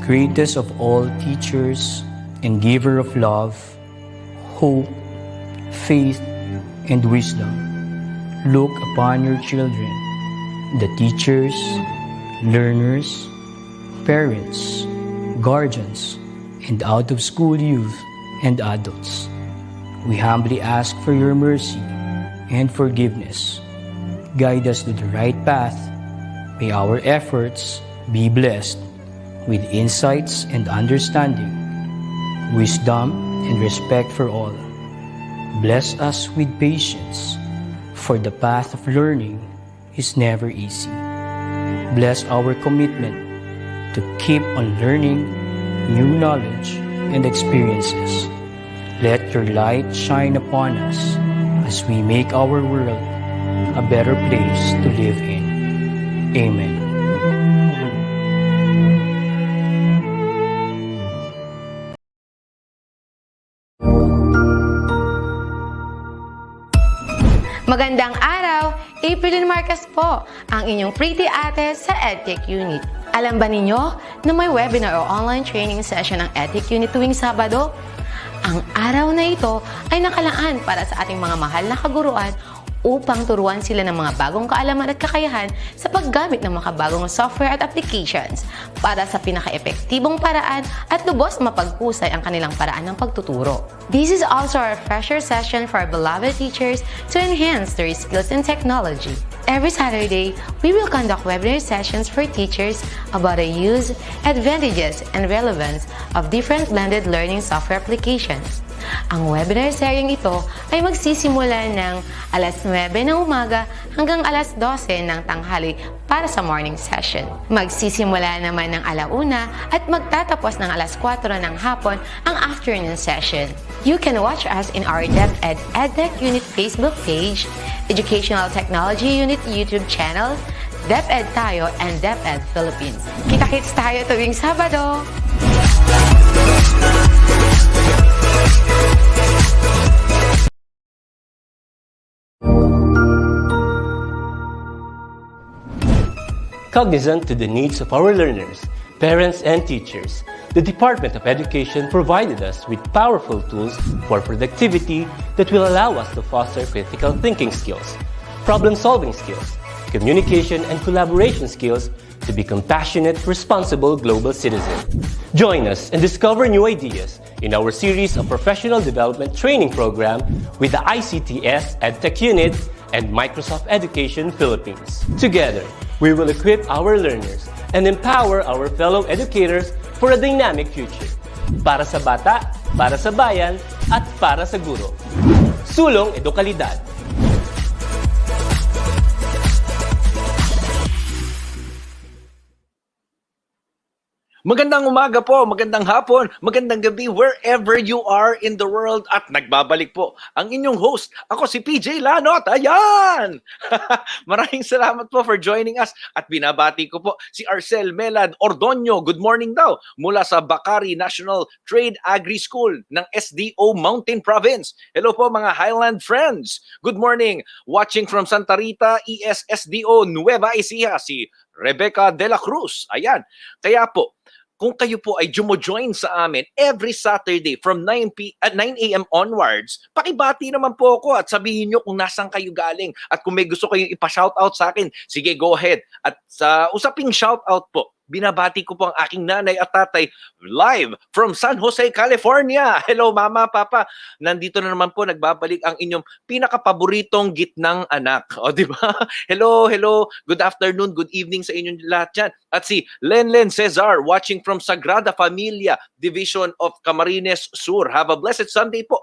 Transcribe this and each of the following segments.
greatest of all teachers and giver of love, hope, faith, and wisdom, look upon your children, the teachers, learners, parents, guardians, and out-of-school youth and adults. We humbly ask for your mercy and forgiveness. Guide us to the right path. May our efforts be blessed with insights and understanding, wisdom and respect for all. Bless us with patience, for the path of learning is never easy. Bless our commitment to keep on learning new knowledge and experiences. Let your light shine upon us as we make our world a better place to live in. Amen. Magandang araw! April Marcas po, ang inyong pretty ate sa EdTech Unit. Alam ba ninyo na may webinar o online training session ng EdTech Unit tuwing Sabado? Ang araw na ito ay nakalaan para sa ating mga mahal na kaguruan upang turuan sila ng mga bagong kaalaman at kakayahan sa paggamit ng makabagong software at applications para sa pinaka-epektibong paraan at lubos mapagpusay ang kanilang paraan ng pagtuturo. This is also a refresher session for our beloved teachers to enhance their skills in technology. Every Saturday, we will conduct webinar sessions for teachers about the use, advantages, and relevance of different blended learning software applications. Ang webinar seryeng ito ay magsisimula ng alas 9 ng umaga hanggang alas 12 ng tanghali para sa morning session. Magsisimula naman ng alauna at magtatapos ng alas 4 ng hapon ang afternoon session. You can watch us in our DepEd EdTech Unit Facebook page, Educational Technology Unit YouTube channel, DepEd Tayo and DepEd Philippines. Kita-kits tayo tuwing Sabado! Cognizant to the needs of our learners, parents, and teachers, the Department of Education provided us with powerful tools for productivity that will allow us to foster critical thinking skills, problem-solving skills, communication and collaboration skills to be compassionate, responsible global citizens. Join us and discover new ideas in our series of professional development training program with the ICTS EdTech Unit and Microsoft Education Philippines. Together, we will equip our learners and empower our fellow educators for a dynamic future. Para sa bata, para sa bayan, at para sa guro. Sulong Edukalidad. Magandang umaga po, magandang hapon, magandang gabi wherever you are in the world at nagbabalik po ang inyong host. Ako si PJ Lanot, ayan! Maraming salamat po for joining us at binabati ko po si Arcel Melad Ordonio, good morning daw, mula sa Bakari National Trade Agri School ng SDO Mountain Province. Hello po mga Highland friends, good morning. Watching from Santa Rita, ESSDO Nueva Ecija, si Rebecca de la Cruz, ayan. Kaya po, kung kayo po ay jumo-join sa amin every Saturday from 9 a.m. onwards, pakibati naman po ako at sabihin nyo kung nasan kayo galing. At kung may gusto kayong ipa-shoutout sa akin, sige, go ahead. At sa usaping shoutout po, binabati ko po ang aking nanay at tatay live from San Jose, California. Hello, Mama, Papa. Nandito na naman po, nagbabalik ang inyong pinakapaboritong gitnang anak. O, di ba? Hello, hello. Good afternoon, good evening sa inyong lahat dyan. At si Lenlen Cesar, watching from Sagrada Familia Division of Camarines Sur. Have a blessed Sunday po.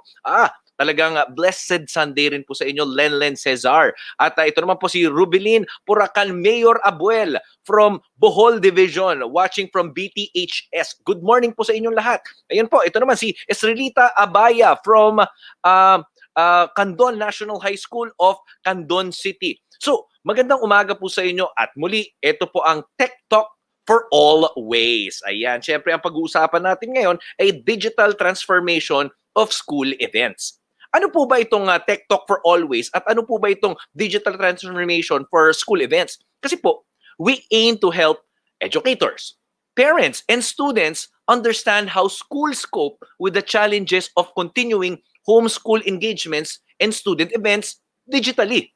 Talagang blessed Sunday rin po sa inyo, Lenlen Cesar. At ito naman po si Rubilyn Pastrano Mayor Abuel from Bohol Division, watching from BTHS. Good morning po sa inyong lahat. Ayan po, ito naman si Esrelita Abaya from Candon National High School of Candon City. So, magandang umaga po sa inyo at muli, ito po ang Tech Talk for Always. Ayan, syempre ang pag-uusapan natin ngayon ay digital transformation of school events. Ano po ba itong Tech Talk for Always at ano po ba itong digital transformation for school events? Kasi po, we aim to help educators, parents and students understand how schools cope with the challenges of continuing homeschool engagements and student events digitally.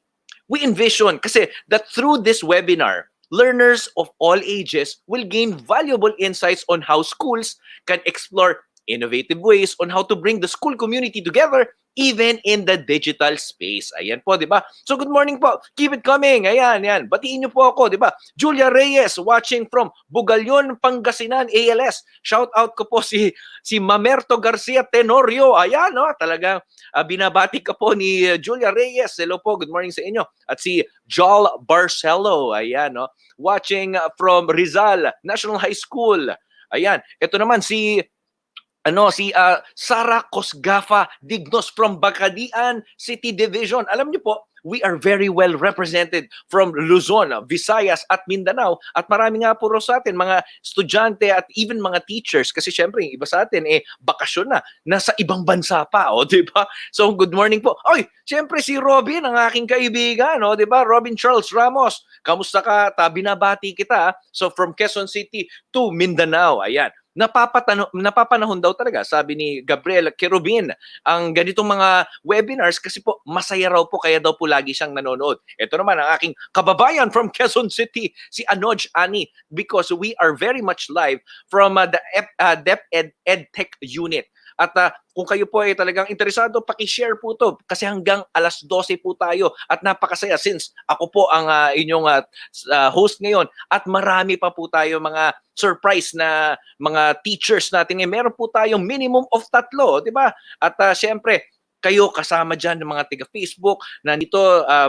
We envision kasi that through this webinar, learners of all ages will gain valuable insights on how schools can explore innovative ways on how to bring the school community together even in the digital space. Ayan po, di ba? So good morning po. Keep it coming. Ayan, yan. Batiin niyo po ako, di ba? Julia Reyes watching from Bugalyon, Pangasinan, ALS. Shout out ko po si Mamerto Garcia Tenorio. Ayan, no? Talagang binabati ka po ni Julia Reyes. Hello po, good morning sa inyo. At si Joel Barcelo. Ayan, no? Watching from Rizal National High School. Ayan. Ito naman si Sara Cosgafa Dignos from Bacadian City Division. Alam niyo po, we are very well represented from Luzon, Visayas at Mindanao. At marami nga po sa atin, mga estudyante at even mga teachers. Kasi syempre, yung iba sa atin, bakasyon na. Nasa ibang bansa pa, di ba? So, good morning po. Oy, syempre si Robin, ang aking kaibigan, di ba? Robin Charles Ramos. Kamusta ka? Binabati kita. So, from Quezon City to Mindanao. Ayan. Napapanahon daw talaga, sabi ni Gabriel Kerubin, ang ganitong mga webinars kasi po masaya raw po kaya daw po lagi siyang nanonood. Ito naman ang aking kababayan from Quezon City, si Anoj Ani, because we are very much live from the DepEd EdTech unit. At kung kayo po ay talagang interesado, paki-share po to kasi hanggang alas 12 po tayo at napakasaya since ako po ang inyong host ngayon at marami pa po tayo mga surprise na mga teachers natin. Meron po tayong minimum of 3, di ba? At syempre, kayo kasama dyan ng mga taga-Facebook na nandito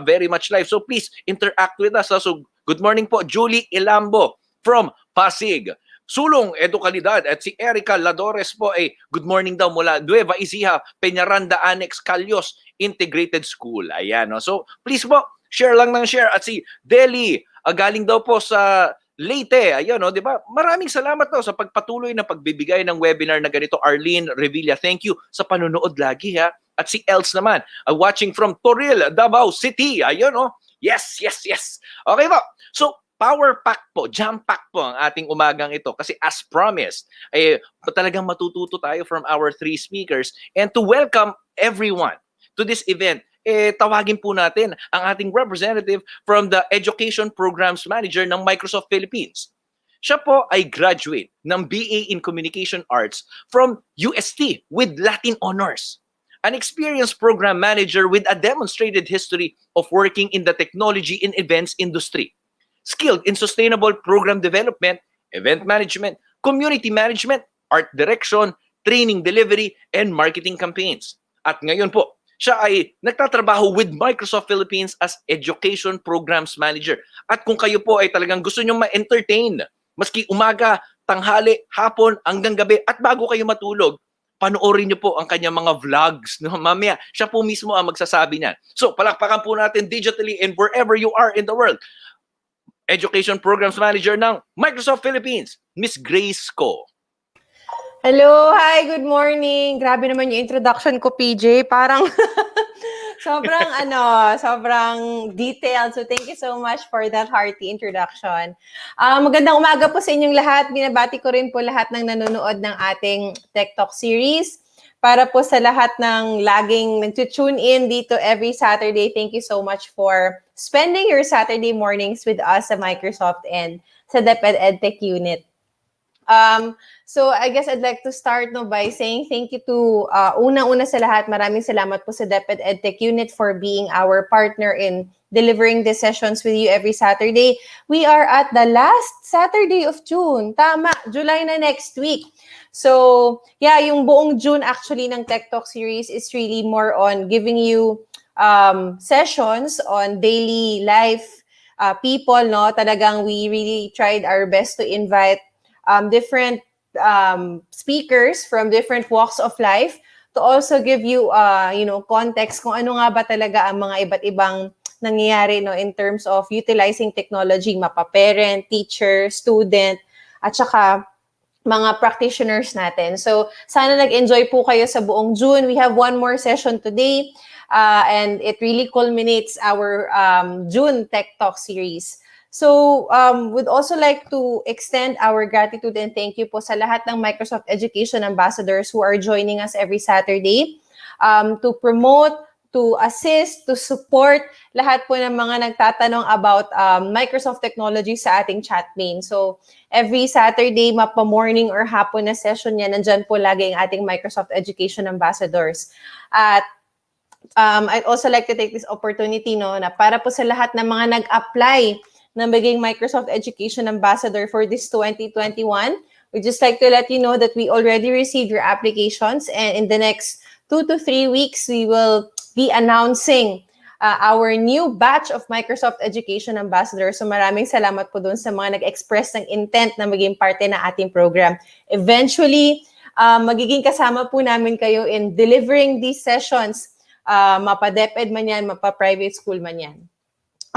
very much live. So please interact with us. So good morning po, Julie Ilambo from Pasig. Sulong Edukalidad at si Erica Ladores po ay good morning daw mula Nueva Ecija, Peñaranda Annex, Calios Integrated School. Ayan, no? So please po, share lang ng share. At si Deli, galing daw po sa Leyte. Ayan, no? Di ba? Maraming salamat daw sa pagpatuloy na pagbibigay ng webinar na ganito. Arlene Revilla, thank you sa panonood lagi, ha? At si Els naman, watching from Toril, Davao City. Ayun, no? Yes, yes, yes. Okay po. So, power pack po, jam pack po ang ating umagang ito kasi as promised, talagang matututo tayo from our 3 speakers. And to welcome everyone to this event, tawagin po natin ang ating representative from the Education Programs Manager ng Microsoft Philippines. Siya po ay graduate ng BA in Communication Arts from UST with Latin Honors. An experienced program manager with a demonstrated history of working in the technology and events industry. Skilled in sustainable program development, event management, community management, art direction, training delivery, and marketing campaigns. At ngayon po, siya ay nagtatrabaho with Microsoft Philippines as Education Programs Manager. At kung kayo po ay talagang gusto nyo ma-entertain, maski umaga, tanghali, hapon, hanggang gabi, at bago kayo matulog, panoorin niyo po ang kanyang mga vlogs. No? Mamaya, siya po mismo ang magsasabi niyan. So, palakpakan po natin digitally and wherever you are in the world. Education Programs Manager ng Microsoft Philippines, Miss Grace Ko. Hello, hi, good morning. Grabe naman yung introduction ko, PJ. Parang sobrang detailed. So thank you so much for that hearty introduction. Magandang umaga po sa inyong lahat. Binabati ko rin po lahat ng nanonood ng ating Tech Talk series. Para po sa lahat ng laging nag-tune in dito every Saturday, thank you so much for spending your Saturday mornings with us sa Microsoft and sa DepEd EdTech unit. So I guess I'd like to start by saying thank you to unang-una sa lahat, maraming salamat po sa DepEd EdTech unit for being our partner in delivering these sessions with you every Saturday. We are at the last Saturday of June. Tama, July na next week. So, yeah, yung buong June actually ng Tech Talk series is really more on giving you sessions on daily life people, no? Talagang we really tried our best to invite different speakers from different walks of life to also give you, context kung ano nga ba talaga ang mga iba't ibang nangyayari, no, in terms of utilizing technology, mapa-parent, teacher, student, at saka mga practitioners natin. So, sana nag-enjoy po kayo sa buong June. We have one more session today, and it really culminates our June Tech Talk series. So, would also like to extend our gratitude and thank you po sa lahat ng Microsoft Education Ambassadors who are joining us every Saturday to promote, to assist, to support lahat po ng mga nagtatanong about Microsoft technology sa ating chat main. So, every Saturday, mapa-morning or hapon na session yan, nandyan po lagi ang ating Microsoft Education Ambassadors. At I'd also like to take this opportunity na para po sa lahat ng mga nag-apply na maging Microsoft Education Ambassador for this 2021. We'd just like to let you know that we already received your applications, and in the next 2 to 3 weeks, we will be announcing our new batch of Microsoft Education Ambassadors. So maraming salamat po dun sa mga nag-express ng intent na maging parte na ating program. Eventually, magiging kasama po namin kayo in delivering these sessions, mapa-DepEd man yan, mapa-private school man yan.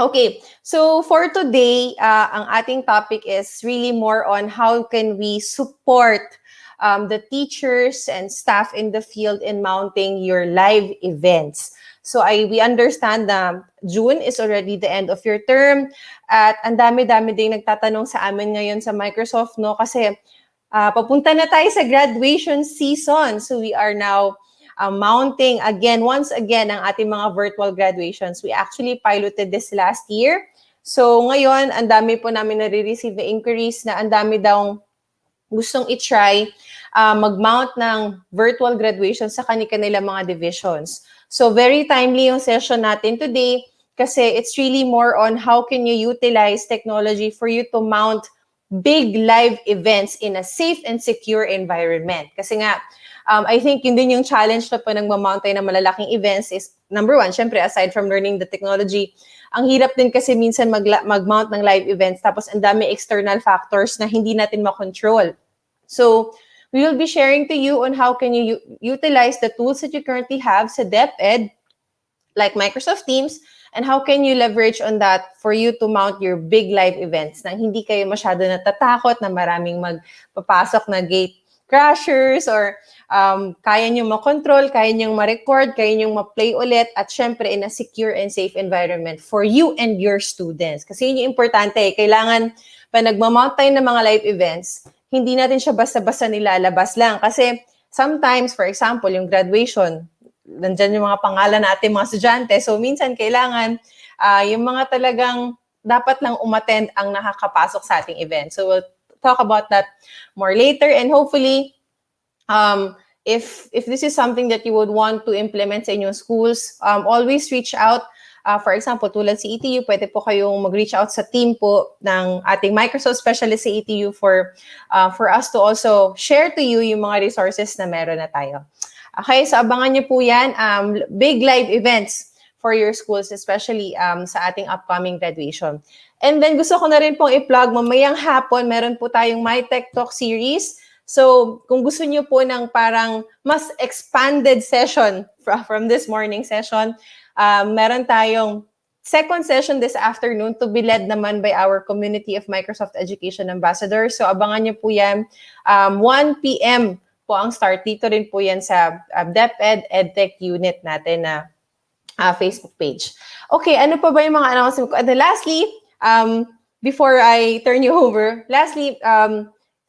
Okay, so for today, ang ating topic is really more on how can we support the teachers and staff in the field in mounting your live events. So we understand na June is already the end of your term at ang dami-dami ding nagtatanong sa amin ngayon sa Microsoft, no? Kasi papunta na tayo sa graduation season. So we are now mounting once again ang ating mga virtual graduations. We actually piloted this last year. So ngayon, ang dami po namin nare-receive na inquiries na ang dami daw gustong i-try mag-mount ng virtual graduation sa kanilang mga divisions. So very timely yung session natin today kasi it's really more on how can you utilize technology for you to mount big live events in a safe and secure environment. Kasi nga, I think yun din yung challenge na po ng mamount tayo ng malalaking events is, number one, syempre, aside from learning the technology, ang hirap din kasi minsan mag-mount ng live events tapos ang dami external factors na hindi natin makontrol. So, we will be sharing to you on how can you utilize the tools that you currently have sa DepEd, like Microsoft Teams, and how can you leverage on that for you to mount your big live events na hindi kayo masyado natatakot na maraming magpapasok na gate crashers or kaya nyo makontrol, kaya nyo ma-record, kaya nyo ma-play ulit at syempre in a secure and safe environment for you and your students. Kasi yun yung importante. Kailangan pa nagmamount tayo ng mga live events, hindi natin siya basta-basta nilalabas lang. Kasi sometimes, for example, yung graduation, nandyan yung mga pangalan natin, mga estudyante. So minsan kailangan yung mga talagang dapat lang umattend ang nakakapasok sa ating event. So we'll talk about that more later, and hopefully if this is something that you would want to implement sa inyong schools, always reach out. For example, tulad sa ETU, pwede po kayong mag-reach out sa team po ng ating Microsoft specialist sa ETU for us to also share to you yung mga resources na meron na tayo. Okay, so abangan niyo po yan, big live events for your schools, especially sa ating upcoming graduation. And then gusto ko na rin pong i-plug, mamayang hapon, meron po tayong My TechTalk series. So kung gusto niyo po ng parang mas expanded session from this morning session, meron tayong second session this afternoon to be led naman by our community of Microsoft Education Ambassadors. So abangan niyo po yan, 1 p.m. po ang start. Dito rin po yan sa DepEd EdTech unit natin na Facebook page. Okay, ano pa ba yung mga announcement ko? And then lastly, before I turn you over,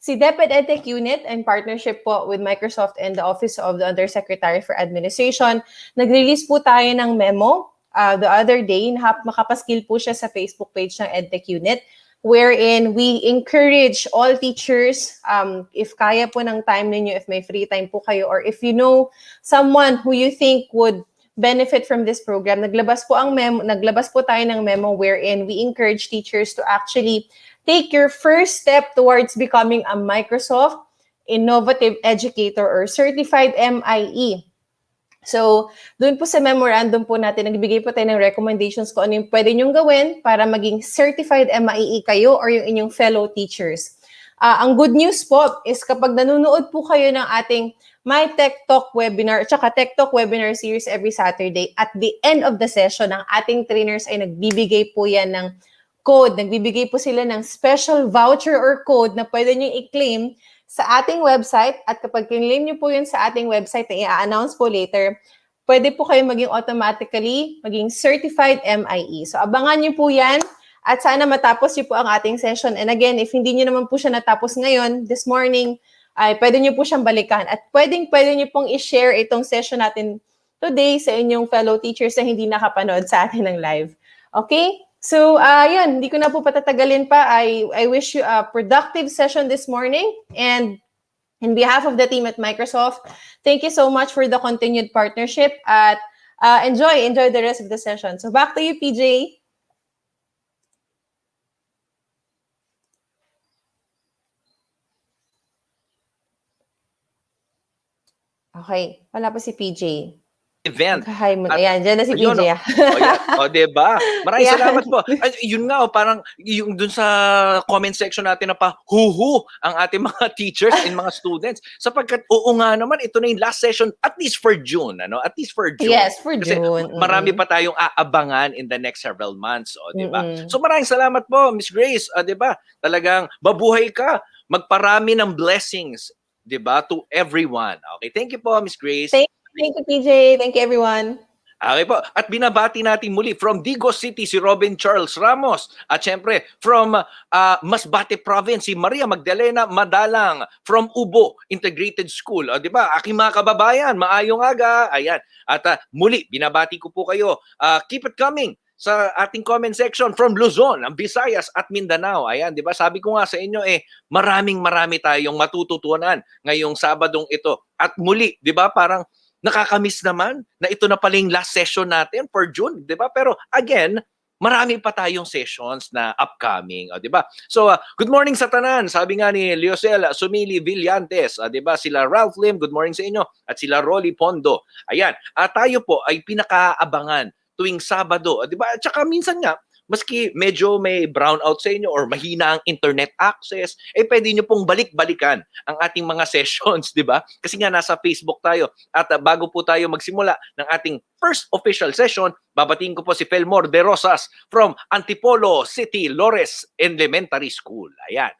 si DepEd EdTech Unit in partnership po with Microsoft and the Office of the Undersecretary for Administration, nag-release po tayo ng memo the other day, makapaskil po siya sa Facebook page ng EdTech Unit, wherein we encourage all teachers, if kaya po ng time ninyo, if may free time po kayo, or if you know someone who you think would benefit from this program, naglabas po tayo ng memo wherein we encourage teachers to actually take your first step towards becoming a Microsoft Innovative Educator or Certified MIE. So, doon po sa memorandum po natin, nagbigay po tayo ng recommendations kung ano yung pwede nyong gawin para maging Certified MIE kayo or yung inyong fellow teachers. Ang good news po is kapag nanonood po kayo ng ating My TechTalk webinar, tsaka TechTalk webinar series every Saturday, at the end of the session, ang ating trainers ay nagbibigay po yan ng code. Nagbibigay po sila ng special voucher or code na pwede nyo i-claim sa ating website. At kapag kinlaim nyo po yun sa ating website na i-announce po later, pwede po kayo maging automatically maging Certified MIE. So abangan nyo po yan. At sana matapos niyo po ang ating session. And again, if hindi niyo naman po siya natapos ngayon, this morning, ay pwede niyo po siyang balikan. At pwede niyo pong i-share itong session natin today sa inyong fellow teachers na hindi nakapanood sa atin ng live. Okay? So, yun, hindi ko na po patatagalin pa. I wish you a productive session this morning. And in behalf of the team at Microsoft, thank you so much for the continued partnership at enjoy the rest of the session. So back to you, PJ. Okay, wala pa si PJ. Event. Hi, ayan, dyan na si Ayun, PJ. diba? Maraming Yeah. salamat po. Ay, yun nga, parang yung dun sa comment section natin na pa, huhu ang ating mga teachers and mga students. Sapagkat, oo nga naman, ito na yung last session, at least for June. Ano? At least for June. Yes, for Kasi June. marami pa tayong aabangan in the next several months. Diba? So maraming salamat po, Miss Grace. Diba? Talagang babuhay ka. Magparami ng blessings. Diba? To everyone. Okay, thank you po, Miss Grace. Thank you, PJ. Thank you, everyone. Okay po. At binabati natin muli from Digos City si Robin Charles Ramos. At syempre, from Masbate Province, si Maria Magdalena Madalang from Ubo Integrated School. O, di ba? Aking mga kababayan, maayong aga. Ayan. At muli, binabati ko po kayo. Keep it coming sa ating comment section from Luzon, Visayas at Mindanao. Ayan, di ba? Sabi ko nga sa inyo, marami tayong matututunan ngayong Sabadong ito. At muli, di ba? Parang nakakamiss naman na ito na pala yung last session natin for June, di ba? Pero again, marami pa tayong sessions na upcoming, di ba? So, good morning sa tanan. Sabi nga ni Leocel Sumili Villantes, di ba? Sila Ralph Lim, good morning sa inyo. At sila Rolly Pondo. Ayan, tayo po ay pinakaabangan tuwing Sabado, di ba? At saka minsan nga, maski medyo may brownout sa inyo or mahina ang internet access, pwede nyo pong balik-balikan ang ating mga sessions, di ba? Kasi nga nasa Facebook tayo. At bago po tayo magsimula ng ating first official session, babatiin ko po si Felmor De Rosas from Antipolo City Lores Elementary School. Ayan.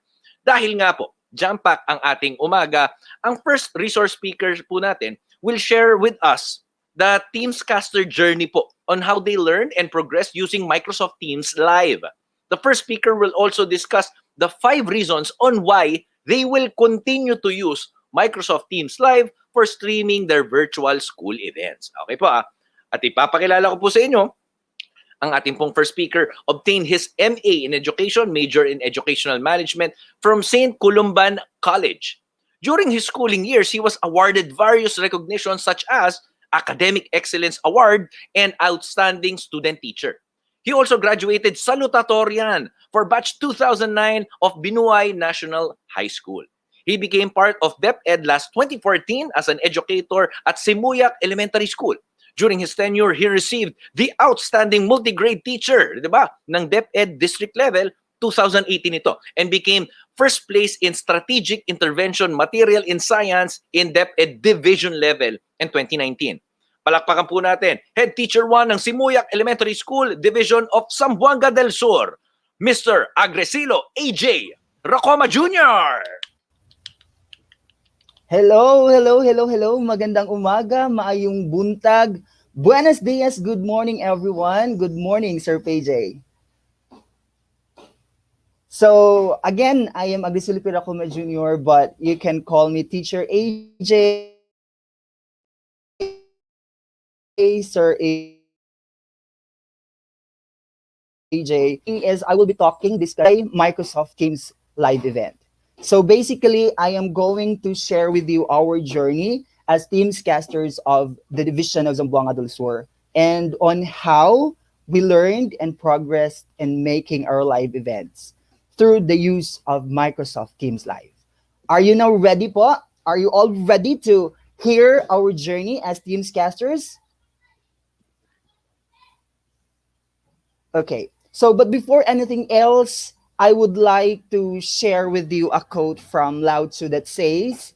Dahil nga po, jam-pack ang ating umaga, ang first resource speaker po natin will share with us the Teamscaster journey po on how they learn and progress using Microsoft Teams Live. The first speaker will also discuss the 5 reasons on why they will continue to use Microsoft Teams Live for streaming their virtual school events. Okay po At ipapakilala ko po sa inyo, ang ating pong first speaker obtained his MA in Education, major in Educational Management from St. Columban College. During his schooling years, he was awarded various recognitions such as Academic Excellence Award and Outstanding Student Teacher. He also graduated salutatorian for batch 2009 of Binuay National High School. He became part of DepEd last 2014 as an educator at Simuyak Elementary School. During his tenure, he received the Outstanding Multigrade Teacher, di ba, ng DepEd District Level 2018 ito, and became first place in Strategic Intervention Material in Science in DepEd Division Level in 2019. Palakpakan po natin, Head Teacher 1 ng Simuyak Elementary School Division of Zamboanga del Sur, Mr. Agrecilo Racoma Jr. Hello. Magandang umaga, maayong buntag. Buenos dias, good morning everyone. Good morning, Sir PJ. So, again, I am Agrecilo Racoma Jr, but you can call me Teacher AJ, Sir AJ. Is I will be talking this Microsoft Teams live event. So basically, I am going to share with you our journey as Teamscasters of the Division of Zamboanga del Sur and on how we learned and progressed in making our live events through the use of Microsoft Teams Live. Are you now ready po? Are you all ready to hear our journey as Teamscasters? Okay, so but before anything else, I would like to share with you a quote from Lao Tzu that says,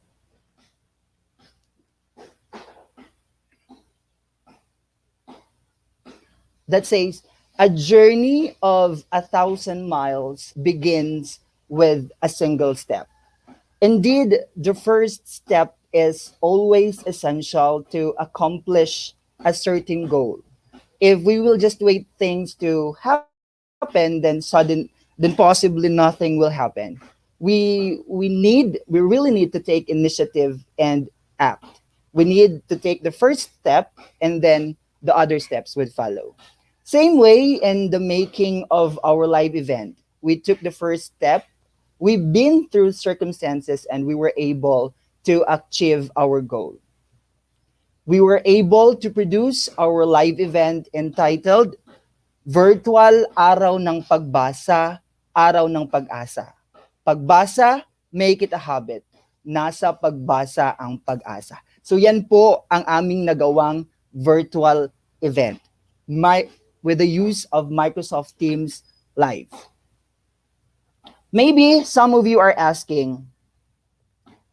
a journey of 1,000 miles begins with a single step. Indeed, the first step is always essential to accomplish a certain goal. If we will just wait things to happen, happen, then possibly nothing will happen. We really need to take initiative and act. We need to take the first step, and then the other steps would follow. Same way in the making of our live event. We took the first step. We've been through circumstances and we were able to achieve our goal. We were able to produce our live event entitled Virtual Araw ng Pagbasa, Araw ng Pag-asa. Pagbasa, make it a habit. Nasa pagbasa ang pag-asa. So yan po ang aming nagawang virtual event with the use of Microsoft Teams Live. Maybe some of you are asking,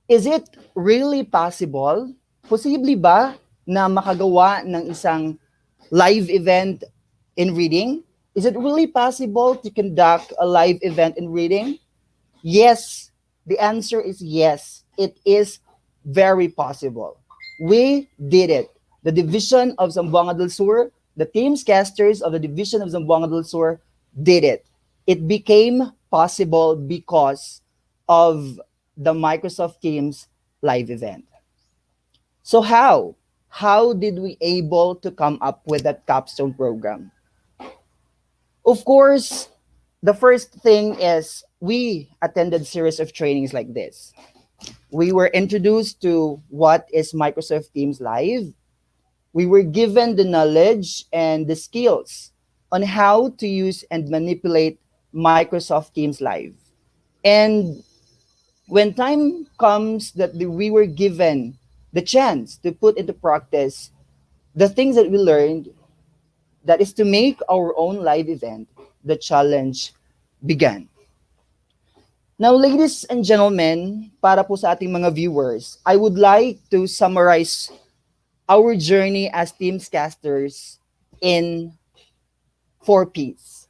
is it really possible? Posible ba na makagawa ng isang live event in reading? Is it really possible to conduct a live event in reading? Yes. The answer is yes. It is very possible. We did it. The Division of Zamboanga del Sur, the teams casters of the Division of Zamboanga del Sur did it. It became possible because of the Microsoft Teams live event. So how? How did we able to come up with that capstone program? Of course, the first thing is we attended series of trainings like this. We were introduced to what is Microsoft Teams Live. We were given the knowledge and the skills on how to use and manipulate Microsoft Teams Live. And when time comes that we were given the chance to put into practice the things that we learned, that is to make our own live event, the challenge began. Now, ladies and gentlemen, para po sa ating mga viewers, I would like to summarize our journey as Teams casters in 4 Ps.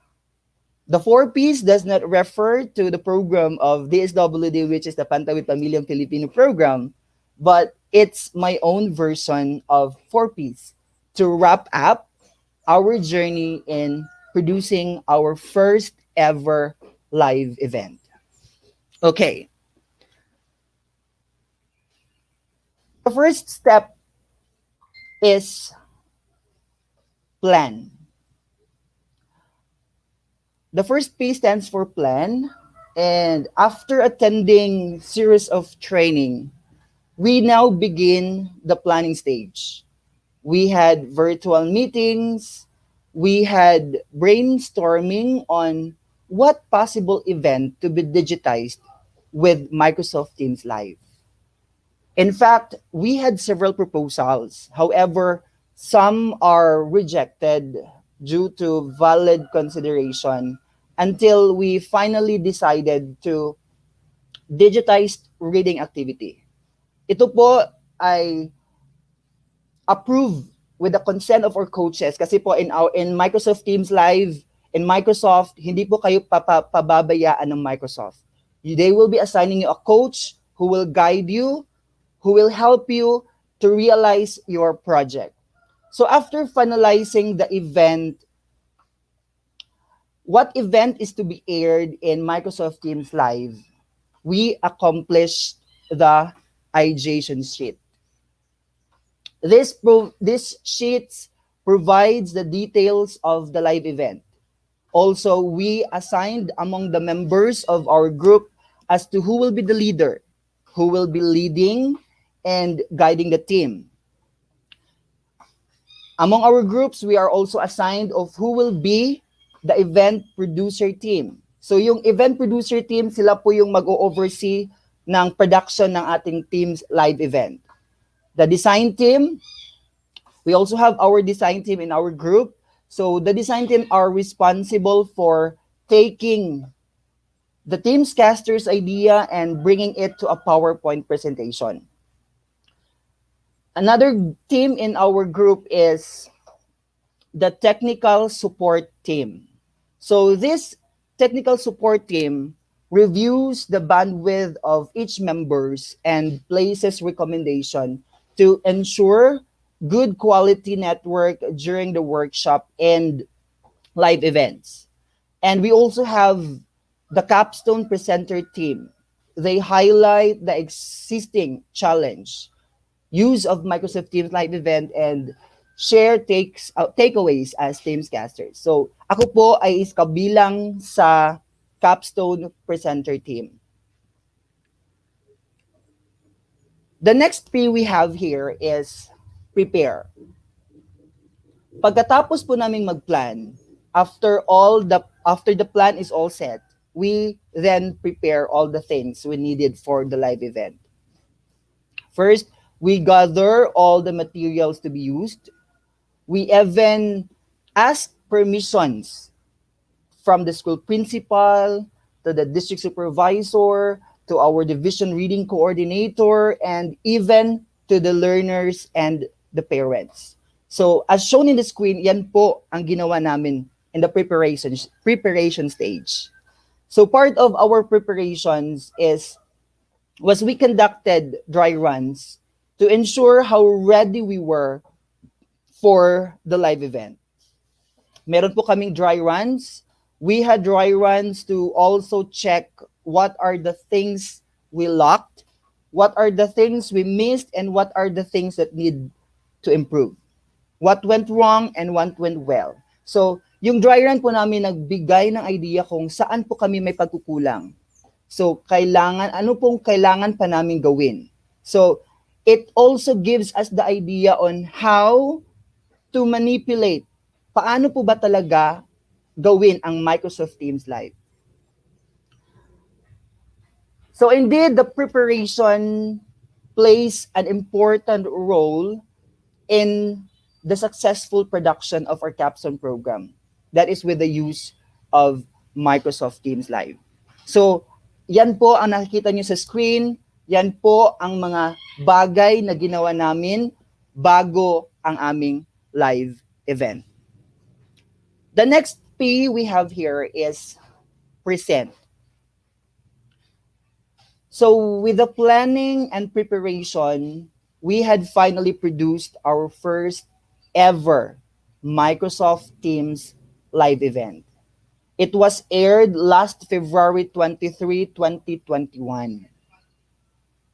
The 4 Ps does not refer to the program of DSWD, which is the Pantawid Pamilyang Filipino program, but it's my own version of 4 Ps to wrap up our journey in producing our first ever live event. Okay. The first step is plan. The first P stands for plan, and after attending series of training, we now begin the planning stage. We had virtual meetings, we had brainstorming on what possible event to be digitized with Microsoft Teams Live. In fact, we had several proposals. However, some are rejected due to valid consideration until we finally decided to digitize reading activity. Ito po ay approved with the consent of our coaches kasi po in Microsoft Teams Live, in Microsoft, hindi po kayo pababayaan ng Microsoft. They will be assigning you a coach who will guide you, who will help you to realize your project. So after finalizing the event, what event is to be aired in Microsoft Teams Live, we accomplished the ideation sheet. This sheet provides the details of the live event. Also, we assigned among the members of our group as to who will be the leader, who will be leading and guiding the team. Among our groups, we are also assigned of who will be the event producer team. So yung event producer team, sila po yung mag-oversee ng production ng ating team's live event. The design team, we also have our design team in our group. So the design team are responsible for taking the team's caster's idea and bringing it to a PowerPoint presentation. Another team in our group is the technical support team. So this technical support team reviews the bandwidth of each members and places recommendation to ensure good quality network during the workshop and live events. And we also have the capstone presenter team. They highlight the existing challenge, use of Microsoft Teams live event, and share takeaways as Teamscasters. So ako po ay kabilang sa capstone presenter team. The next P we have here is prepare. Pagkatapos po naming magplan, after the plan is all set, we then prepare all the things we needed for the live event. First, we gather all the materials to be used. We even ask permissions from the school principal to the district supervisor to our division reading coordinator and even to the learners and the parents. So as shown in the screen, yan po ang ginawa namin in the preparation stage. So part of our preparations was we conducted dry runs to ensure how ready we were for the live event. Meron po kaming dry runs. We had dry runs to also check what are the things we locked, what are the things we missed, and what are the things that need to improve. What went wrong and what went well. So, yung dry run po namin nagbigay ng idea kung saan po kami may pagkukulang. So, ano pong kailangan pa namin gawin. So, it also gives us the idea on how to manipulate. Paano po ba talaga gawin ang Microsoft Teams Live? So indeed, the preparation plays an important role in the successful production of our capstone program. That is with the use of Microsoft Teams Live. So, yan po ang nakikita nyo sa screen. Yan po ang mga bagay na ginawa namin bago ang aming live event. The next P we have here is present. So with the planning and preparation, we had finally produced our first ever Microsoft Teams live event. It was aired last February 23, 2021.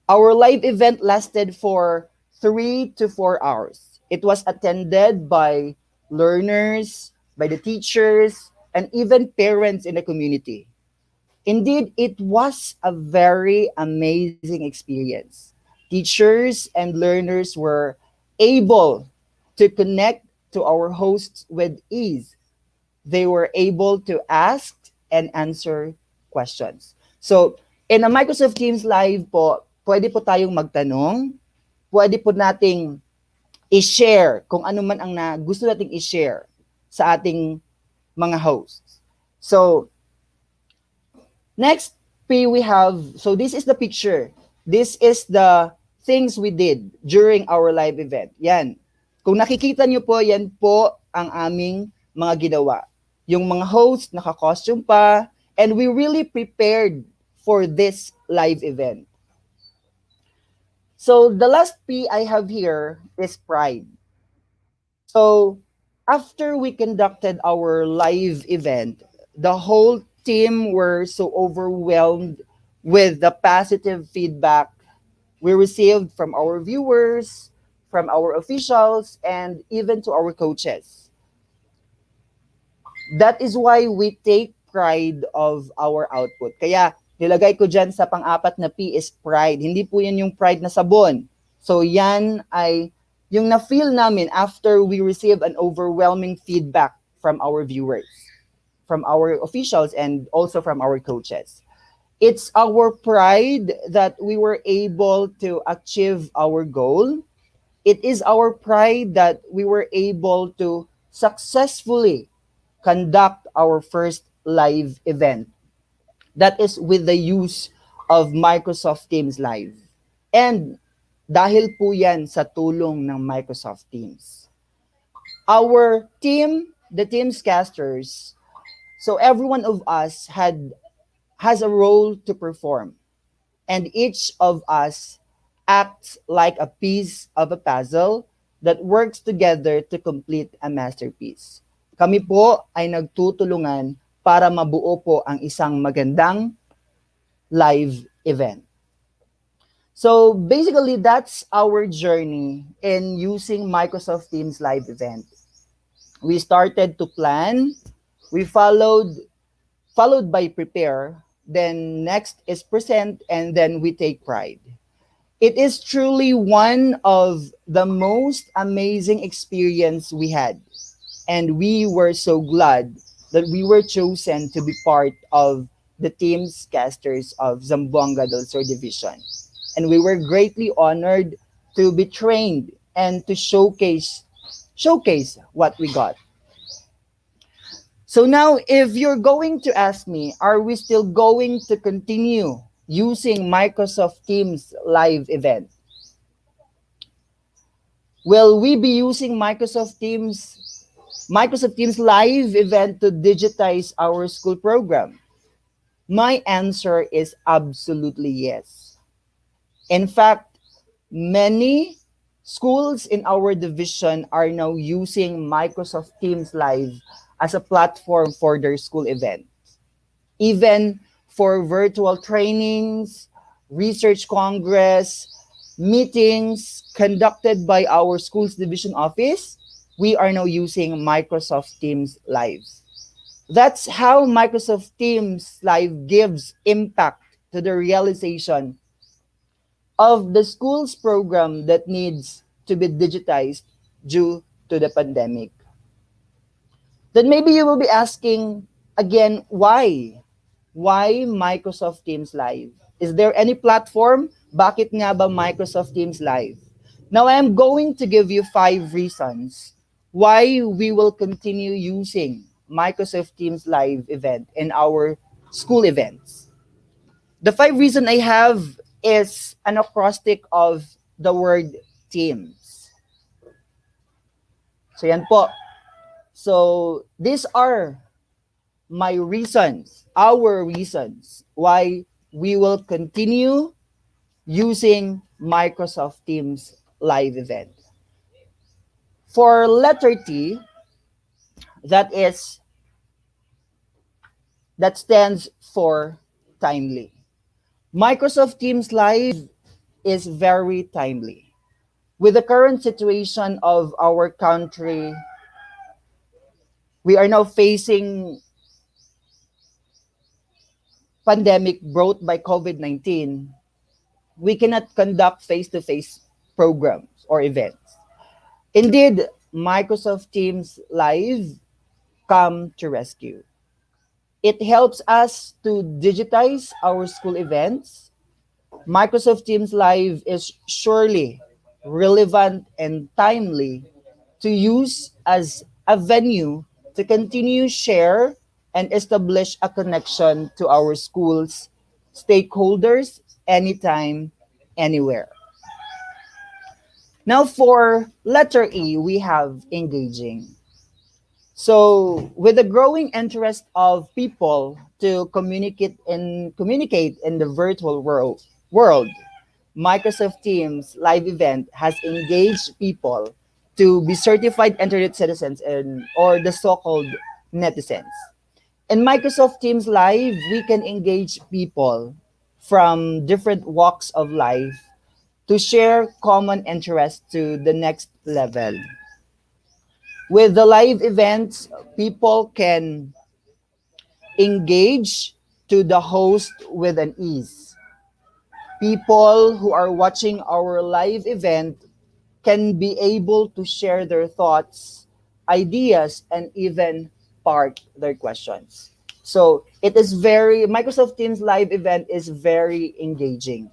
Our live event lasted for 3 to 4 hours. It was attended by learners, by the teachers, and even parents in the community. Indeed, it was a very amazing experience. Teachers and learners were able to connect to our hosts with ease. They were able to ask and answer questions. So, in a Microsoft Teams Live po, pwede po tayong magtanong, pwede po nating i-share kung ano man ang gusto nating i-share sa ating mga hosts. So, next P we have, so this is the picture. This is the things we did during our live event. Yan. Kung nakikita nyo po, yan po ang aming mga ginawa. Yung mga hosts, naka-costume pa, and we really prepared for this live event. So the last P I have here is pride. So after we conducted our live event, the whole team were so overwhelmed with the positive feedback we received from our viewers, from our officials, and even to our coaches. That is why we take pride of our output. Kaya nilagay ko dyan sa pang-apat na P is pride. Hindi po yan yung pride na sabon. So yan ay yung na-feel namin after we receive an overwhelming feedback from our viewers, from our officials, and also from our coaches. It's our pride that we were able to achieve our goal. It is our pride that we were able to successfully conduct our first live event. That is with the use of Microsoft Teams Live. And dahil po yan sa tulong ng Microsoft Teams. Our team, the Teamscasters, so every one of us has a role to perform. And each of us acts like a piece of a puzzle that works together to complete a masterpiece. Kami po ay nagtutulungan para mabuo po ang isang magandang live event. So basically, that's our journey in using Microsoft Teams live event. We started to plan, we followed by prepare, then next is present, and then we take pride. It is truly one of the most amazing experience we had, and we were so glad that we were chosen to be part of the team's casters of Zamboanga del Sur Division. And we were greatly honored to be trained and to showcase what we got. So now, if you're going to ask me, are we still going to continue using Microsoft Teams live event? Will we be using Microsoft Teams live event to digitize our school program? My answer is absolutely yes. In fact, many schools in our division are now using Microsoft Teams Live as a platform for their school event. Even for virtual trainings, research congress, meetings conducted by our school's division office, we are now using Microsoft Teams Live. That's how Microsoft Teams Live gives impact to the realization of the school's program that needs to be digitized due to the pandemic. Then maybe you will be asking again, why? Why Microsoft Teams Live? Is there any platform? Bakit nga ba Microsoft Teams Live? Now I am going to give you 5 reasons why we will continue using Microsoft Teams Live event in our school events. The 5 reasons I have is an acrostic of the word teams. So yan po. So these are my reasons, our reasons why we will continue using Microsoft Teams live event. For letter T, that stands for timely. Microsoft Teams Live is very timely. With the current situation of our country, we are now facing pandemic brought by COVID-19. We cannot conduct face-to-face programs or events. Indeed, Microsoft Teams Live come to rescue. It helps us to digitize our school events. Microsoft Teams Live is surely relevant and timely to use as a venue to continue share and establish a connection to our schools, stakeholders, anytime, anywhere. Now for letter E, we have engaging. So with the growing interest of people to communicate in the virtual world, Microsoft Teams live event has engaged people to be certified internet citizens or the so-called netizens. In Microsoft Teams Live, we can engage people from different walks of life to share common interests to the next level. With the live events, people can engage to the host with an ease. People who are watching our live event can be able to share their thoughts, ideas, and even park their questions. So Microsoft Teams live event is very engaging.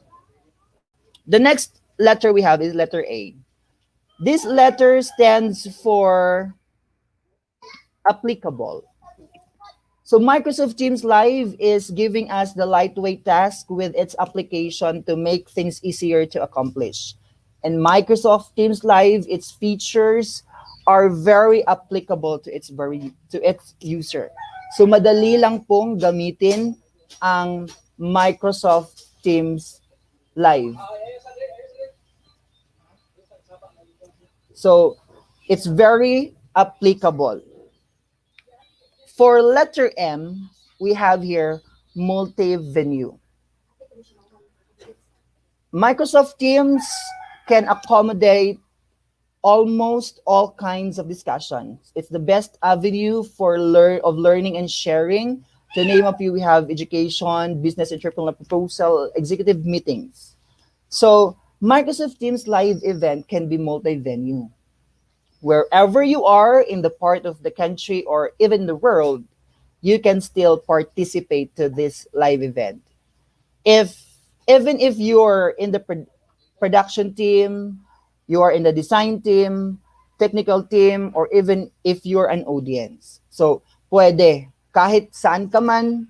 The next letter we have is letter A. This letter stands for applicable. So Microsoft Teams Live is giving us the lightweight task with its application to make things easier to accomplish. And Microsoft Teams Live, its features are very applicable to its user. So madali lang pong gamitin ang Microsoft Teams Live. So it's very applicable. For letter M, we have here multi-venue. Microsoft Teams can accommodate almost all kinds of discussions. It's the best avenue for learning and sharing. To name a few, we have education, business entrepreneur proposal, executive meetings. So Microsoft Teams live event can be multi-venue. Wherever you are in the part of the country or even the world, you can still participate to this live event. Even if you're in the production team, you are in the design team, technical team, or even if you're an audience. So, pwede, kahit saan ka man,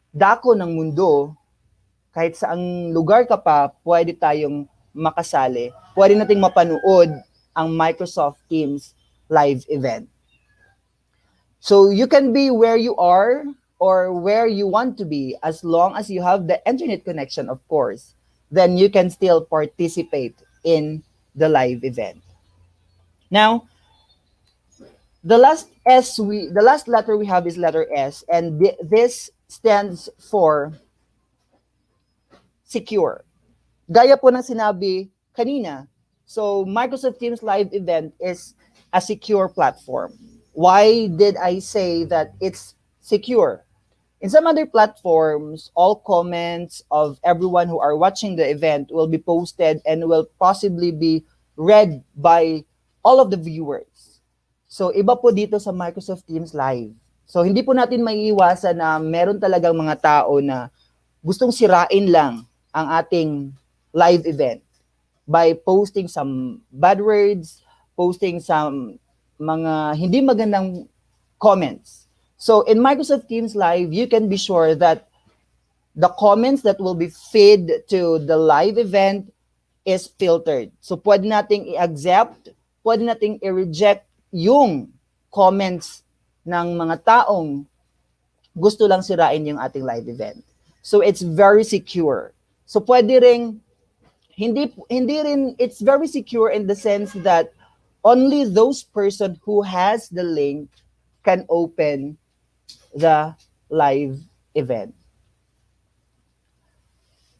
dako ng mundo, kahit saang lugar ka pa, pwede tayong makasali. Pwede nating mapanood ang Microsoft Teams live event. So, you can be where you are or where you want to be as long as you have the internet connection, of course. Then you can still participate in the live event. Now, the last letter we have is letter S, and this stands for secure. Gaya po ng sinabi kanina, so Microsoft Teams live event is a secure platform. Why did I say that it's secure? In some other platforms, all comments of everyone who are watching the event will be posted and will possibly be read by all of the viewers. So, iba po dito sa Microsoft Teams Live. So, hindi po natin maiiwasan na meron talagang mga tao na gustong sirain lang ang ating live event by posting some bad words, posting some mga hindi magandang comments. So in Microsoft Teams Live, you can be sure that the comments that will be fed to the live event is filtered. So pwede nating i-accept, pwede nating i-reject yung comments ng mga taong gusto lang sirain yung ating live event. So it's very secure. So pwede ring hindi rin, it's very secure in the sense that only those person who has the link can open the live event.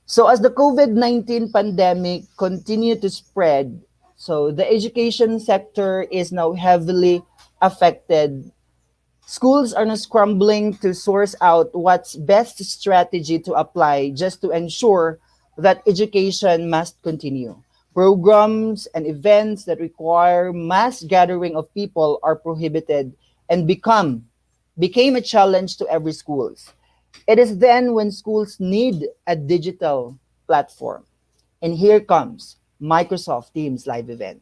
So as the COVID-19 pandemic continued to spread, so the education sector is now heavily affected. Schools are now scrambling to source out what's best strategy to apply just to ensure that education must continue. Programs and events that require mass gathering of people are prohibited and became a challenge to every school. It is then when schools need a digital platform. And here comes Microsoft Teams live event.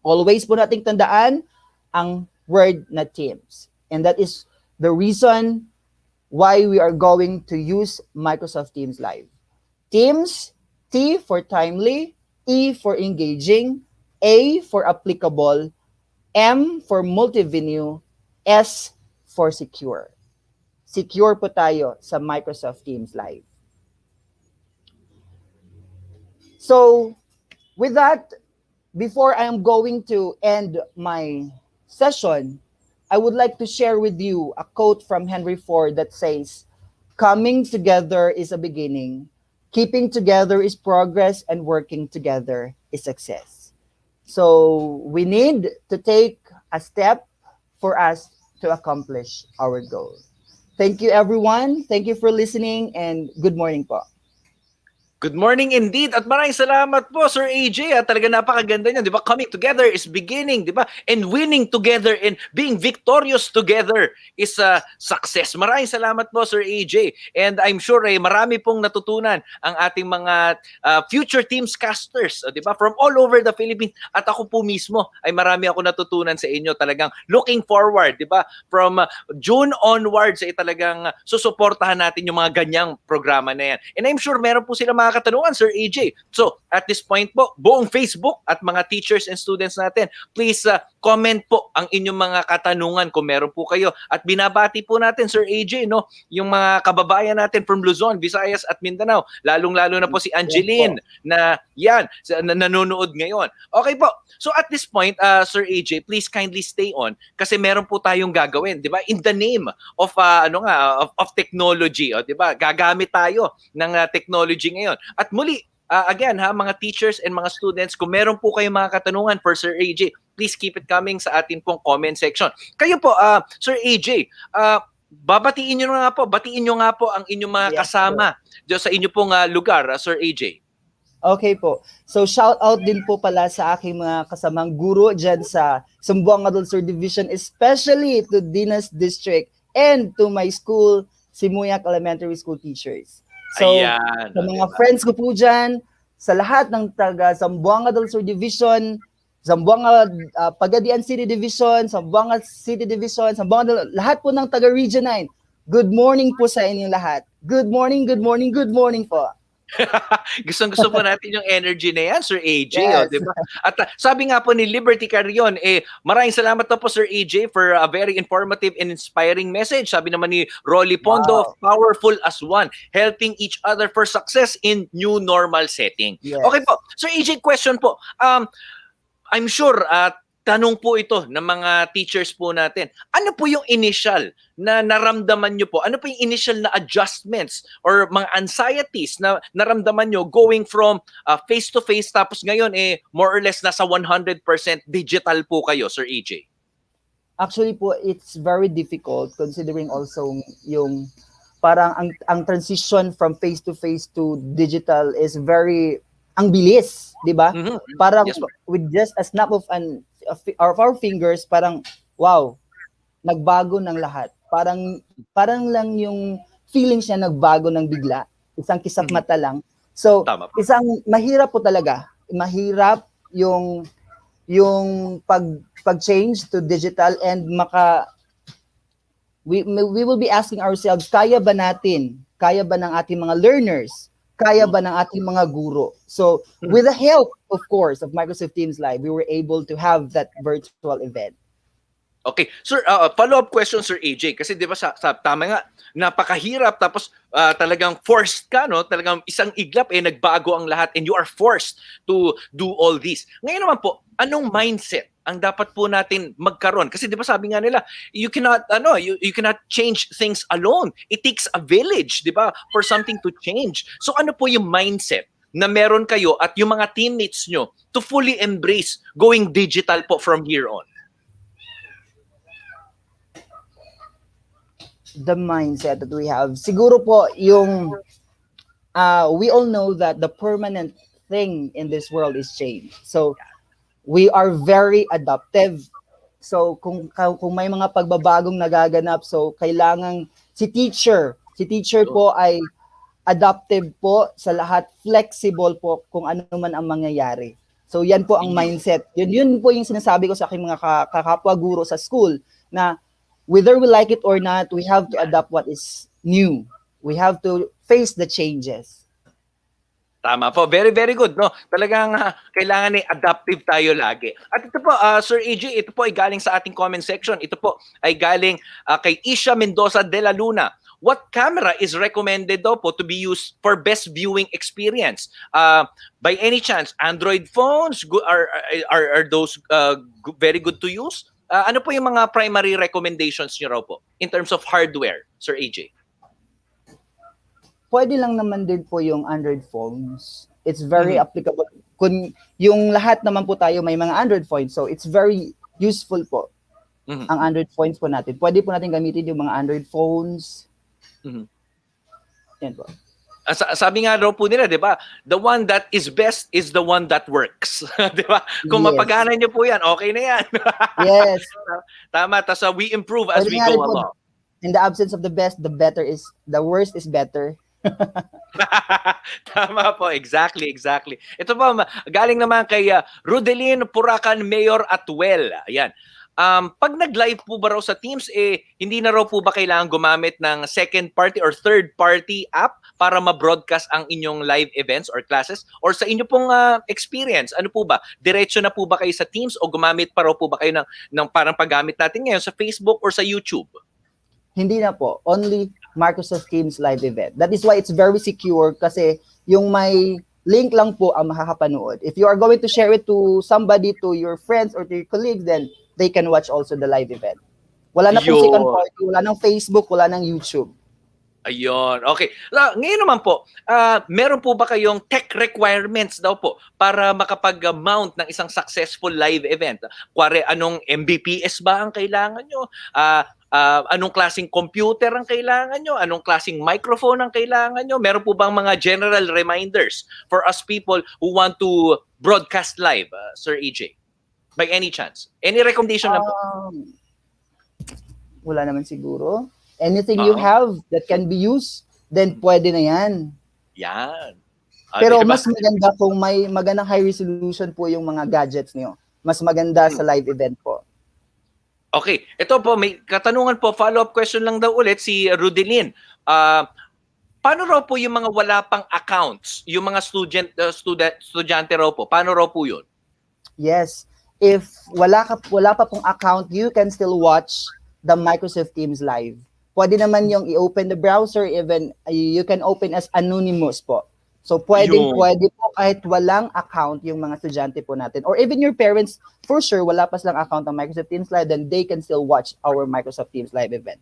Always po nating tandaan ang word na Teams. And that is the reason why we are going to use Microsoft Teams Live. Teams, T for timely, E for engaging, A for applicable, M for multi-venue, S for secure. Secure po tayo sa Microsoft Teams Live. So, with that, before I am going to end my session, I would like to share with you a quote from Henry Ford that says, "Coming together is a beginning, keeping together is progress, and working together is success." So we need to take a step for us to accomplish our goal. Thank you, everyone. Thank you for listening, and good morning po. Good morning indeed at maraming salamat po Sir AJ. Talaga napakaganda niyan, 'di ba? Coming together is beginning, 'di ba? And winning together and being victorious together is a success. Maraming salamat po Sir AJ. And I'm sure marami pong natutunan ang ating mga future teams casters, 'di ba? From all over the Philippines at ako po mismo ay marami ako natutunan sa inyo. Talagang looking forward, 'di ba? From June onwards ay talagang susuportahan natin yung mga ganyang programa na yan. And I'm sure meron po sila mga mga katanungan, Sir AJ. So, at this point po, buong Facebook at mga teachers and students natin, please comment po ang inyong mga katanungan kung meron po kayo. At binabati po natin, Sir AJ, no, yung mga kababayan natin from Luzon, Visayas at Mindanao. Lalong-lalo na po si Angeline na nanonood ngayon. Okay po. So at this point, Sir AJ, please kindly stay on kasi meron po tayong gagawin, 'di ba? In the name of of technology, 'di ba? Gagamit tayo ng technology ngayon. At muli, again mga teachers and mga students, kung meron po kayong mga katanungan for Sir AJ, please keep it coming sa atin pong comment section. Kayo po, Sir AJ, batiin nyo nga po ang inyong mga kasama dyan sa inyo pong lugar, Sir AJ. Okay po. So shout out din po pala sa aking mga kasamang guro dyan sa Zamboanga del Sur Division, especially to Dinas District and to my school, Simuyak Elementary School teachers. So sa mga friends ko po dyan, sa lahat ng taga Zamboanga del Sur Division, Zamboanga Pagadian City Division, Zamboanga City Division, lahat po ng taga Region 9. Good morning po sa inyong lahat. Good morning, good morning, good morning po. Gustong-gusto po natin yung energy na yan, Sir AJ. Yes. Diba? At sabi nga po ni Liberty Carrion, maraming salamat po Sir AJ for a very informative and inspiring message. Sabi naman ni Rolly Pondo, powerful as one, helping each other for success in new normal setting. Yes. Okay po. Sir AJ, question po. I'm sure tanong po ito ng mga teachers po natin. Ano po yung initial na naramdaman nyo po? Ano po yung initial na adjustments or mga anxieties na naramdaman nyo going from face-to-face tapos ngayon more or less nasa 100% digital po kayo, Sir AJ? Actually po, it's very difficult considering also yung parang ang transition from face-to-face to digital is very, ang bilis, di ba? Mm-hmm. Parang yes, with just a snap of our fingers, parang wow, nagbago ng lahat. Parang lang yung feelings niya nagbago ng bigla. Isang kisap mata lang. So, isang mahirap po talaga. Mahirap yung pag-change to digital and we will be asking ourselves, kaya ba natin? Kaya ba ng ating mga learners? Kaya ba ng ating mga guro? So, with the help, of course, of Microsoft Teams Live, we were able to have that virtual event. Okay. Sir, follow-up question, Sir AJ. Kasi di ba tama nga, napakahirap tapos talagang forced ka, no? Talagang isang iglap, nagbago ang lahat and you are forced to do all this. Ngayon naman po, anong mindset ang dapat po natin magkaroon? Kasi di ba sabi nga nila, you cannot change things alone. It takes a village, di ba, for something to change. So ano po yung mindset na meron kayo at yung mga teammates nyo to fully embrace going digital po from here on? The mindset that we have, siguro po yung we all know that the permanent thing in this world is change. So we are very adaptive. So kung may mga pagbabagong nagaganap, so kailangan si teacher po ay adaptive po sa lahat, flexible po kung ano man ang mangyayari. So yan po ang mindset. Yun po yung sinasabi ko sa aking mga kakapwa guro sa school na whether we like it or not, we have to adapt what is new. We have to face the changes. Tama po. Very, very good. No? Talagang kailangan adaptive tayo lagi. At ito po, Sir AJ, ito po ay galing sa ating comment section. Ito po ay galing kay Isha Mendoza de la Luna. What camera is recommended daw po to be used for best viewing experience? By any chance, Android phones, are those very good to use? Ano po yung mga primary recommendations nyo raw po in terms of hardware, Sir AJ? Pwede lang naman din po yung Android phones. It's very applicable. Kung yung lahat naman po tayo may mga Android phones, so it's very useful po ang Android phones po natin. Pwede po natin gamitin yung mga Android phones. Yan po. Sabi nga raw po nila, di ba? The one that is best is the one that works. Di ba? Kung mapagana nyo po yan, okay na yan. Yes. Tama. Tapos we improve as we go along. In the absence of the best, the worst is better. Tama po. Exactly. Ito po, galing naman kay Rubilyn Puracan Mayor Atwell. Ayan. Pag nag-live po ba raw sa Teams, hindi na raw po ba kailangan gumamit ng second party or third party app para ma-broadcast ang inyong live events or classes? Or sa inyo pong experience, ano po ba? Diretso na po ba kayo sa Teams o gumamit pa raw po ba kayo ng parang paggamit natin ngayon sa Facebook or sa YouTube? Hindi na po. Only Microsoft Teams live event. That is why it's very secure kasi yung may link lang po ang makakapanood. If you are going to share it to somebody, to your friends or to your colleagues, then they can watch also the live event. Wala na po second party, wala nang Facebook, wala nang YouTube. Ayun. Okay. Ngayon naman po, meron po ba kayong tech requirements daw po para makapag-mount ng isang successful live event? Kuwari, anong Mbps ba ang kailangan nyo? Anong klaseng computer ang kailangan nyo? Anong klaseng microphone ang kailangan nyo? Meron po bang mga general reminders for us people who want to broadcast live, Sir EJ? By any chance? Any recommendation lang po? Wala naman siguro. Anything you have that can be used, then pwede na yan. Yan. Pero diba? mas maganda kung may magandang high resolution po yung mga gadgets niyo. Mas maganda sa live event po. Okay. Ito po, may katanungan po, follow-up question lang daw ulit si Rubilyn. Paano raw po yung mga wala pang accounts? Yung mga estudyante raw po, paano raw po yun? Yes. If wala pa pong account, you can still watch the Microsoft Teams live. Pwede naman yung i-open the browser, even you can open as anonymous po. So pwede po kahit walang account yung mga estudyante po natin. Or even your parents, for sure, wala pa silang account ng Microsoft Teams live, then they can still watch our Microsoft Teams live event.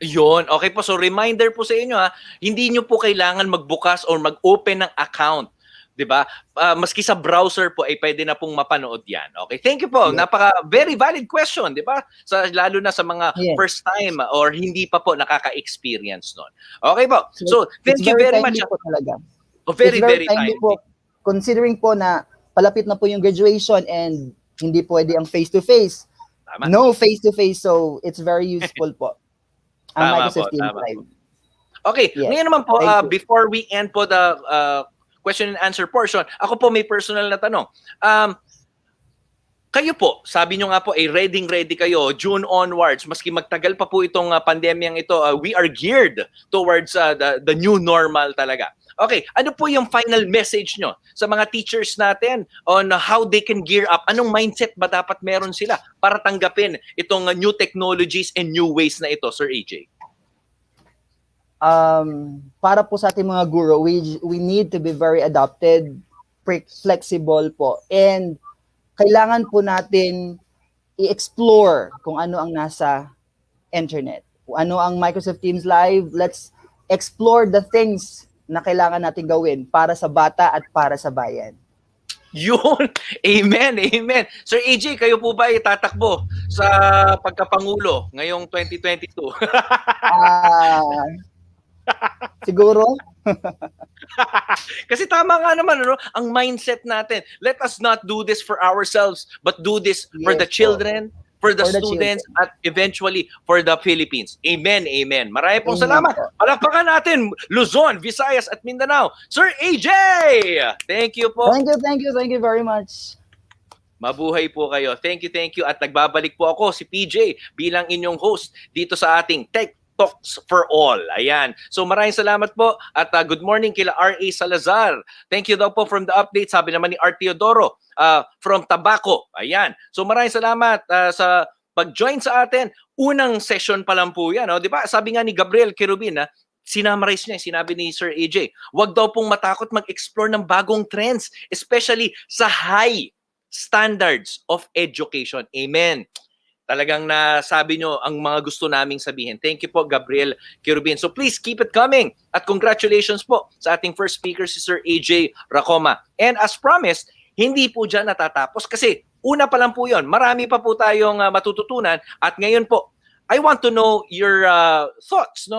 Yun. Okay po. So reminder po sa inyo hindi nyo po kailangan magbukas or mag-open ng account. 'Di ba? Maski sa browser po ay pwede na pong mapanood 'yan. Okay. Thank you po. Yeah. Very valid question, 'di ba? Lalo na sa mga first time or hindi pa po nakaka-experience noon. Okay po. So, thank you very much. Po talaga. Very timely po. Considering po na palapit na po yung graduation and hindi pwede ang face-to-face. Tama. No face-to-face, so it's very useful po. Ang Microsoft Teams Live. Okay. Ngayon naman po, before we end po the question and answer portion, ako po may personal na tanong. Kayo po, sabi nyo nga po, ready kayo, June onwards, maski magtagal pa po itong pandemyang ito, we are geared towards the new normal talaga. Okay, ano po yung final message nyo sa mga teachers natin on how they can gear up? Anong mindset ba dapat meron sila para tanggapin itong new technologies and new ways na ito, Sir AJ? Para po sa ating mga guro, we need to be very adapted, flexible po, and kailangan po natin i-explore kung ano ang nasa internet. Kung ano ang Microsoft Teams Live, let's explore the things na kailangan natin gawin para sa bata at para sa bayan. Yun! Amen! Amen! Sir AJ, kayo po ba tatakbo sa pagkapangulo ngayong 2022? Siguro. Kasi tama nga naman, ang mindset natin. Let us not do this for ourselves, but do this for the children, for the students, at eventually for the Philippines. Amen, amen. Marami pong salamat. Palakpakan natin, Luzon, Visayas, at Mindanao. Sir AJ! Thank you po. Thank you very much. Mabuhay po kayo. Thank you. At nagbabalik po ako, si PJ, bilang inyong host dito sa ating TechTalks for All. Ayan. So maraming salamat po at good morning kila R.A. Salazar. Thank you daw po from the update. Sabi naman ni R. Teodoro from Tabaco. Ayan. So maraming salamat sa pag-join sa atin. Unang session pa lang po yan. Di ba? Sabi nga ni Gabriel Kirubin, sinamarize niya, sinabi ni Sir AJ, wag daw pong matakot mag-explore ng bagong trends, especially sa high standards of education. Amen. Talagang nasabi nyo ang mga gusto naming sabihin. Thank you po, Gabriel Kirubin. So please keep it coming. At congratulations po sa ating first speaker, si Sir AJ Racoma. And as promised, hindi po dyan natatapos kasi una pa lang po yun. Marami pa po tayong matututunan. At ngayon po, I want to know your thoughts.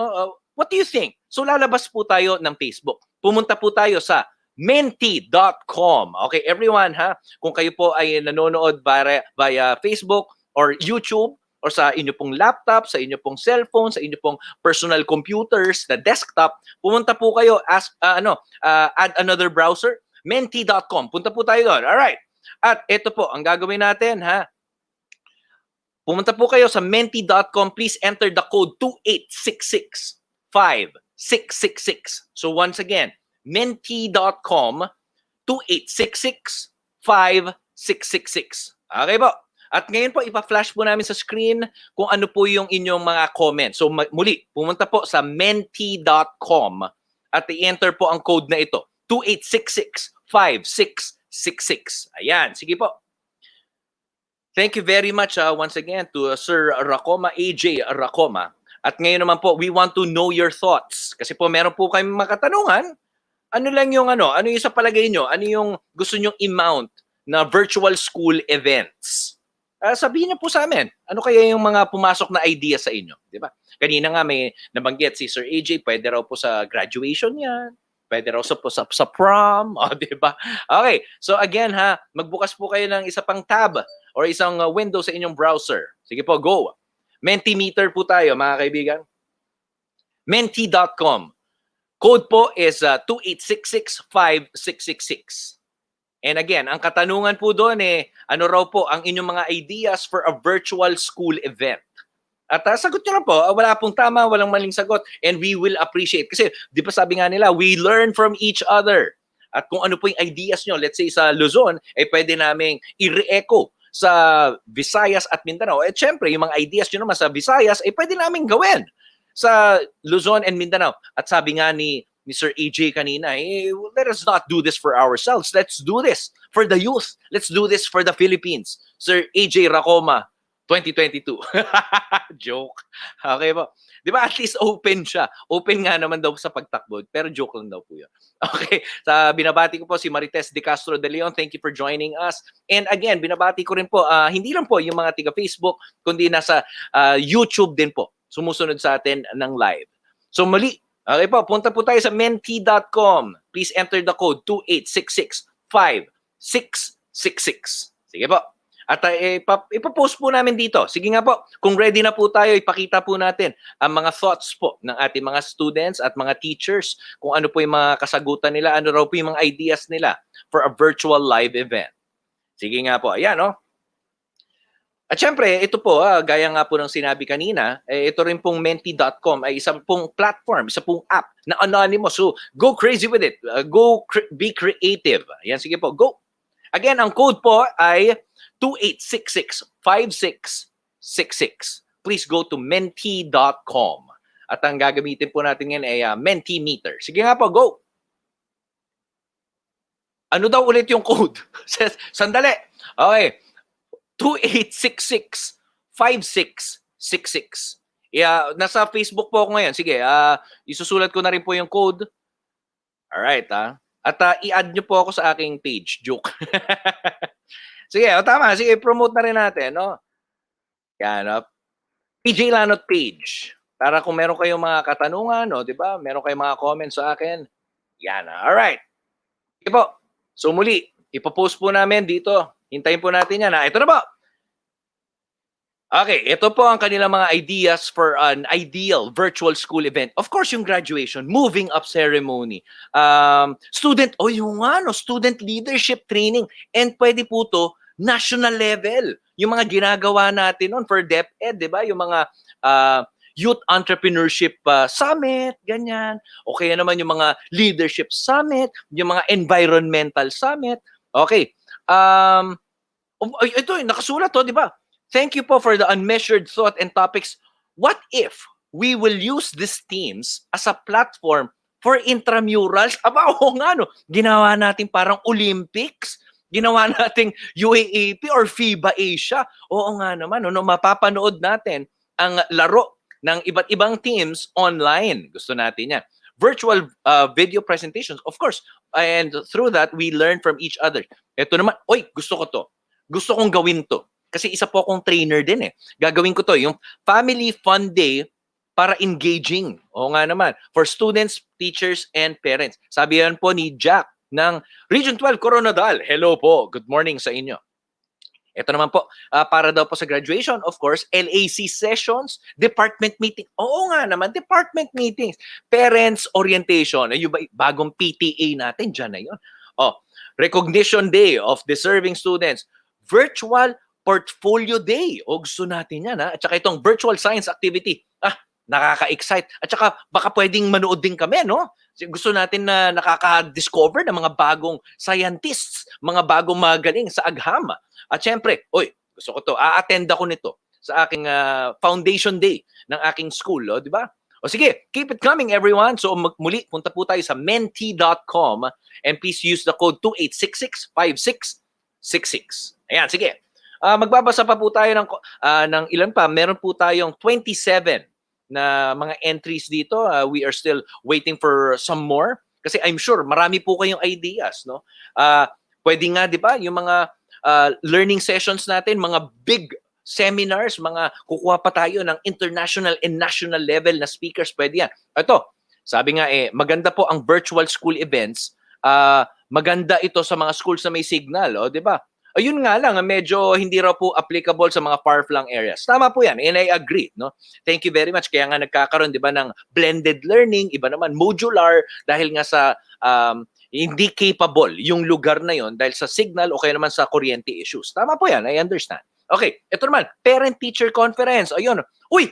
What do you think? So lalabas po tayo ng Facebook. Pumunta po tayo sa menti.com. Okay, everyone kung kayo po ay nanonood via Facebook or YouTube or sa inyo pong laptop, sa inyo pong cellphone, sa inyo pong personal computers, na desktop, pumunta po kayo add another browser, menti.com. Punta po tayo doon. Alright. At ito po, ang gagawin natin, Pumunta po kayo sa menti.com. Please enter the code 2866566. So once again, menti.com 2866566. Okay po. At ngayon po, ipa-flash po namin sa screen kung ano po yung inyong mga comments. So muli, pumunta po sa menti.com at i-enter po ang code na ito, 2866566. Ayan, sige po. Thank you very much once again to Sir Racoma, AJ Racoma. At ngayon naman po, we want to know your thoughts. Kasi po meron po kayong mga katanungan. Ano lang yung ano yung sa palagay nyo? Ano yung gusto nyong i-mount na virtual school events? Sabihin niyo po sa amin, ano kaya yung mga pumasok na idea sa inyo? Di ba? Kanina nga may nabanggit si Sir AJ, pwede raw po sa graduation yan. Pwede raw sa prom. O, di ba? Okay. So again ha, magbukas po kayo ng isa pang tab or isang window sa inyong browser. Sige po, go. Mentimeter po tayo, mga kaibigan. Menti.com. Code po is 2866566. And again, ang katanungan po doon ano raw po ang inyong mga ideas for a virtual school event? At sagot nyo lang po, wala pong tama, walang maling sagot, and we will appreciate. Kasi, di ba sabi nga nila, we learn from each other. At kung ano po yung ideas nyo, let's say sa Luzon, pwede naming i-re-echo sa Visayas at Mindanao. Syempre, yung mga ideas nyo naman sa Visayas, pwede naming gawin sa Luzon and Mindanao. At sabi nga ni Sir AJ kanina, let us not do this for ourselves. Let's do this for the youth. Let's do this for the Philippines. Sir AJ Racoma, 2022. Joke. Okay po. Di ba at least open siya. Open nga naman daw sa pagtakbo. Pero joke lang daw po yun. Okay. Binabati ko po si Marites De Castro de Leon. Thank you for joining us. And again, binabati ko rin po, hindi lang po yung mga tiga Facebook, kundi nasa YouTube din po. Sumusunod sa atin ng live. So muli, okay po, punta po tayo sa menti.com. Please enter the code 2866566. Sige po. At ipapost po namin dito. Sige nga po, kung ready na po tayo, ipakita po natin ang mga thoughts po ng ating mga students at mga teachers, kung ano po yung mga kasagutan nila, ano raw po yung mga ideas nila for a virtual live event. Sige nga po, ayan no. At syempre, ito po, gaya nga po ng sinabi kanina, ito rin pong menti.com ay isang pong platform, isang pong app na anonymous. So, go crazy with it. Be creative. Ayan, sige po, go. Again, ang code po ay 2866566. Please go to menti.com. At ang gagamitin po natin ngayon ay Mentimeter. Sige nga po, go. Ano daw ulit yung code? Sandali. Okay. 2866566. Nasa Facebook po ako ngayon. Sige, isusulat ko na rin po yung code. Alright, At i-add nyo po ako sa aking page. Joke. Sige, tama. Sige, promote na rin natin, no? Yan, PJ Lanot page. Para kung meron kayong mga katanungan, no, di ba? Meron kayong mga comments sa akin. Yan, alright. Sige po. So muli, ipopost po namin dito. Hintayin po natin yan. Ito na po. Okay, ito po ang kanilang mga ideas for an ideal virtual school event. Of course, yung graduation, moving up ceremony, student leadership training, and pwede po to national level. Yung mga ginagawa natin noon for DepEd, di ba? Yung mga youth entrepreneurship summit, ganyan. O kaya naman yung mga leadership summit, yung mga environmental summit. Okay. Ito, nakasulat to, di ba? Thank you po for the unmeasured thought and topics. What if we will use these themes as a platform for intramurals? Aba, oo nga, no? Ginawa natin parang Olympics. Ginawa nating UAAP or FIBA Asia. Oo nga naman, no? Mapapanood natin ang laro ng iba't ibang teams online. Gusto natin yan. Virtual video presentations, of course. And through that, we learn from each other. Ito naman, oy, gusto ko to. Gusto kong gawin to. Kasi isa po akong trainer din Gagawin ko to, yung Family Fun Day para engaging. Oo nga naman. For students, teachers, and parents. Sabi yan po ni Jack ng Region 12 Coronadal. Hello po. Good morning sa inyo. Ito naman po, para daw po sa graduation, of course, LAC sessions, department meeting. Oo nga naman, department meetings. Parents orientation. Yung bagong PTA natin, dyan na yun. Recognition Day of Deserving Students. Virtual portfolio day. O gusto natin yan, ha? At saka itong virtual science activity. Nakaka-excite. At saka baka pwedeng manood din kami, no? Gusto natin na nakaka-discover ng mga bagong scientists, mga bagong magaling sa agham. At syempre, gusto ko to, a-attend ako nito sa aking foundation day ng aking school, di ba? O sige, keep it coming everyone. So muli, punta po tayo sa menti.com and please use the code 28665666. Ayan, sige. Magbabasa pa po tayo ng ilan pa. Meron po tayong 27 na mga entries dito. We are still waiting for some more kasi I'm sure marami po kayong ideas, no? Pwede nga, 'di ba, yung mga learning sessions natin, mga big seminars, mga kukuha pa tayo ng international and national level na speakers, pwede yan. Ito, sabi nga maganda po ang virtual school events. Maganda ito sa mga schools na may signal, 'di ba? Ayun nga lang, medyo hindi raw po applicable sa mga far-flung areas. Tama po yan, and I agree, no? Thank you very much. Kaya nga nagkakaroon, 'di ba, ng blended learning, iba naman modular dahil nga sa hindi capable yung lugar na yon dahil sa signal o kaya naman sa kuryente issues. Tama po yan, I understand. Okay, ito naman, parent-teacher conference. Ayun. Uy,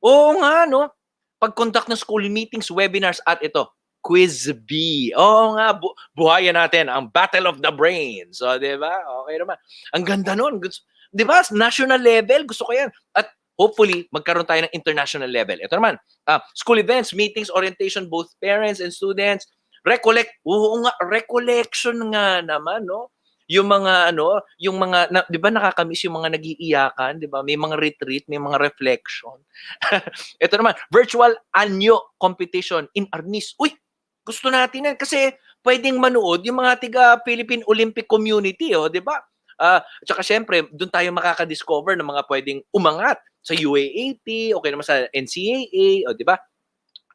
oo nga, no? Pag-conduct ng school meetings, webinars, at ito, Quiz B. Oo nga, buhayan natin ang Battle of the Brains. So, di ba? Okay naman. Ang ganda nun. Di ba? National level, gusto ko yan. At hopefully, magkaroon tayo ng international level. Ito naman, school events, meetings, orientation, both parents and students. Oo nga, recollection nga naman, no? Yung mga di ba nakakamiss yung mga nagiiyakan, di ba? May mga retreat, may mga reflection. Ito naman, virtual anyo competition in Arnis. Uy, gusto natin yan kasi pwedeng manood yung mga tiga Philippine Olympic Community, di ba? At saka syempre, doon tayo makaka-discover ng mga pwedeng umangat sa UAAP, okay naman sa NCAA, di ba?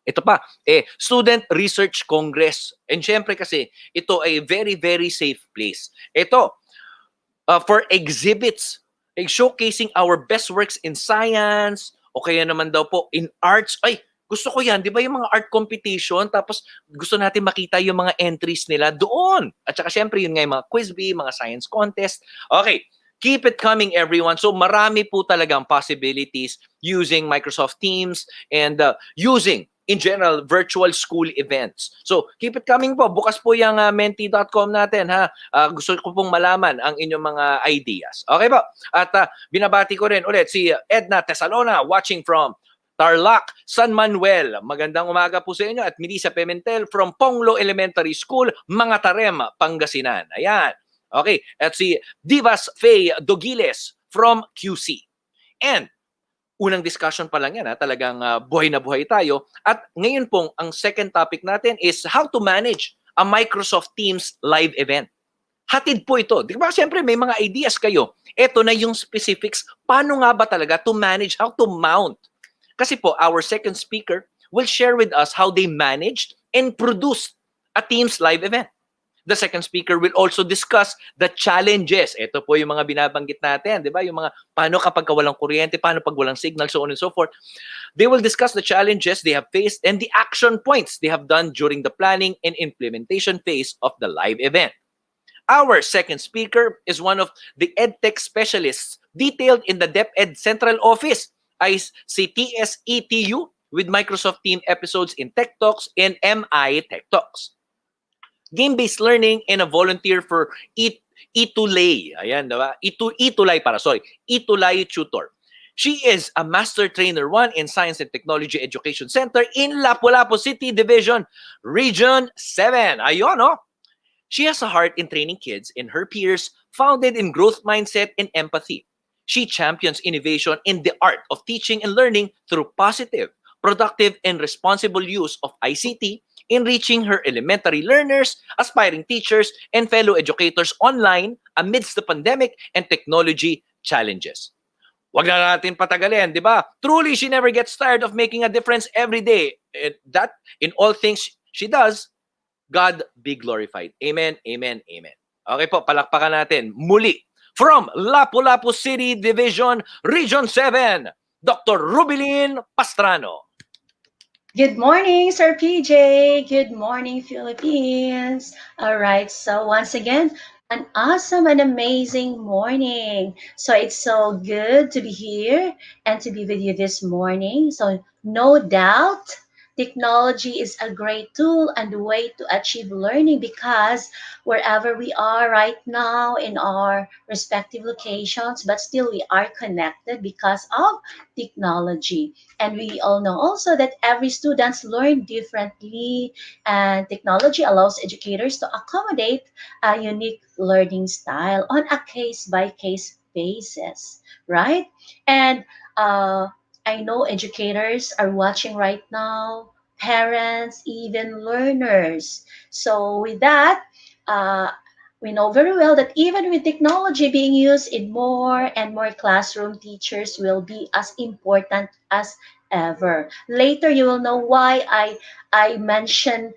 Ito pa, Student Research Congress. And syempre kasi, ito ay very, very safe place. Ito, for exhibits, showcasing our best works in science, o kaya naman daw po in arts. Ay, gusto ko yan. Di ba yung mga art competition, tapos gusto natin makita yung mga entries nila doon. At saka syempre, yun nga yung mga quiz bee, mga science contest. Okay, keep it coming everyone. So marami po talagang possibilities using Microsoft Teams and using in general, virtual school events. So, keep it coming po. Bukas po yung menti.com natin, ha? Gusto ko pong malaman ang inyong mga ideas. Okay po? At binabati ko rin ulit si Edna Tesalona watching from Tarlac, San Manuel. Magandang umaga po sa inyo. At Melissa Pimentel from Ponglo Elementary School, Mangatarem, Pangasinan. Ayan. Okay. At si Divas Faye Dogiles from QC. And unang discussion pa lang yan, talagang buhay na buhay tayo. At ngayon pong, ang second topic natin is how to manage a Microsoft Teams live event. Hatid po ito. Di ba, siyempre may mga ideas kayo. Ito na yung specifics. Paano nga ba talaga to manage, how to mount? Kasi po, our second speaker will share with us how they managed and produced a Teams live event. The second speaker will also discuss the challenges. Ito po yung mga binabanggit natin, di ba? Yung mga paano kapag walang kuryente, paano pag walang signal, so on and so forth. They will discuss the challenges they have faced and the action points they have done during the planning and implementation phase of the live event. Our second speaker is one of the EdTech specialists detailed in the DepEd Central Office ay si TSETU with Microsoft Team episodes in TechTalks and MI TechTalks. Game-based learning and a volunteer for Itulay. Ayan, diba? Itulay Itulay tutor. She is a Master Trainer 1 in Science and Technology Education Center in Lapu-Lapu City Division, Region 7. Ayun, no? She has a heart in training kids and her peers, founded in growth mindset and empathy. She champions innovation in the art of teaching and learning through positive, productive, and responsible use of ICT, enriching her elementary learners, aspiring teachers, and fellow educators online amidst the pandemic and technology challenges. Wag na natin patagalin, di ba? Truly, she never gets tired of making a difference every day. That, in all things she does, God be glorified. Amen, amen, amen. Okay po, palakpakan natin. Muli, from Lapu-Lapu City Division, Region 7, Dr. Rubilyn Pastrano. Good morning, Sir PJ. Good morning, Philippines. All right, so once again, An awesome and amazing morning. So it's so good to be here and to be with you this morning. So, no doubt, technology is a great tool and way to achieve learning because wherever we are right now in our respective locations, but still we are connected because of technology. And we all know also that every students learn differently, and technology allows educators to accommodate a unique learning style on a case by case basis, right? And uh, I know educators are watching right now, parents, even learners. So, with that, uh, we know very well that even with technology being used in more and more classroom, teachers will be as important as ever. Later, you will know why I mentioned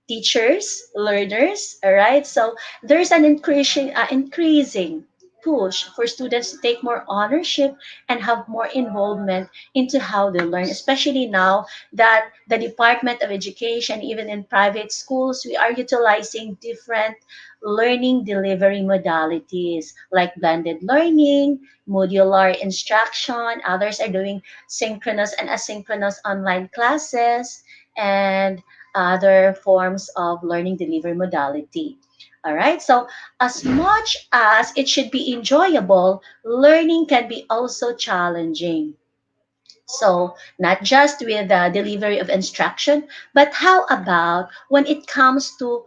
teachers, learners, all right? So there's an increasing push for students to take more ownership and have more involvement into how they learn, especially now that the Department of Education, even in private schools, we are utilizing different learning delivery modalities like blended learning, modular instruction. Others are doing synchronous and asynchronous online classes, and other forms of learning delivery modality. All right, so as much as it should be enjoyable, learning can be also challenging. So, not just with the delivery of instruction, but how about when it comes to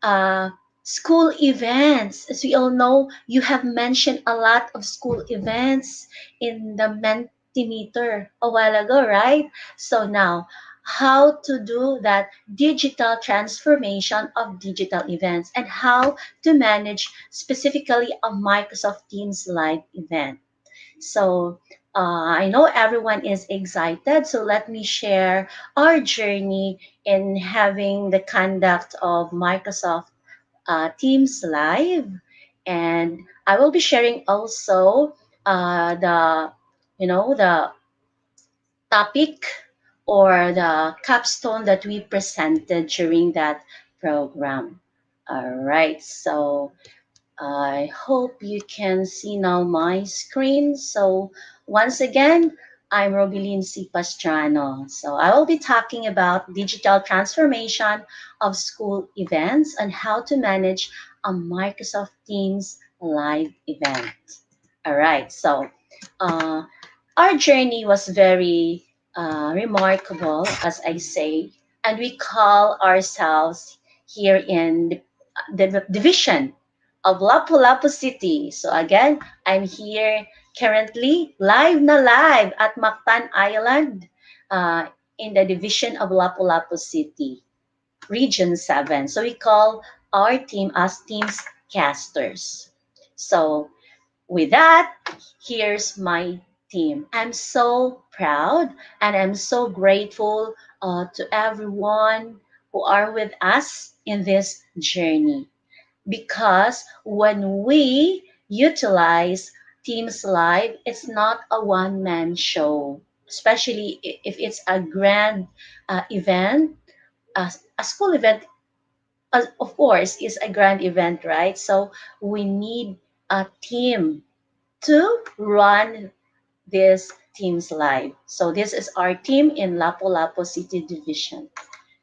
uh, school events? As we all know, you have mentioned a lot of school events in the Mentimeter a while ago, right? So, now, how to do that digital transformation of digital events and how to manage specifically a Microsoft Teams live event. So I know everyone is excited. So let me share our journey in having the conduct of Microsoft Teams Live, and I will be sharing also the the topic or the capstone that we presented during that program. All right, so I hope you can see now my screen. So once again, I'm Rubilyn Pastrano. So I will be talking about digital transformation of school events and how to manage a Microsoft Teams live event. All right. So uh, our journey was very remarkable, as I say, and we call ourselves here in the division of Lapu-Lapu City. So again, I'm here currently live na live at Mactan Island uh, in the division of Lapu-Lapu City, Region 7. So we call our team as Teams Casters. So with that, here's my team. I'm so proud and I'm so grateful to everyone who are with us in this journey, because when we utilize Teams Live, it's not a one man show, especially if it's a grand event. A school event, of course, is a grand event, right? So we need a team to run this Teams Live. So this is our team in Lapu-Lapu City Division.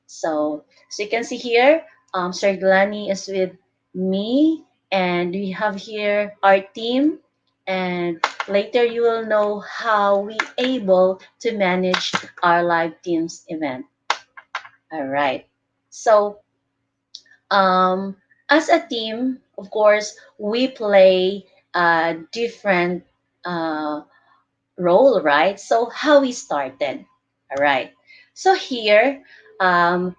So you can see here, Sir Glani is with me, and we have here our team. And later you will know how we able to manage our live teams event. All right. So um, as a team, of course, we play different uh, role, right? So how we started. All right. So here,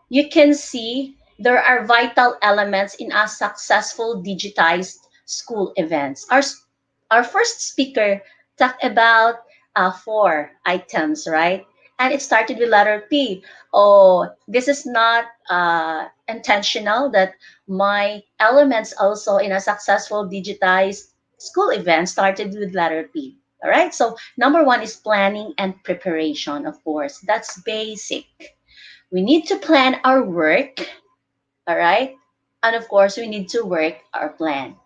you can see there are vital elements in a successful digitized school events. Our first speaker talked about four items, right? And it started with letter P. Oh, this is not intentional that my elements also in a successful digitized school event started with letter P. All right. So number one is planning and preparation, of course. That's basic. We need to plan our work. All right. And of course, we need to work our plan.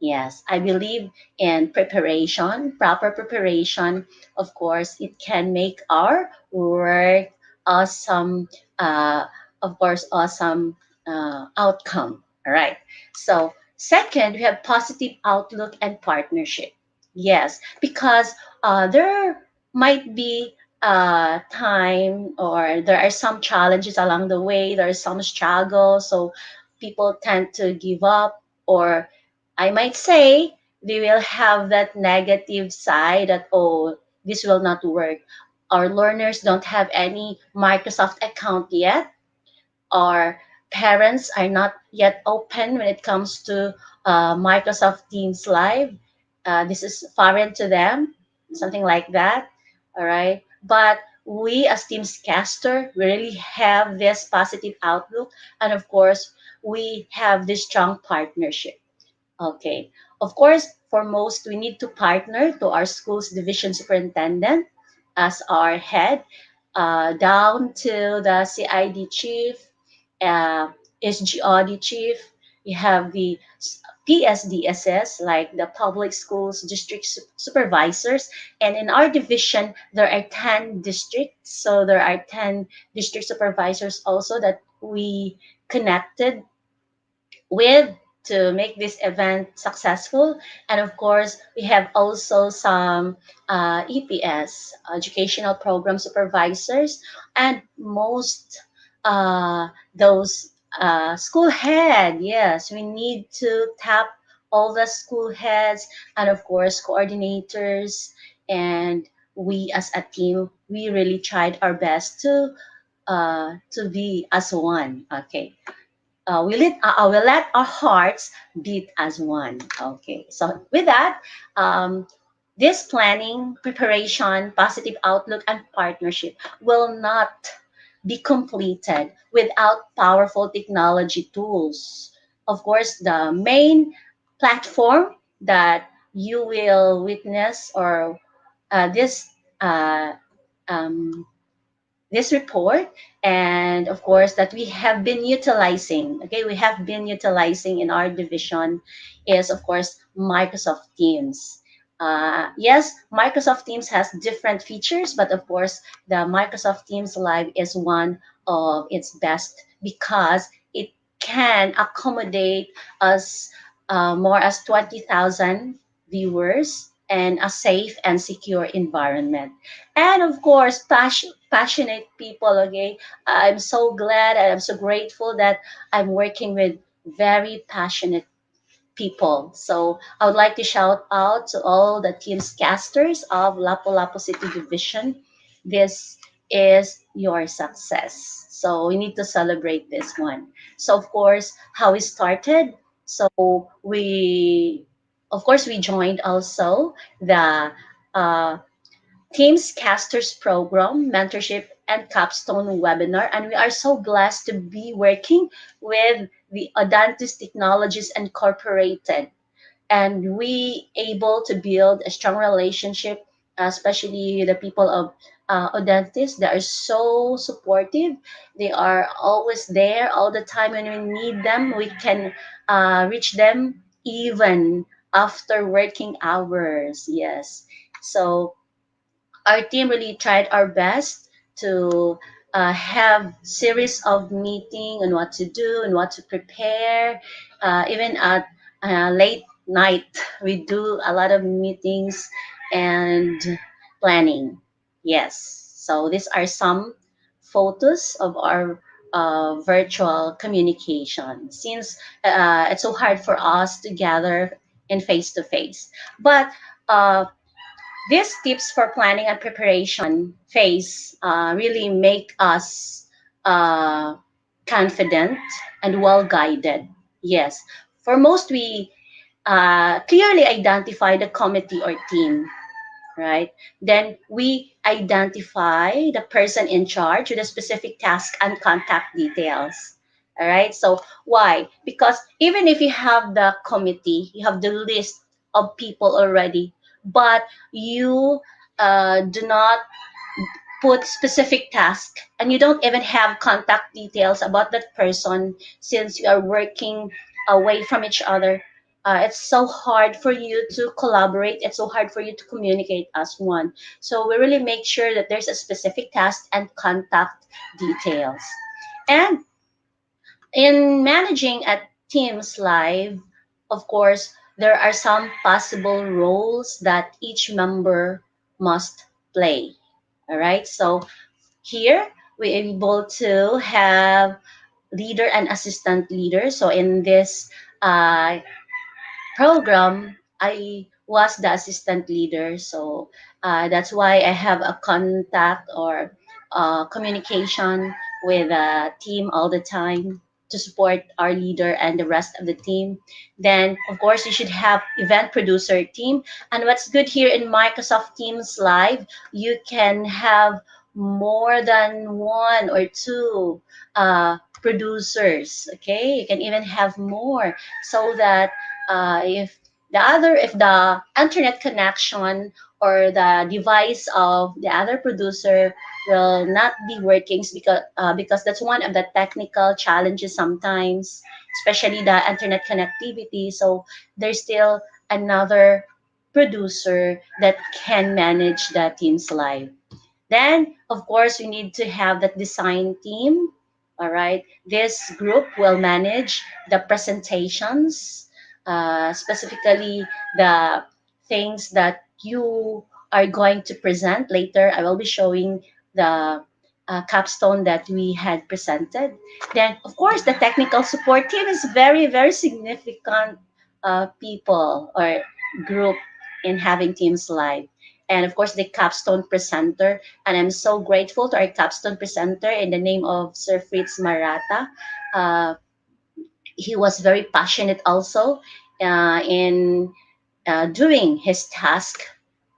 Yes, I believe in preparation, proper preparation. Of course, it can make our work awesome, uh, of course, awesome outcome. All right. So, second, we have positive outlook and partnership. Yes, because there might be time or there are some challenges along the way, there are some struggles. So, people tend to give up, or I might say they will have that negative side that, oh, this will not work. Our learners don't have any Microsoft account yet. Our parents are not yet open when it comes to Microsoft Teams Live. This is foreign to them, something like that. All right. But we as Teamscaster, we really have this positive outlook. And of course, we have this strong partnership. Okay. Of course, for most, we need to partner to our school's division superintendent as our head, down to the CID chief, SGOD chief. We have the PSDSS, like the public schools district supervisors. And in our division, there are 10 districts. So there are 10 district supervisors also that we connected with to make this event successful. And of course, we have also some EPS, educational program supervisors, and most those school head. Yes, we need to tap all the school heads and of course coordinators. And we as a team, we really tried our best to be as one. Okay, we let our hearts beat as one. Okay, so with that, um, this planning, preparation, positive outlook, and partnership will not be completed without powerful technology tools. Of course, the main platform that you will witness or this uh, um, this report, and of course that we have been utilizing, okay, we have been utilizing in our division is of course Microsoft Teams. Yes, Microsoft Teams has different features, but of course the Microsoft Teams Live is one of its best because it can accommodate us more as 20,000 viewers and a safe and secure environment. And of course, passionate people. Okay, I'm so glad and I'm so grateful that I'm working with very passionate people. So I would like to shout out to all the teams casters of Lapu-Lapu City Division. This is your success. So we need to celebrate this one. So of course, how we started. So we, of course, we joined also the uh, Teams Casters Program, Mentorship, and Capstone Webinar. And we are so blessed to be working with the Audantis Technologies Incorporated. And we able to build a strong relationship, especially the people of Audantis. They are so supportive. They are always there all the time when we need them. We can reach them even after working hours. Yes. So our team really tried our best to have series of meeting on what to do and what to prepare. Even at late night, we do a lot of meetings and planning. Yes, so these are some photos of our virtual communication since it's so hard for us to gather in face to face. But these tips for planning and preparation phase really make us uh, confident and well guided. Yes, for most, we clearly identify the committee or team, right? Then we identify the person in charge with a specific task and contact details. All right. So why? Because even if you have the committee, you have the list of people already, but you do not put specific task and you don't even have contact details about that person since you are working away from each other, it's so hard for you to collaborate, it's so hard for you to communicate as one. So we really make sure that there's a specific task and contact details. And in managing a Teams Live, of course, there are some possible roles that each member must play. All right, so here we're able to have leader and assistant leader. So in this program, I was the assistant leader. So that's why I have a contact or communication with a team all the time to support our leader and the rest of the team. Then, of course, you should have event producer team. And what's good here in Microsoft Teams Live, you can have more than one or two producers. Okay, you can even have more so that if the internet connection or the device of the other producer will not be working because that's one of the technical challenges sometimes, especially the internet connectivity. So there's still another producer that can manage the Teams Live. Then, of course, we need to have that design team. All right. This group will manage the presentations, specifically the things that you are going to present later. I will be showing the capstone that we had presented. Then, of course, the technical support team is very, very significant people or group in having Teams Live. And of course, the capstone presenter. And I'm so grateful to our capstone presenter in the name of Sir Fritz Marata. Uh, he was very passionate also in doing his task.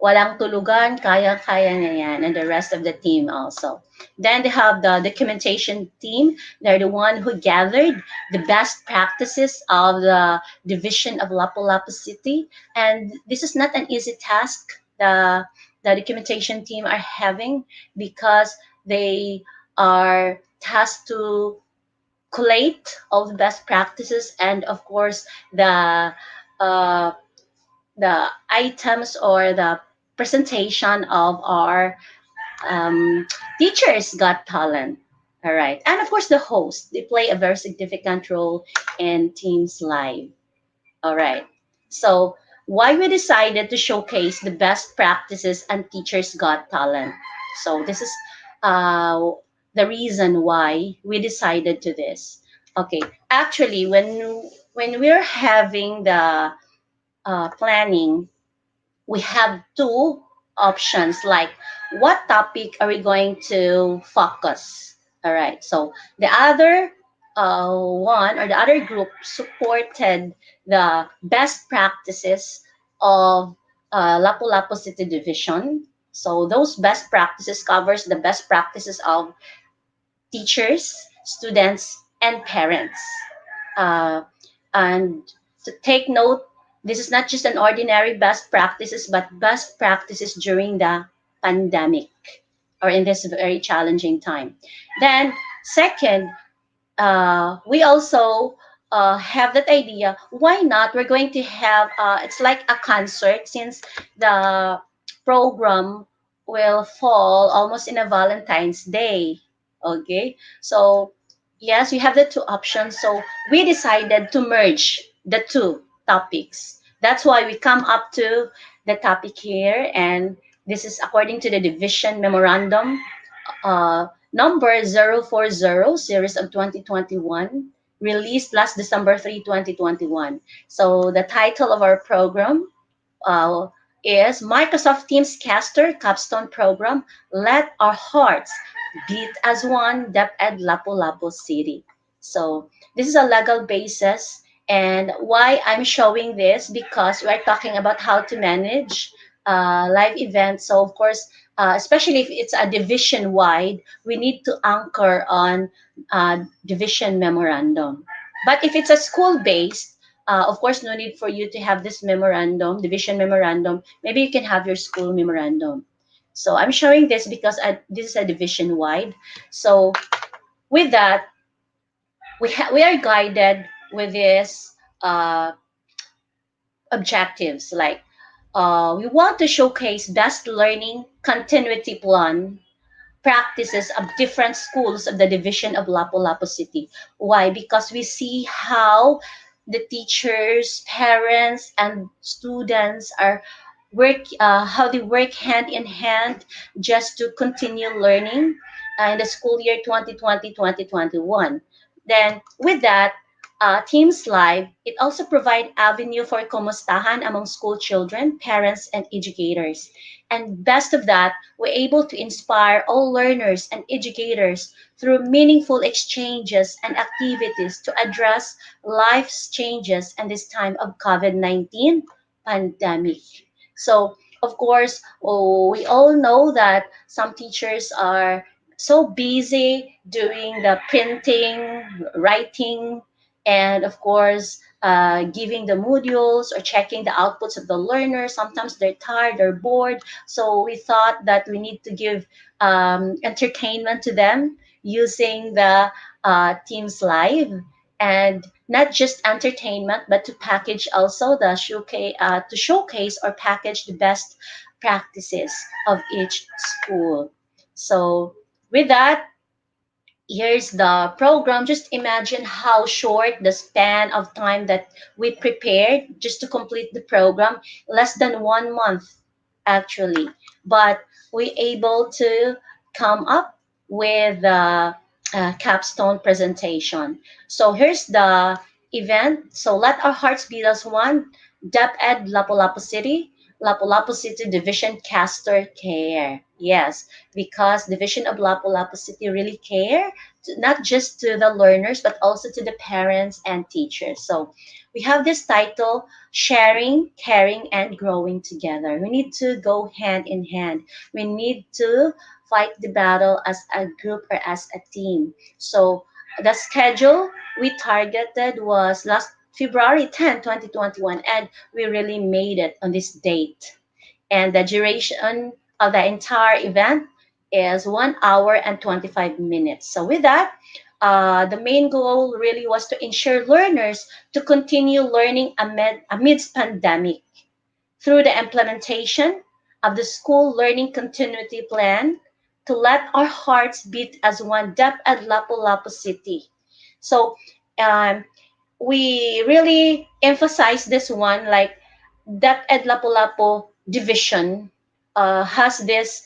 Walang tulugan, kaya-kaya niya yan, and the rest of the team also. Then they have the documentation team. They're the one who gathered the best practices of the division of Lapu-Lapu City. And this is not an easy task the documentation team are having because they are tasked to collate all the best practices and of course uh, the items or the presentation of our um, teachers got talent. All right, and of course the host, they play a very significant role in Teams Live. All right, so why we decided to showcase the best practices and teachers got talent. So this is uh, the reason why we decided to this. Okay, actually when we're having the planning, we have two options like what topic are we going to focus. All right, so the other one or the other group supported the best practices of Lapu-Lapu City Division. So those best practices covers the best practices of teachers, students, and parents. Uh, and to take note, this is not just an ordinary best practices, but best practices during the pandemic or in this very challenging time. Then, second, we also have that idea. Why not? We're going to have it's like a concert since the program will fall almost in a Valentine's Day. Okay, so yes, we have the two options. So we decided to merge the two topics. That's why we come up to the topic here, and this is according to the division memorandum number 040 series of 2021, released last December 3, 2021. So the title of our program uh, is Microsoft Teams Caster Capstone Program, Let Our Hearts Beat as One, DepEd Lapu-Lapu City. So this is a legal basis. And why I'm showing this, because we're talking about how to manage live events. So of course, especially if it's a division wide, we need to anchor on division memorandum. But if it's a school based, of course, no need for you to have this memorandum, division memorandum. Maybe you can have your school memorandum. So I'm showing this because this is a division wide. So with that, we are guided with this objectives like we want to showcase best learning continuity plan practices of different schools of the division of Lapu-Lapu City. Why? Because we see how the teachers, parents, and students are how they work hand in hand just to continue learning in the school year 2020-2021. Then with that, Teams Live, it also provide avenue for kumustahan among school children, parents, and educators. And best of that, we're able to inspire all learners and educators through meaningful exchanges and activities to address life's changes in this time of COVID-19 pandemic. So, of course, we all know that some teachers are so busy doing the printing, writing, and of course, giving the modules or checking the outputs of the learners. Sometimes they're tired, they're bored. So we thought that we need to give entertainment to them using the Teams Live, and not just entertainment, but to package also the showcase, to showcase or package the best practices of each school. So with that, here's the program. Just imagine how short the span of time that we prepared just to complete the program. Less than 1 month, actually. But we able to come up with a capstone presentation. So here's the event. So let our hearts beat as one. DepEd Lapu-Lapu City. Lapu-Lapu City Division Caster Care. Yes, because Division of Lapu-Lapu City really care not just to the learners but also to the parents and teachers. So we have this title, sharing, caring, and growing together. We need to go hand in hand. We need to fight the battle as a group or as a team. So the schedule we targeted was last February 10, 2021, and we really made it on this date. And the duration of the entire event is 1 hour and 25 minutes. So with that, the main goal really was to ensure learners to continue learning amidst pandemic through the implementation of the school learning continuity plan to let our hearts beat as one dep at Lapu-Lapu City. So um, we really emphasize this one like DepEd Lapu-Lapu division has this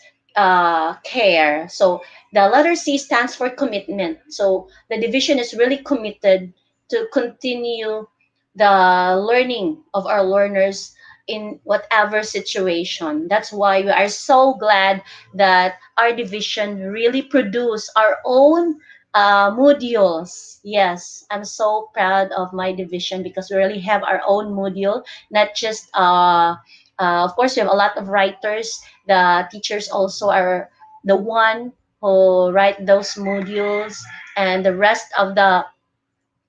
care. So the letter C stands for commitment. So the division is really committed to continue the learning of our learners in whatever situation. That's why we are so glad that our division really produce our own modules. Yes, I'm so proud of my division because we really have our own module, not just of course we have a lot of writers. The teachers also are the one who write those modules, and the rest of the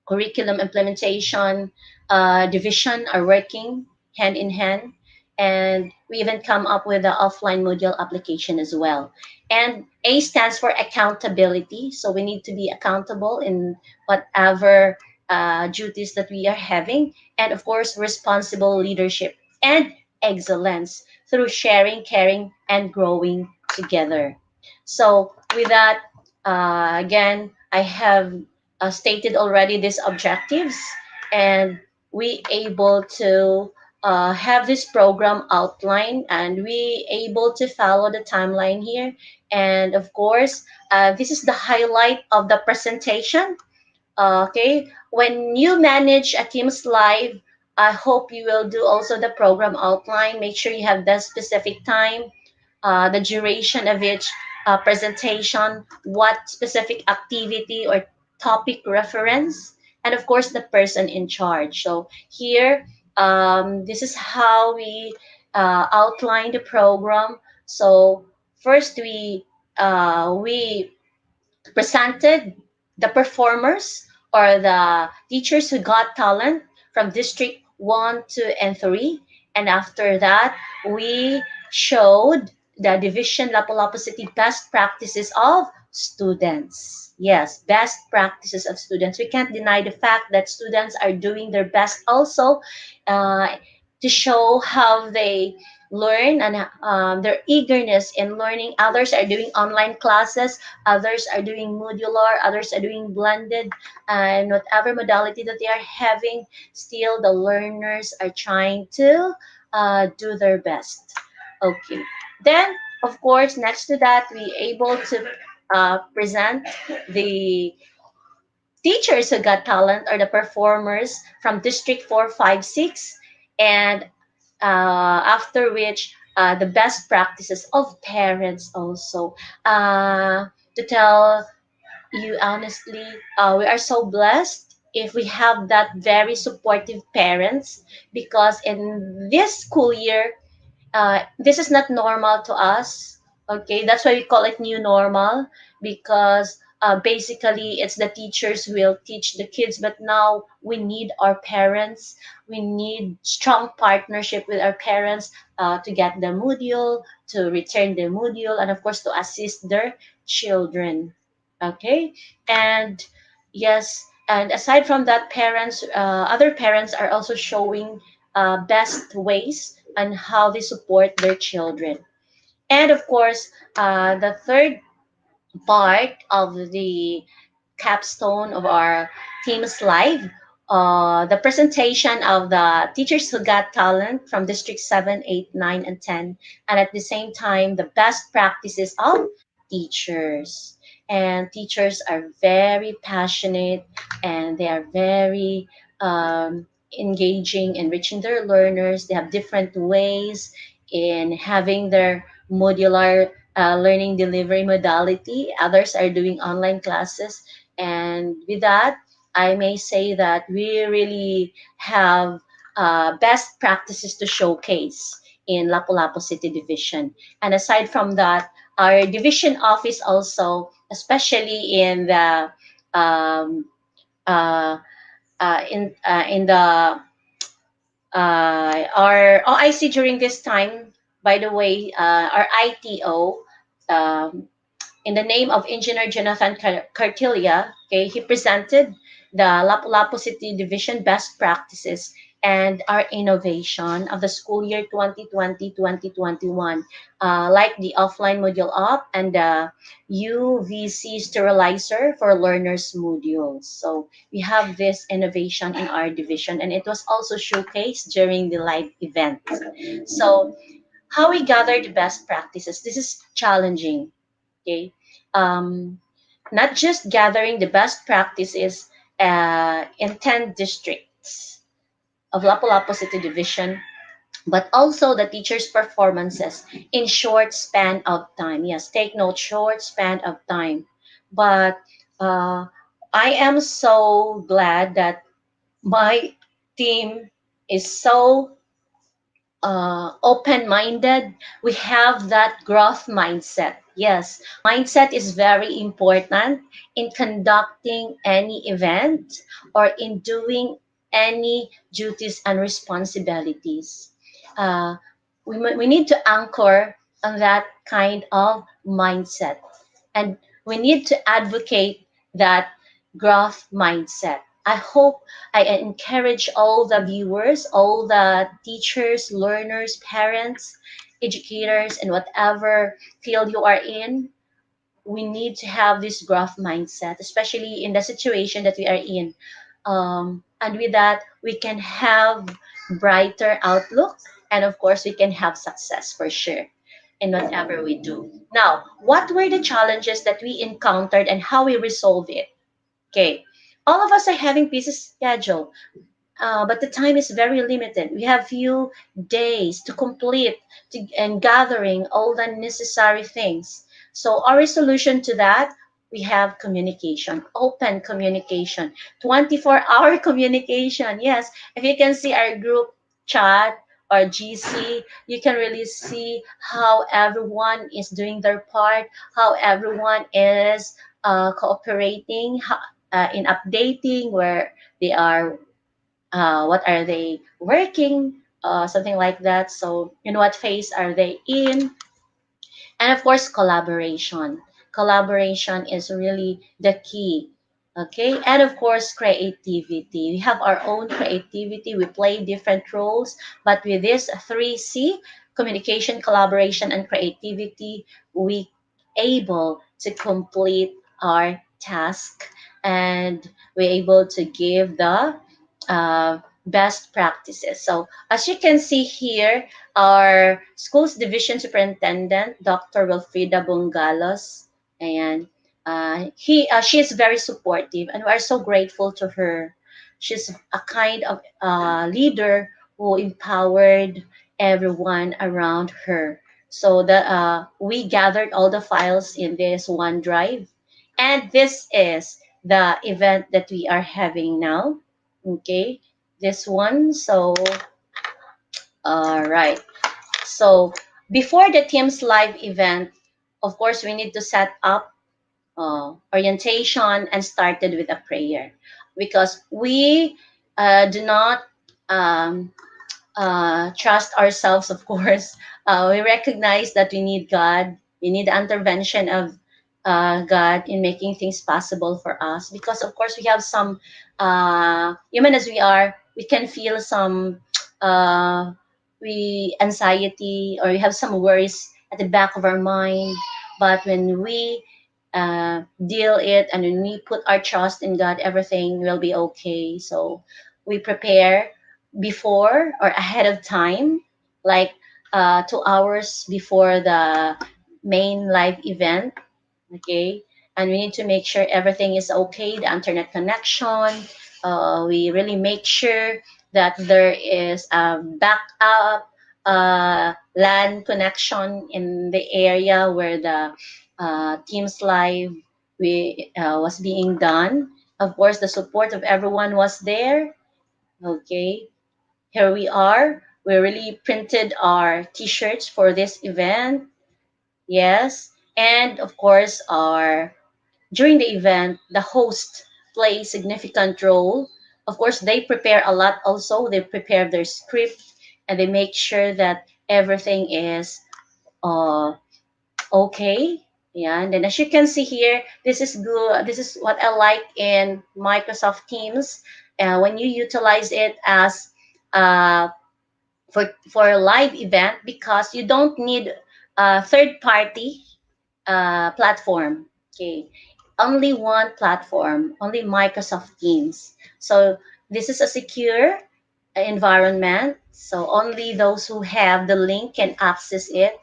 curriculum implementation division are working hand in hand, and we even come up with the offline module application as well. And A stands for accountability, so we need to be accountable in whatever duties that we are having, and of course responsible leadership and excellence through sharing, caring, and growing together. So with that, again, I have stated already these objectives, and we able to have this program outline, and we able to follow the timeline here. And of course, this is the highlight of the presentation. Okay, when you manage a Teams Live, I hope you will do also the program outline. Make sure you have the specific time, the duration of each presentation, what specific activity or topic reference, and of course the person in charge. So here, this is how we outline the program. So first we presented the performers or the teachers who got talent from District 1, 2, and 3. And after that, we showed the division Lapu-Lapu City best practices of students. Yes, best practices of students. We can't deny the fact that students are doing their best also, uh, to show how they learn and their eagerness in learning. Others are doing online classes, others are doing modular, others are doing blended, and whatever modality that they are having, still the learners are trying to do their best. Okay. Then, of course, next to that, we able to present the teachers who got talent or the performers from District 456, and after which the best practices of parents also. To tell you honestly, we are so blessed if we have that very supportive parents, because in this school year, this is not normal to us. Okay, that's why we call it new normal, because basically it's the teachers who will teach the kids, but now we need our parents. We need strong partnership with our parents to get the module, to return the module, and of course to assist their children. Okay, and yes, and aside from that, parents, other parents are also showing best ways on how they support their children. And of course, the third part of the capstone of our team's live, the presentation of the teachers who got talent from District 7, 8, 9, and 10, and at the same time, the best practices of teachers. And teachers are very passionate, and they are very engaging in reaching their learners. They have different ways in having their modular learning delivery modality. Others are doing online classes. And with that, I may say that we really have best practices to showcase in Lapu-Lapu City Division. And aside from that, our division office also, especially in the um, uh, in the our OIC during this time, by the way, our ITO, um, in the name of Engineer Jonathan Cartilia, okay, he presented the Lapu-Lapu City Division best practices and our innovation of the school year 2020-2021, like the offline module up and the UVC sterilizer for learners modules. So we have this innovation in our division, and it was also showcased during the live event. So how we gather the best practices, this is challenging. Okay, um, not just gathering the best practices in 10 districts of Lapu-Lapu City Division, but also the teachers' performances in short span of time. Yes, take note, short span of time. But uh, I am so glad that my team is so open-minded. We have that growth mindset. Yes, mindset is very important in conducting any event or in doing any duties and responsibilities. uh, we need to anchor on that kind of mindset, and we need to advocate that growth mindset. I hope I encourage all the viewers, all the teachers, learners, parents, educators, and whatever field you are in. We need to have this growth mindset, especially in the situation that we are in. And with that, we can have brighter outlook, and of course, we can have success for sure in whatever we do. Now, what were the challenges that we encountered and how we resolve it? Okay, all of us are having busy schedule, but the time is very limited. We have few days to complete and gathering all the necessary things. So our solution to that, we have communication, open communication, 24-hour communication. Yes, if you can see our group chat or GC, you can really see how everyone is doing their part, how everyone is cooperating in updating where they are, what are they working, something like that. So in what phase are they in? And of course, collaboration. Collaboration is really the key. Okay, and of course, creativity. We have our own creativity. We play different roles, but with this 3C, communication, collaboration, and creativity, we able to complete our task, and we're able to give the best practices. So as you can see here, our schools division superintendent, Dr. Wilfrida Bungalos, and she is very supportive, and we are so grateful to her. She's a kind of leader who empowered everyone around her. So that we gathered all the files in this OneDrive, and this is the event that we are having now. Okay, this one. So, all right. So before the Teams live event, of course, we need to set up orientation and started with a prayer, because we do not um, trust ourselves, of course. We recognize that we need God. We need the intervention of God in making things possible for us. Because, of course, we have some, human as we are, we can feel some uh, anxiety, or we have some worries at the back of our mind. But when we deal it, and when we put our trust in God, everything will be okay. So we prepare before or ahead of time, like 2 hours before the main live event. Okay, and we need to make sure everything is okay, the internet connection. We really make sure that there is a backup LAN connection in the area where the Teams Live was being done. Of course, the support of everyone was there. Okay, here we are. We really printed our t-shirts for this event. Yes. And of course, our during the event, the host plays significant role. Of course, they prepare a lot also. They prepare their script, and they make sure that everything is uh, okay. Yeah, and then as you can see here, this is good. This is what I like in Microsoft Teams. When you utilize it as for a live event, because you don't need a third party platform. Okay, only one platform, only Microsoft Teams. So this is a secure environment. So only those who have the link can access it.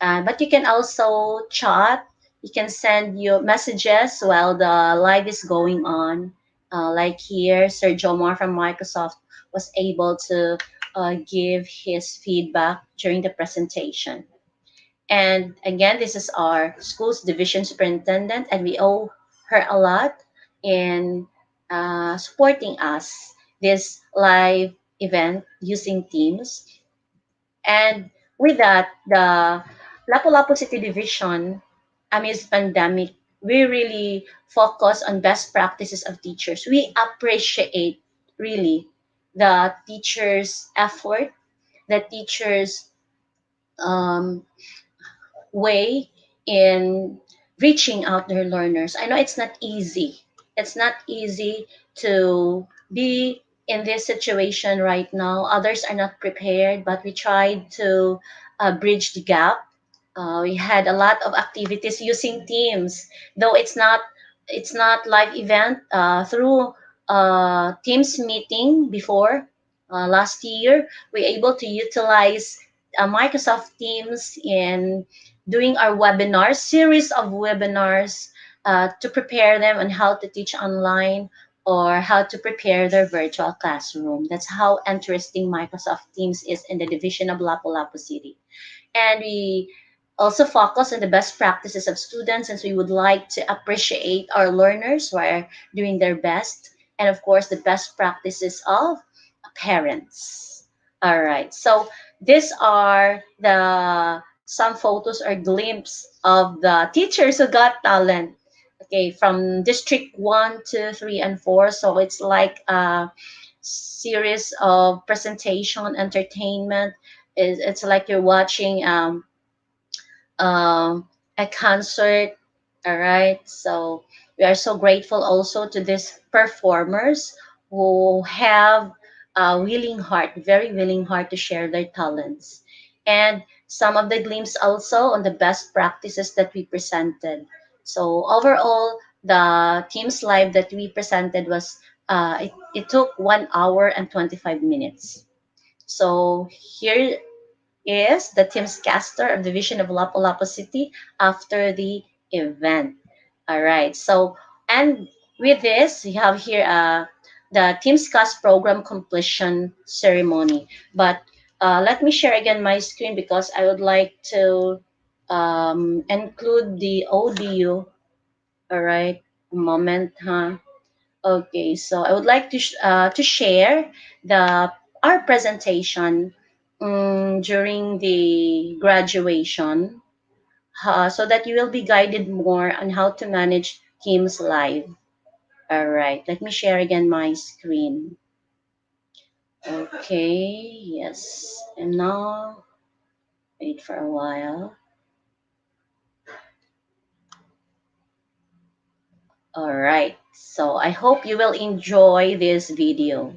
But you can also chat. You can send your messages while the live is going on. Like here, Sir Jomar from Microsoft was able to give his feedback during the presentation. And again, this is our schools division superintendent, and we owe her a lot in supporting us this live event using Teams. And with that, the Lapu-Lapu City Division, amidst pandemic, we really focus on best practices of teachers. We appreciate really the teachers' effort, the teachers' um, way in reaching out their learners. I know it's not easy. It's not easy to be in this situation right now. Others are not prepared, but we tried to bridge the gap. We had a lot of activities using Teams, though it's not live event through Teams meeting before last year. We able to utilize Microsoft Teams in doing our webinars, series of webinars to prepare them on how to teach online or how to prepare their virtual classroom. That's how interesting Microsoft Teams is in the division of Lapu-Lapu City. And we also focus on the best practices of students, since we would like to appreciate our learners who are doing their best, and of course the best practices of parents. All right, so these are the some photos or glimpse of the teachers who got talent. Okay, from district 1, 2, 3, and 4. So it's like a series of presentation entertainment. It's like you're watching a concert. All right. So we are so grateful also to these performers who have a willing heart, very willing heart to share their talents. And some of the glimpse also on the best practices that we presented. So overall, the Teams Live that we presented was it took 1 hour and 25 minutes. So here is the team's caster of Division of Lapu-Lapu City after the event. All right. So, and with this, we have here the team's cast program completion ceremony. But let me share again my screen because I would like to include the audio. All right. A moment, huh? Okay, so I would like to share the our presentation during the graduation, so that you will be guided more on how to manage Teams Live. All right, let me share again my screen. Okay, yes, and now wait for a while. All right, so I hope you will enjoy this video.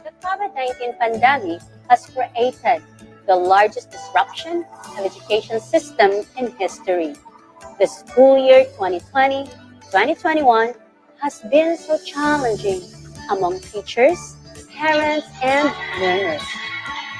The COVID-19 pandemic has created the largest disruption of education system in history. The school year 2020-2021 has been so challenging among teachers, parents, and learners.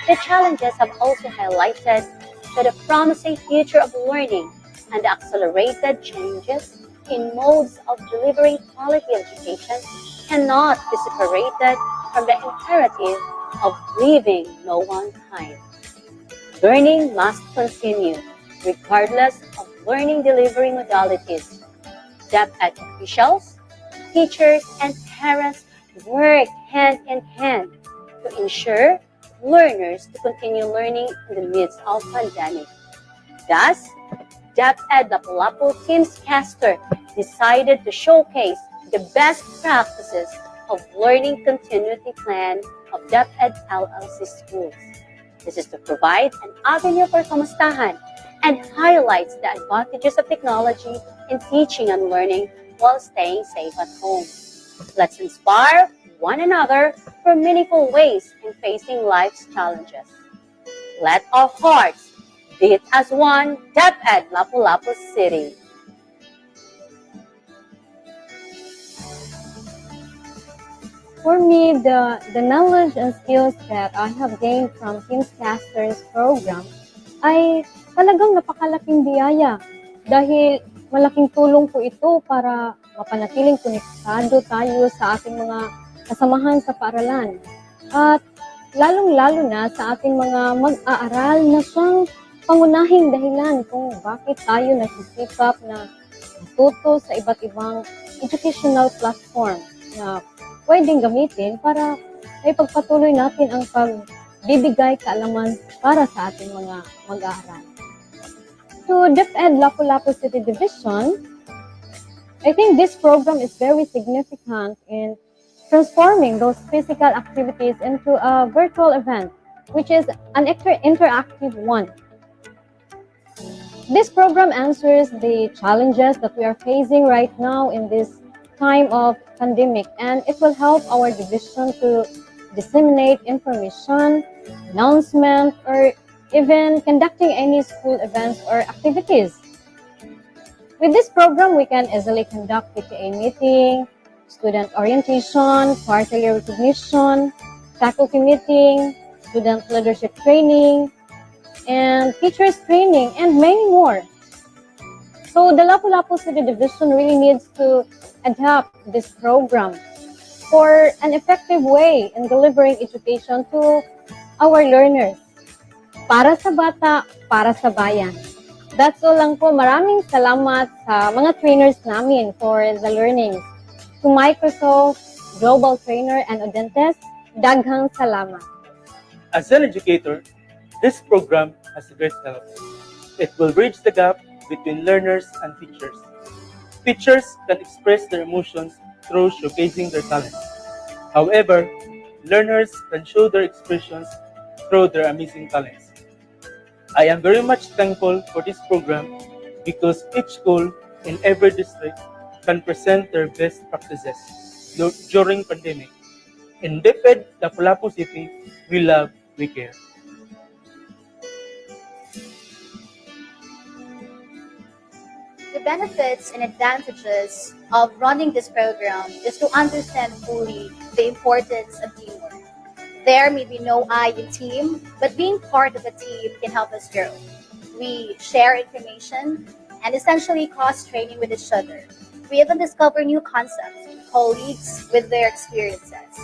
The challenges have also highlighted that the promising future of learning and the accelerated changes in modes of delivering quality education cannot be separated from the imperative of leaving no one behind. Learning must continue, regardless of learning delivery modalities. DepEd officials, teachers, and parents work hand in hand to ensure learners to continue learning in the midst of pandemic. Thus, DepEd Lapu-Lapu Teams Caster decided to showcase the best practices of learning continuity plan of DepEd LLC schools. This is to provide an avenue for kamustahan and highlights the advantages of technology in teaching and learning while staying safe at home. Let's inspire one another for meaningful ways in facing life's challenges. Let our hearts beat as one, DepEd Lapu-Lapu City. For me, the knowledge and skills that I have gained from Teams Casters program ay talagang napakalaking biyaya dahil malaking tulong po ito para mapanatiling konektado tayo sa ating mga kasamahan sa paaralan. At lalong-lalo na sa ating mga mag-aaral na siyang pangunahing dahilan kung bakit tayo nagsisikap na matuto sa iba't ibang educational platform na pwedeng gamitin para ay pagpatuloy natin ang pagbibigay kaalaman para sa ating mga mag-aaral. To DepEd Lapu-Lapu City Division, I think this program is very significant in transforming those physical activities into a virtual event, which is an interactive one. This program answers the challenges that we are facing right now in this time of pandemic, and it will help our division to disseminate information, announcement, or even conducting any school events or activities. With this program, we can easily conduct PTA meeting, student orientation, quarterly recognition, faculty meeting, student leadership training, and teachers training, and many more. So the Lapu-Lapu City Division really needs to adapt this program for an effective way in delivering education to our learners. Para sa bata, para sa bayan. That's all lang po. Maraming salamat sa mga trainers namin for the learnings. To Microsoft, Global Trainer, and Odentes, daghang salamat. As an educator, this program has a great help. It will bridge the gap between learners and teachers. Teachers can express their emotions through showcasing their talents. However, learners can show their expressions through their amazing talents. I am very much thankful for this program because each school in every district can present their best practices during pandemic. In DepEd, Lapu-Lapu City, we love, we care. The benefits and advantages of running this program is to understand fully the importance of teamwork. There may be no I in team, but being part of a team can help us grow. We share information and essentially cross-training with each other. We even discover new concepts with colleagues with their experiences.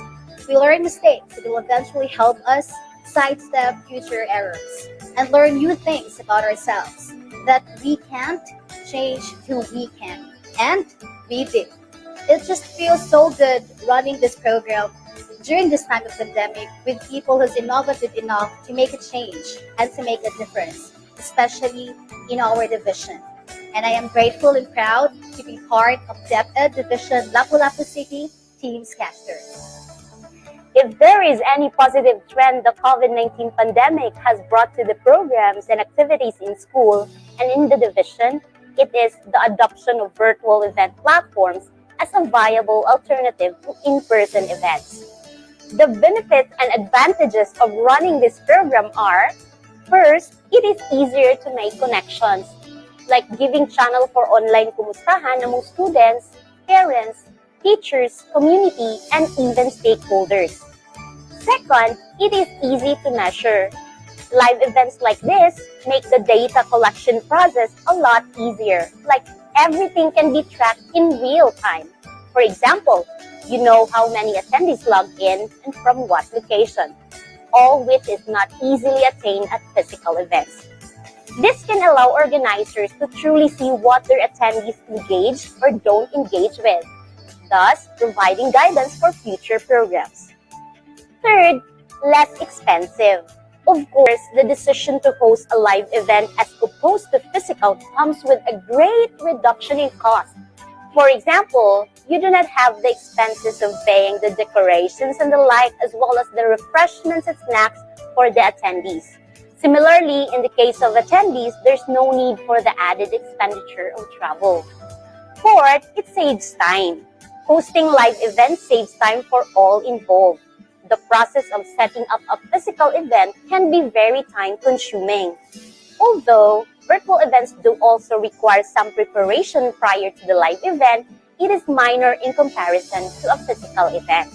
We learn mistakes that will eventually help us sidestep future errors and learn new things about ourselves that we can't change to we can, and we did. It just feels so good running this program during this time of pandemic with people who's innovative enough to make a change and to make a difference, especially in our division. And I am grateful and proud to be part of DepEd Division Lapu-Lapu City Teams Casters. If there is any positive trend the COVID-19 pandemic has brought to the programs and activities in school and in the division, it is the adoption of virtual event platforms as a viable alternative to in-person events. The benefits and advantages of running this program are, first, it is easier to make connections, like giving channel for online kumustahan among students, parents, teachers, community, and even stakeholders. Second, it is easy to measure. Live events like this make the data collection process a lot easier. Like everything can be tracked in real time. For example, you know how many attendees log in and from what location, all which is not easily attained at physical events. This can allow organizers to truly see what their attendees engage or don't engage with, thus providing guidance for future programs. Third, less expensive. Of course, the decision to host a live event as opposed to physical comes with a great reduction in cost. For example, you do not have the expenses of paying the decorations and the like, as well as the refreshments and snacks for the attendees. Similarly, in the case of attendees, there's no need for the added expenditure of travel. Fourth, it saves time. Hosting live events saves time for all involved. The process of setting up a physical event can be very time-consuming. Although virtual events do also require some preparation prior to the live event, it is minor in comparison to a physical event.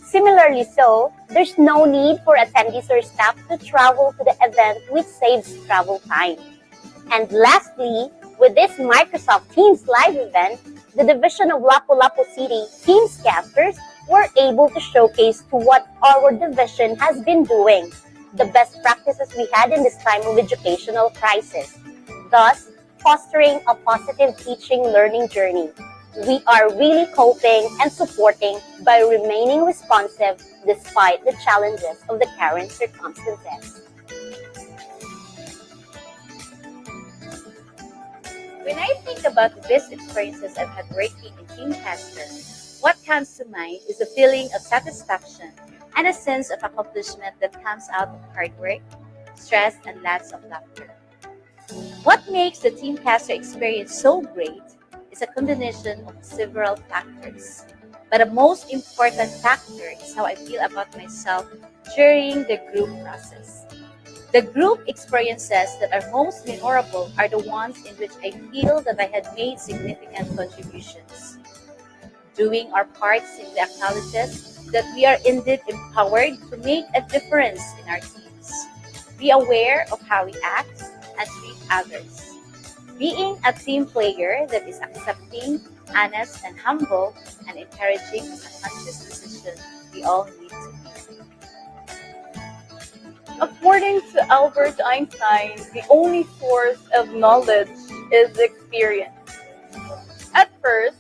Similarly so, there's no need for attendees or staff to travel to the event, which saves travel time. And lastly, with this Microsoft Teams live event, the division of Lapu-Lapu City Teams Casters were able to showcase to what our division has been doing, the best practices we had in this time of educational crisis, thus fostering a positive teaching-learning journey. We are really coping and supporting by remaining responsive despite the challenges of the current circumstances. When I think about the best experiences I've had working in Teamcaster, what comes to mind is a feeling of satisfaction and a sense of accomplishment that comes out of hard work, stress, and lots of laughter. What makes the Teamcaster experience so great is a combination of several factors. But the most important factor is how I feel about myself during the group process. The group experiences that are most memorable are the ones in which I feel that I had made significant contributions. Doing our part simply acknowledges that we are indeed empowered to make a difference in our teams. Be aware of how we act and treat others. Being a team player that is accepting, honest, and humble, and encouraging is a conscious decision we all need to be. According to Albert Einstein, the only source of knowledge is experience. At first,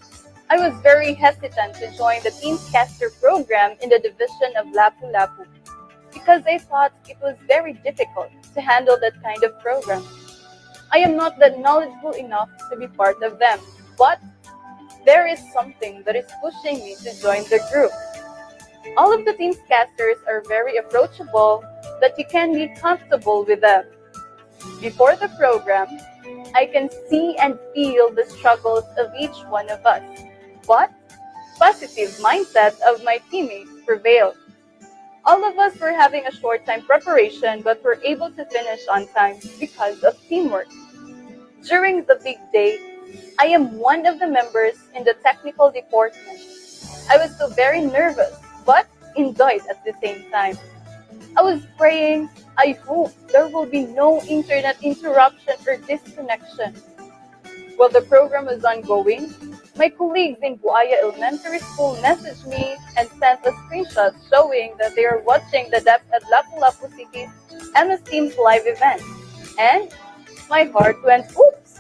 I was very hesitant to join the Teamcaster program in the division of Lapu-Lapu. because I thought it was very difficult to handle that kind of program. I am not that knowledgeable enough to be part of them, but there is something that is pushing me to join the group. All of the team's casters are very approachable, that you can be comfortable with them. Before the program, I can see and feel the struggles of each one of us, but positive mindset of my teammates prevailed. All of us were having a short time preparation, but were able to finish on time because of teamwork. During the big day, I am one of the members in the technical department. I was so very nervous, but enjoyed at the same time. I was praying, I hope there will be no internet interruption or disconnection. While the program was ongoing, my colleagues in Buaya Elementary School messaged me and sent a screenshot showing that they are watching the DepEd Lapu-Lapu City MS Teams live event. And my heart went oops.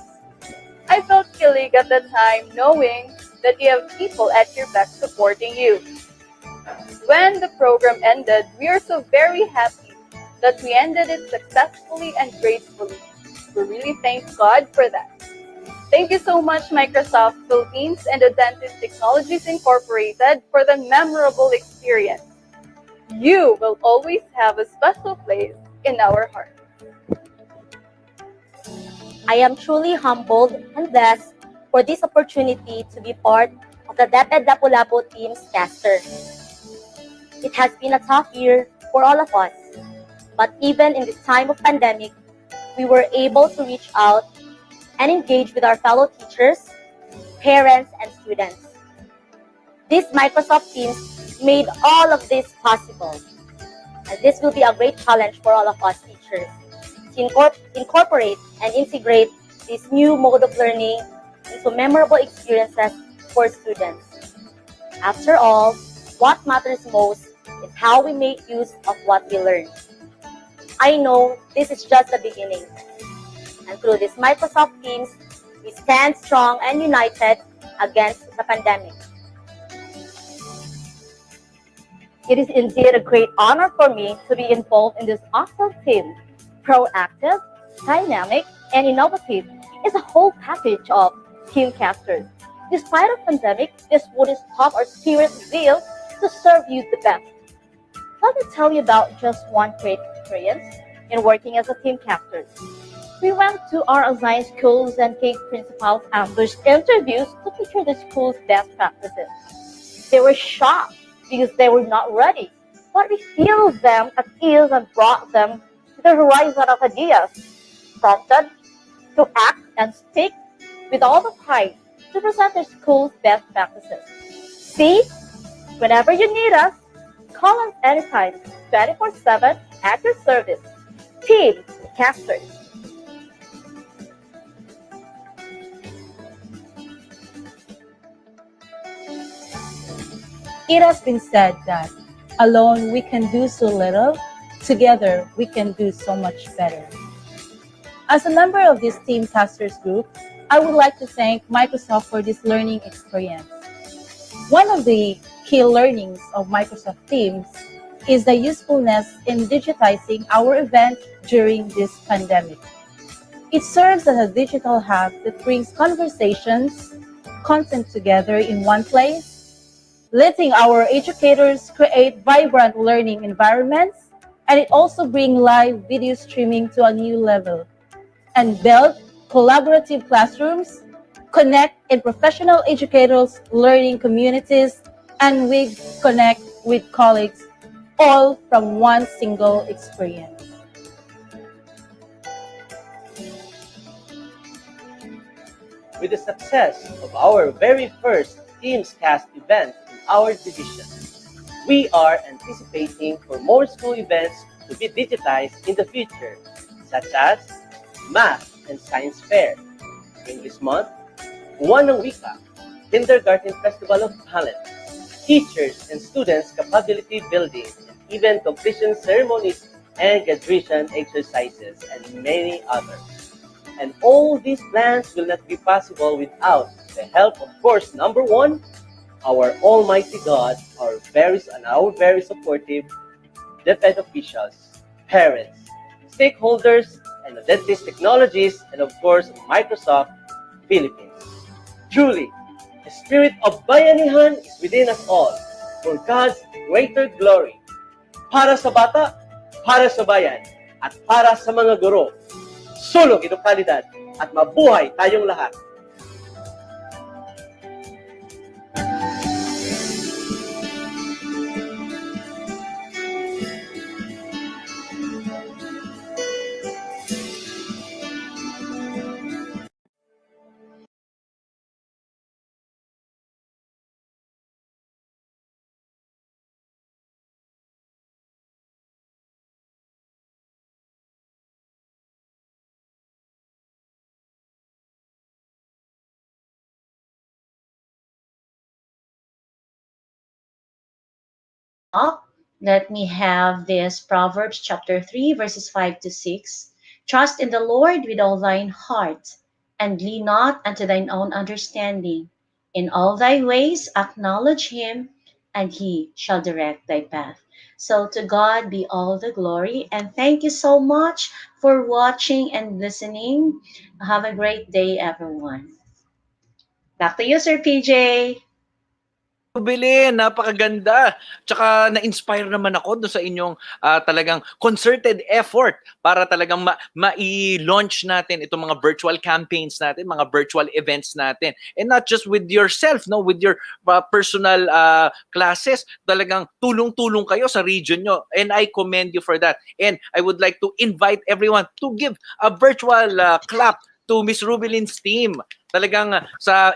I felt killing at the time knowing that you have people at your back supporting you. When the program ended, we are so very happy that we ended it successfully and gracefully. We really thank God for that. Thank you so much, Microsoft Philippines and Adventist Technologies Incorporated, for the memorable experience. You will always have a special place in our heart. I am truly humbled and blessed for this opportunity to be part of the DepEd Lapu-Lapu team's caster. It has been a tough year for all of us, but even in this time of pandemic, we were able to reach out and engage with our fellow teachers, parents, and students. These Microsoft teams made all of this possible, and this will be a great challenge for all of us teachers to incorporate and integrate this new mode of learning into memorable experiences for students. After all, what matters most is how we make use of what we learn. I know this is just the beginning, and through these Microsoft teams, we stand strong and united against the pandemic. It is indeed a great honor for me to be involved in this awesome team. Proactive, dynamic, and innovative is a whole package of team casters. Despite the pandemic, this wouldn't stop our serious zeal to serve you the best. Let me tell you about just one great experience in working as a team caster. We went to our assigned schools and gave principals ambush interviews to feature the school's best practices. They were shocked because they were not ready, but we filled them at ease and brought them to the horizon of ideas, prompted to act and speak with all the pride to present their school's best practices. See, whenever you need us, call us anytime, 24/7 at your service. Team Casters. It has been said that alone we can do so little, together we can do so much better. As a member of this Team Casters group, I would like to thank Microsoft for this learning experience. One of the key learnings of Microsoft Teams is the usefulness in digitizing our event during this pandemic. It serves as a digital hub that brings conversations, content together in one place, letting our educators create vibrant learning environments, and it also brings live video streaming to a new level and build collaborative classrooms, connect in professional educators' learning communities, and we connect with colleagues, all from one single experience. With the success of our very first Teams Cast event in our division, we are anticipating for more school events to be digitized in the future, such as Math and Science Fair, English Month, Buwan ng Wika, Kindergarten Festival of Talent, Teachers and Students Capability Building, and even completion ceremonies and graduation exercises, and many others. And all these plans will not be possible without the help, of course, number one, our Almighty God, our very supportive, DepEd officials, parents, stakeholders, and the dentist technologies, and of course, Microsoft Philippines. Truly, the spirit of bayanihan is within us all for God's greater glory. Para sa bata, para sa bayan, at para sa mga guro. Sulong edukalidad at mabuhay tayong lahat. Up, let me have this Proverbs chapter 3, verses 5 to 6. Trust in the Lord with all thine heart, and lean not unto thine own understanding. In all thy ways acknowledge him, and he shall direct thy path. So to God be all the glory, and thank you so much for watching and listening. Have a great day, everyone. Back to you, Sir PJ. Rubilyn, napakaganda. Tsaka na-inspire naman ako doon sa inyong talagang concerted effort para talagang ma-launch natin itong mga virtual campaigns natin, mga virtual events natin. And not just with yourself, no, with your personal classes. Talagang tulong-tulong kayo sa region nyo. And I commend you for that. And I would like to invite everyone to give a virtual clap to Miss Rubilyn's team. Talagang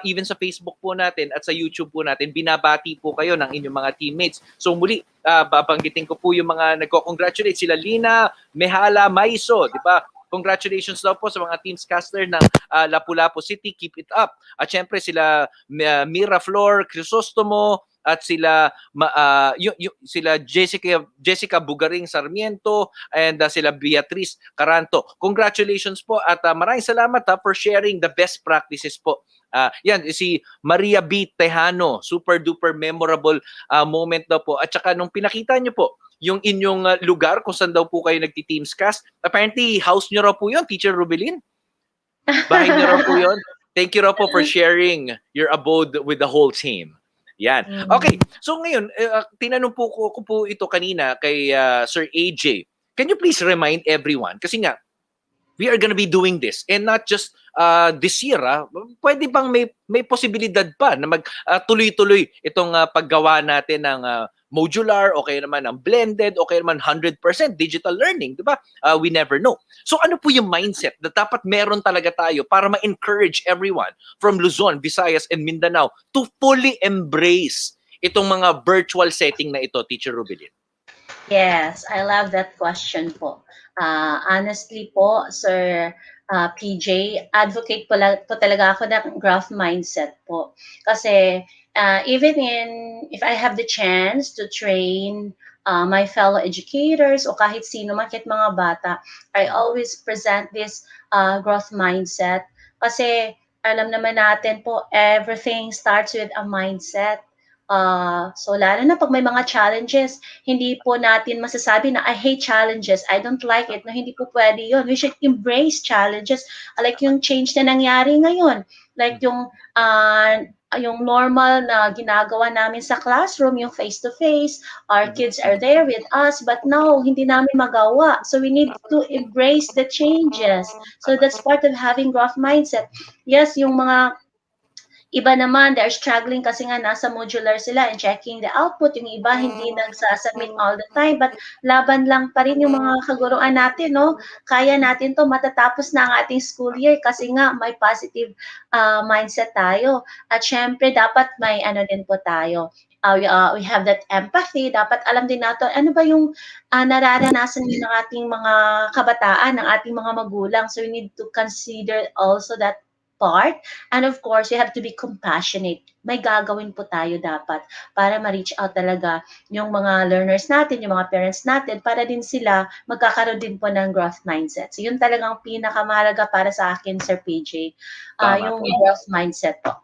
even sa Facebook po natin at sa YouTube po natin, binabati po kayo ng inyong mga teammates. So muli, babanggitin ko po yung mga nagko-congratulate. Sila Lina, Mehala, Maiso, di ba? Congratulations daw po sa mga teamscaster ng Lapu-Lapu City. Keep it up. At syempre sila Mira Flor, Crisostomo, at sila sila Jessica Bugaring Sarmiento, and sila Beatrice Caranto. Congratulations po at maraming salamat for sharing the best practices po. Yan si Maria B. Tejano, super duper memorable moment daw po. At saka nung pinakita niyo po yung inyong lugar kung saan daw po kayo nagti-teamscast, apparently house niyo raw po yun, Teacher Rubilyn. Bahay niyo raw po yun. Thank you raw po for sharing your abode with the whole team. Yan. Okay. So ngayon, tinanong po ko po ito kanina kay Sir AJ. Can you please remind everyone? Kasi nga, we are gonna be doing this. And not just this year. Pwede bang may posibilidad pa na tuloy-tuloy itong paggawa natin ng modular, o kaya naman ng blended, o kaya naman 100% digital learning, di ba? We never know. So ano po yung mindset na dapat meron talaga tayo para ma-encourage everyone from Luzon, Visayas, and Mindanao to fully embrace itong mga virtual setting na ito, Teacher Rubilyn? Yes, I love that question po. Honestly po, Sir PJ, advocate po talaga ako ng growth mindset po. Kasi even if I have the chance to train my fellow educators o kahit sino man, kahit mga bata, I always present this growth mindset. Kasi alam naman natin po, everything starts with a mindset. So lalo na pag may mga challenges, hindi po natin masasabi na I hate challenges, I don't like it. No, hindi po pwede yun. We should embrace challenges. Like yung change na nangyari ngayon. Like yung normal na ginagawa namin sa classroom, yung face-to-face, our kids are there with us, but now, hindi namin magawa. So we need to embrace the changes. So that's part of having growth mindset. Yes, yung mga iba naman, they're struggling kasi nga nasa modular sila and checking the output. Yung iba hindi nagsasubmit all the time, but laban lang pa rin yung mga kaguruan natin, no? Kaya natin to, matatapos na ang ating school year kasi nga may positive mindset tayo. At syempre, dapat may din po tayo. We have that empathy. Dapat alam din natin, ano ba yung nararanasan ng ating mga kabataan, ng ating mga magulang. So we need to consider also that part. And of course, you have to be compassionate. May gagawin po tayo dapat para ma-reach out talaga yung mga learners natin, yung mga parents natin, para din sila magkakaroon din po ng growth mindset. So yun talagang pinakamahalaga para sa akin, Sir PJ, yung growth mindset po.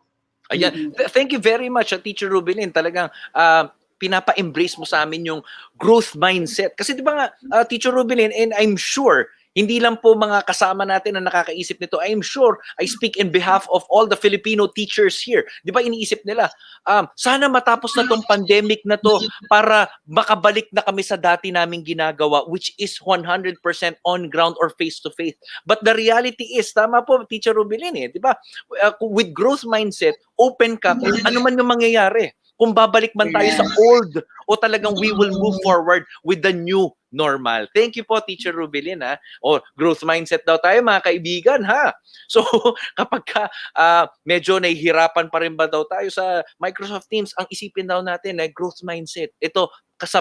Ayan. Thank you very much, Teacher Rubilyn. Talagang pinapa-embrace mo sa amin yung growth mindset. Kasi di ba nga, Teacher Rubilyn, and I'm sure, hindi lang po mga kasama natin na nakakaisip nito. I'm sure I speak in behalf of all the Filipino teachers here. Di ba iniisip nila, sana matapos na tong pandemic na to para makabalik na kami sa dati naming ginagawa, which is 100% on ground or face-to-face. But the reality is, tama po, Teacher Rubilyn, di ba? With growth mindset, open ka kung ano man yung mangyayari. Kung babalik man tayo sa old o talagang we will move forward with the new normal. Thank you po, Teacher Rubilyn. O, growth mindset daw tayo, mga kaibigan, ha? So, kapag medyo nahihirapan pa rin ba daw tayo sa Microsoft Teams, ang isipin daw natin na growth mindset. Ito,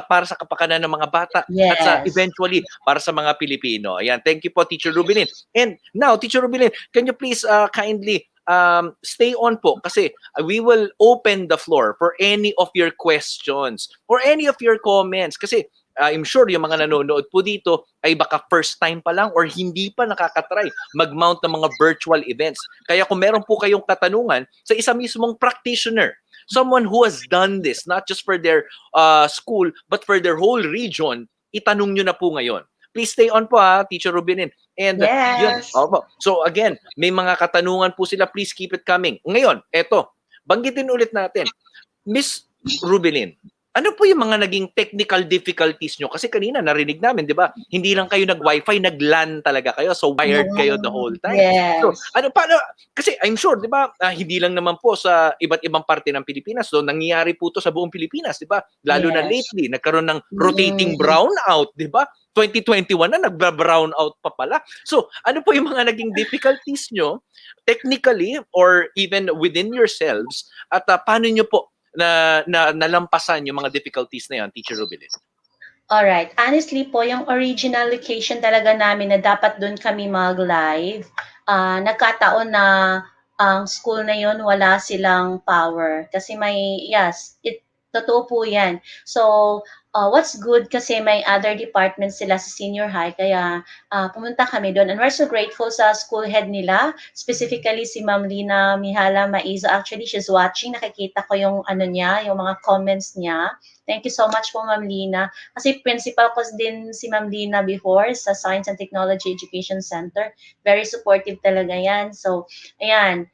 para sa kapakanan ng mga bata at sa eventually para sa mga Pilipino. Ayan, thank you po, Teacher Rubilyn. And now, Teacher Rubilyn, can you please kindly stay on po kasi we will open the floor for any of your questions or any of your comments kasi I'm sure yung mga nanonood po dito ay baka first time pa lang or hindi pa nakakatry mag-mount ng mga virtual events. Kaya kung meron po kayong katanungan sa isa mismong practitioner, someone who has done this not just for their school but for their whole region, itanong nyo na po ngayon. Please stay on po, Teacher Rubilyn. And yun, so again, may mga katanungan po sila, please keep it coming. Ngayon, eto, banggitin ulit natin. Miss Rubilyn, ano po yung mga naging technical difficulties nyo? Kasi kanina narinig namin, di ba? Hindi lang kayo nag-wifi, nag-LAN talaga kayo. So wired kayo the whole time. So, paano? Kasi I'm sure, di ba, hindi lang naman po sa iba't ibang parte ng Pilipinas. So nangyayari po to sa buong Pilipinas, di ba? Lalo na lately, nagkaroon ng rotating brownout, di ba? 2021 na, nagba-brownout pa pala. So, ano po yung mga naging difficulties nyo technically or even within yourselves at paano nyo po na nalampasan yung mga difficulties na yan, Teacher Rubilyn? Alright. Honestly po, yung original location talaga namin na dapat doon kami mag-live, nagkataon na ang school na yon wala silang power. Kasi totoo po yan. So, what's good kasi may other departments sila sa senior high, kaya pumunta kami doon. And we're so grateful sa school head nila, specifically si Ma'am Lina Mihala Maizo. Actually, she's watching. Nakikita ko yung yung mga comments niya. Thank you so much po, Ma'am Lina. Kasi principal ko din si Ma'am Lina before sa Science and Technology Education Center. Very supportive talaga yan. So, ayan.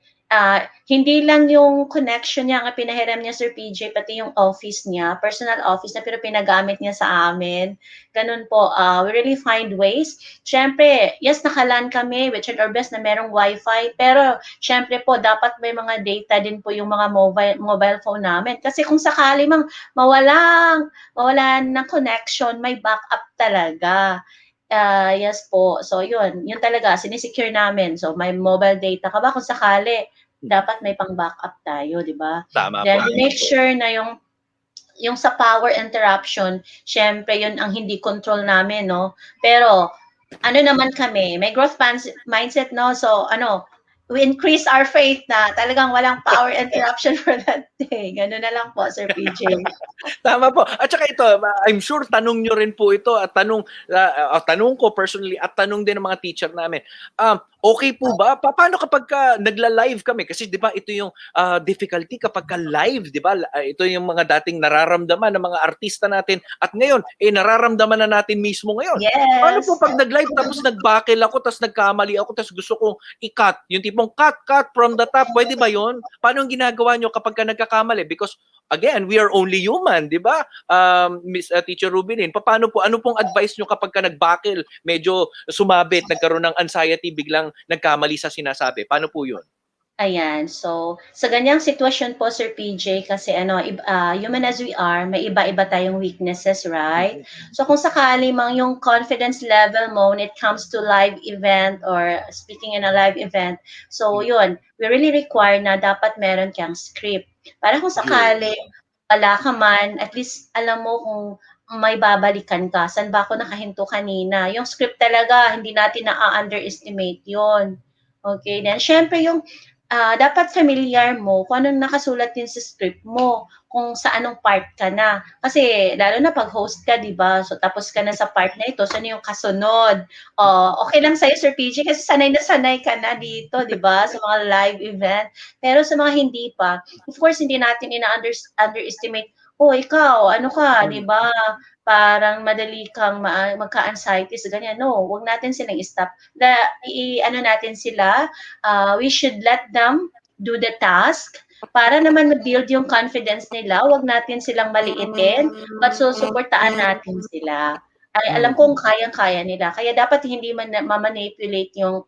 Hindi lang yung connection niya ang pinahiram niya, Sir PJ, pati yung office niya, personal office na pero pinagamit niya sa amin. Ganun po, we really find ways. Siyempre, yes, nakalan kami, we tried our best na merong wifi, pero siyempre po, dapat may mga data din po yung mga mobile phone namin. Kasi kung sakali mang mawalan ng connection, may backup talaga. Yes po. So, yun talaga, sinisecure namin. So, may mobile data ka ba kung sakali? Dapat may pang-backup tayo, di ba? Tama Then, po. make sure na yung sa power interruption, syempre, yun ang hindi control namin, no? Pero, ano naman kami, may growth mindset, no? So, we increase our faith na talagang walang power interruption for that day. Ganun na lang po, Sir PJ. Tama po. At saka ito, I'm sure tanong nyo rin po ito at tanong ko personally at tanong din ng mga teacher namin. Okay po ba? Paano kapag nagla-live kami? Kasi 'di ba ito yung difficulty kapag live, 'di ba? Ito yung mga dating nararamdaman ng mga artista natin at ngayon nararamdaman na natin mismo ngayon. Yes. Paano po pag nag-live tapos nagbakel ako tapos nagkamali ako tapos gusto kong i-cut, yung tipong cut from the top, pwede ba 'yon? Paano ang ginagawa nyo kapag nagkakamali? Because again, we are only human, 'di ba? Miss Teacher Rubilyn, paano po, ano pong advice nyo kapag nagbakel, medyo sumabit, nagkaroon ng anxiety, biglang nagkamali sa sinasabi? Paano po 'yun? Ayan. So, sa ganyang sitwasyon po, Sir PJ, kasi human as we are, may iba-iba tayong weaknesses, right? So, kung sakali mang yung confidence level mo when it comes to live event or speaking in a live event, so yun, we really require na dapat meron kang script. Para kung sakali wala ka man, at least alam mo kung may babalikan ka. Saan ba ako nakahinto kanina? Yung script talaga, hindi natin na-underestimate yun. Okay, then syempre yung dapat familiar mo kung anong nakasulat din sa script mo, kung sa anong part ka na. Kasi lalo na pag host ka, di ba? So tapos ka na sa part na ito, saan yung kasunod? Okay lang sa'yo, Sir PJ, kasi sanay na sanay ka na dito, di ba? Sa mga live event. Pero sa mga hindi pa, of course, hindi natin ina-underestimate oh, ikaw, ano ka, Mm. 'di ba? Parang madali kang magka-anxiety sa ganyan. No, wag natin silang stop. Ano natin sila, we should let them do the task para naman ma-build yung confidence nila. Wag natin silang maliitin, but susuportaan natin sila. Ay, alam kong kayang-kaya nila. Kaya dapat hindi man ma-manipulate yung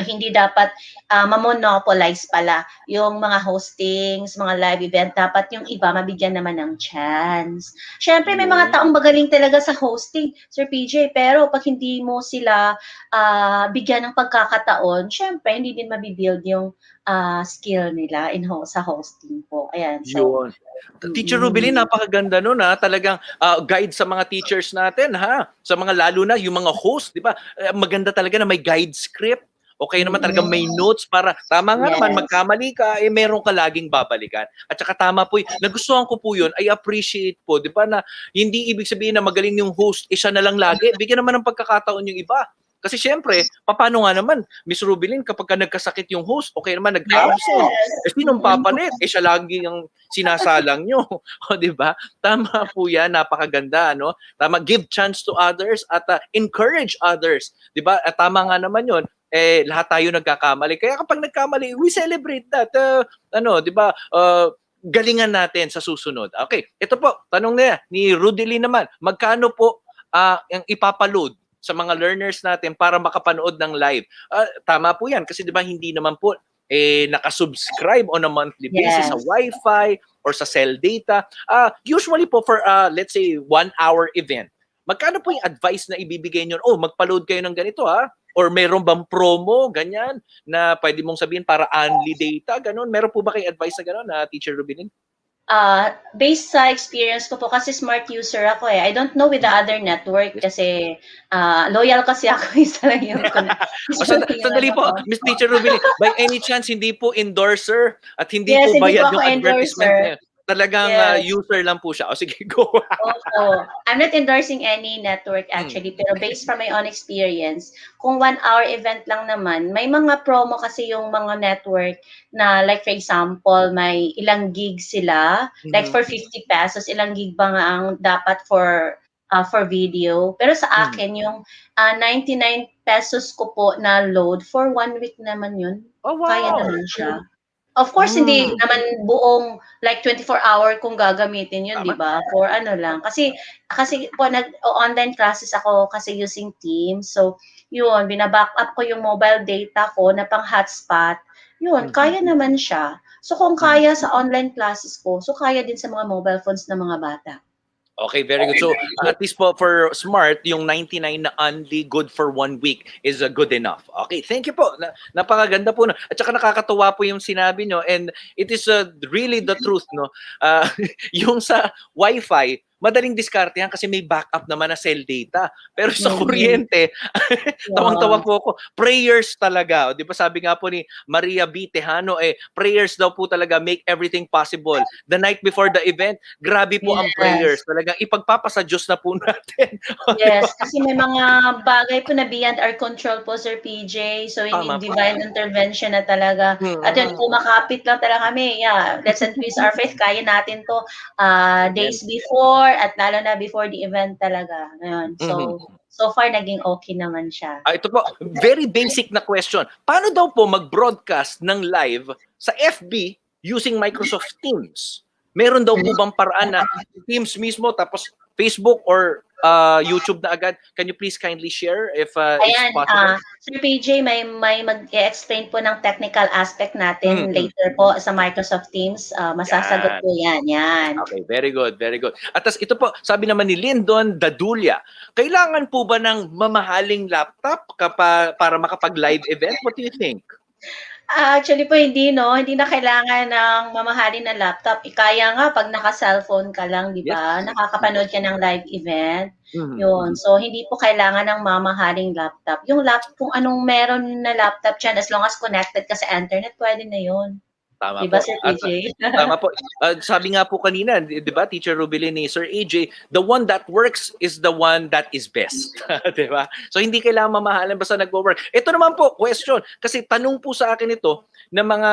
hindi dapat ma-monopolize pala yung mga hostings, mga live event. Dapat yung iba mabigyan naman ng chance. Siyempre, may mga taong magaling talaga sa hosting, Sir PJ, pero pag hindi mo sila bigyan ng pagkakataon, siyempre, hindi din mabibuild yung skill nila sa hosting po. Ayan, so, Yun. Teacher Rubilyn, napakaganda nun ha. Talagang guide sa mga teachers natin ha. Sa mga lalo na yung mga host, di ba? Maganda talaga na may guide script. O kaya naman talaga may notes para, tama nga naman, Yes. magkamali ka, meron ka laging babalikan. At saka tama po, nagustuhan ko po yun, I appreciate po, di ba, na hindi ibig sabihin na magaling yung host, isa na lang lagi, bigyan naman ng pagkakataon yung iba. Kasi syempre, paano nga naman, Miss Rubilyn, kapag ka nagkasakit yung host, okay naman nag-absent, sinong papalit? Siya lagi yung sinasalang nyo. O, di ba? Tama po yan, napakaganda, no? Tama, give chance to others at encourage others. Di ba? At tama nga naman yun, lahat tayo nagkakamali. Kaya kapag nagkamali, we celebrate that. Di ba? Galingan natin sa susunod. Okay, ito po, tanong na ni Rubilyn naman, magkano po ang ipapaload sa mga learners natin para makapanood ng live? Tama po yan kasi 'di ba hindi naman po nakasubscribe on a monthly basis sa Wi-Fi or sa cell data. Usually po for let's say 1-hour event, magkano po yung advice na ibibigay niyo? Oh, magpa-load kayo ng ganito ha? Or meron bang promo, ganyan, na pwede mong sabihin para only data, ganun? Meron po ba kayong advice na ganun, Teacher Rubilyn? Based sa experience ko po, kasi smart user ako eh. I don't know with the other network kasi loyal kasi ako isa lang yung Sandali po, Miss Teacher Rubilyn, by any chance, hindi po endorser at hindi Yes, po hindi bayad po ako yung advertisement endorser. niya. Talagang Yes. user lang po siya. O sige, go. Oo. I'm not endorsing any network actually, pero based from my own experience, kung 1-hour event lang naman, may mga promo kasi yung mga network na like for example, may ilang gig sila, like for 50 pesos, ilang gig ba nga ang dapat for video. Pero sa akin, yung 99 pesos ko po na load, for 1 week naman yun. Oh, wow. Kaya naman siya. Of course, hindi naman buong like 24-hour kung gagamitin yun, di ba? For ano lang. Kasi po nag-online classes ako kasi using Teams. So, yun, binaback up ko yung mobile data ko na pang hotspot. Yun, kaya naman siya. So, kung kaya sa online classes ko, so kaya din sa mga mobile phones ng mga bata. Okay, very good. So, at least po for smart, yung 99 na only good for 1 week is good enough. Okay, thank you po. Napakaganda po. At saka nakakatuwa po yung sinabi nyo and it is really the truth, no? Yung sa Wi-Fi, madaling diskartehan kasi may backup naman na cell data. Pero sa kuryente, tawang-tawa po ako, prayers talaga. O, di ba sabi nga po ni Maria B. Tejano, prayers daw po talaga make everything possible. The night before the event, grabe po ang prayers. Talagang ipagpapasa Diyos na po natin. Yes, kasi may mga bagay po na beyond our control po, Sir PJ. So, we need divine intervention na talaga. At yun, kumakapit lang talaga kami. Yeah, let's increase our faith. Kaya natin to days before at lalo na before the event talaga. Ngayon. So far, naging okay naman siya. Ito po, very basic na question. Paano daw po mag-broadcast ng live sa FB using Microsoft Teams? Meron daw po bang paraan na Teams mismo tapos Facebook or YouTube na agad? Can you please kindly share if it's possible? Sir PJ, may mag-explain po ng technical aspect natin later po sa Microsoft Teams. Masasagot po yan. Okay, very good, very good. At tas ito po, sabi naman ni Lyndon Dadulia, kailangan po ba ng mamahaling laptop para makapag-live event? What do you think? Actually po hindi na kailangan ng mamahalin na laptop. Kaya nga pag naka-cellphone ka lang, 'di ba? Nakakapanood ka ng live event. Yun. So hindi po kailangan ng mamahaling laptop. Yung laptop kung anong meron na laptop diyan as long as connected ka sa internet, pwede na 'yun. Tama Di ba, po. Sir At PJ? tama po. Sabi nga po kanina, di ba, Teacher Rubilyn ni Sir AJ, the one that works is the one that is best. Di ba? So hindi kailangan mamahalan basta nagwo-work. Ito naman po, question. Kasi tanong po sa akin ito ng mga,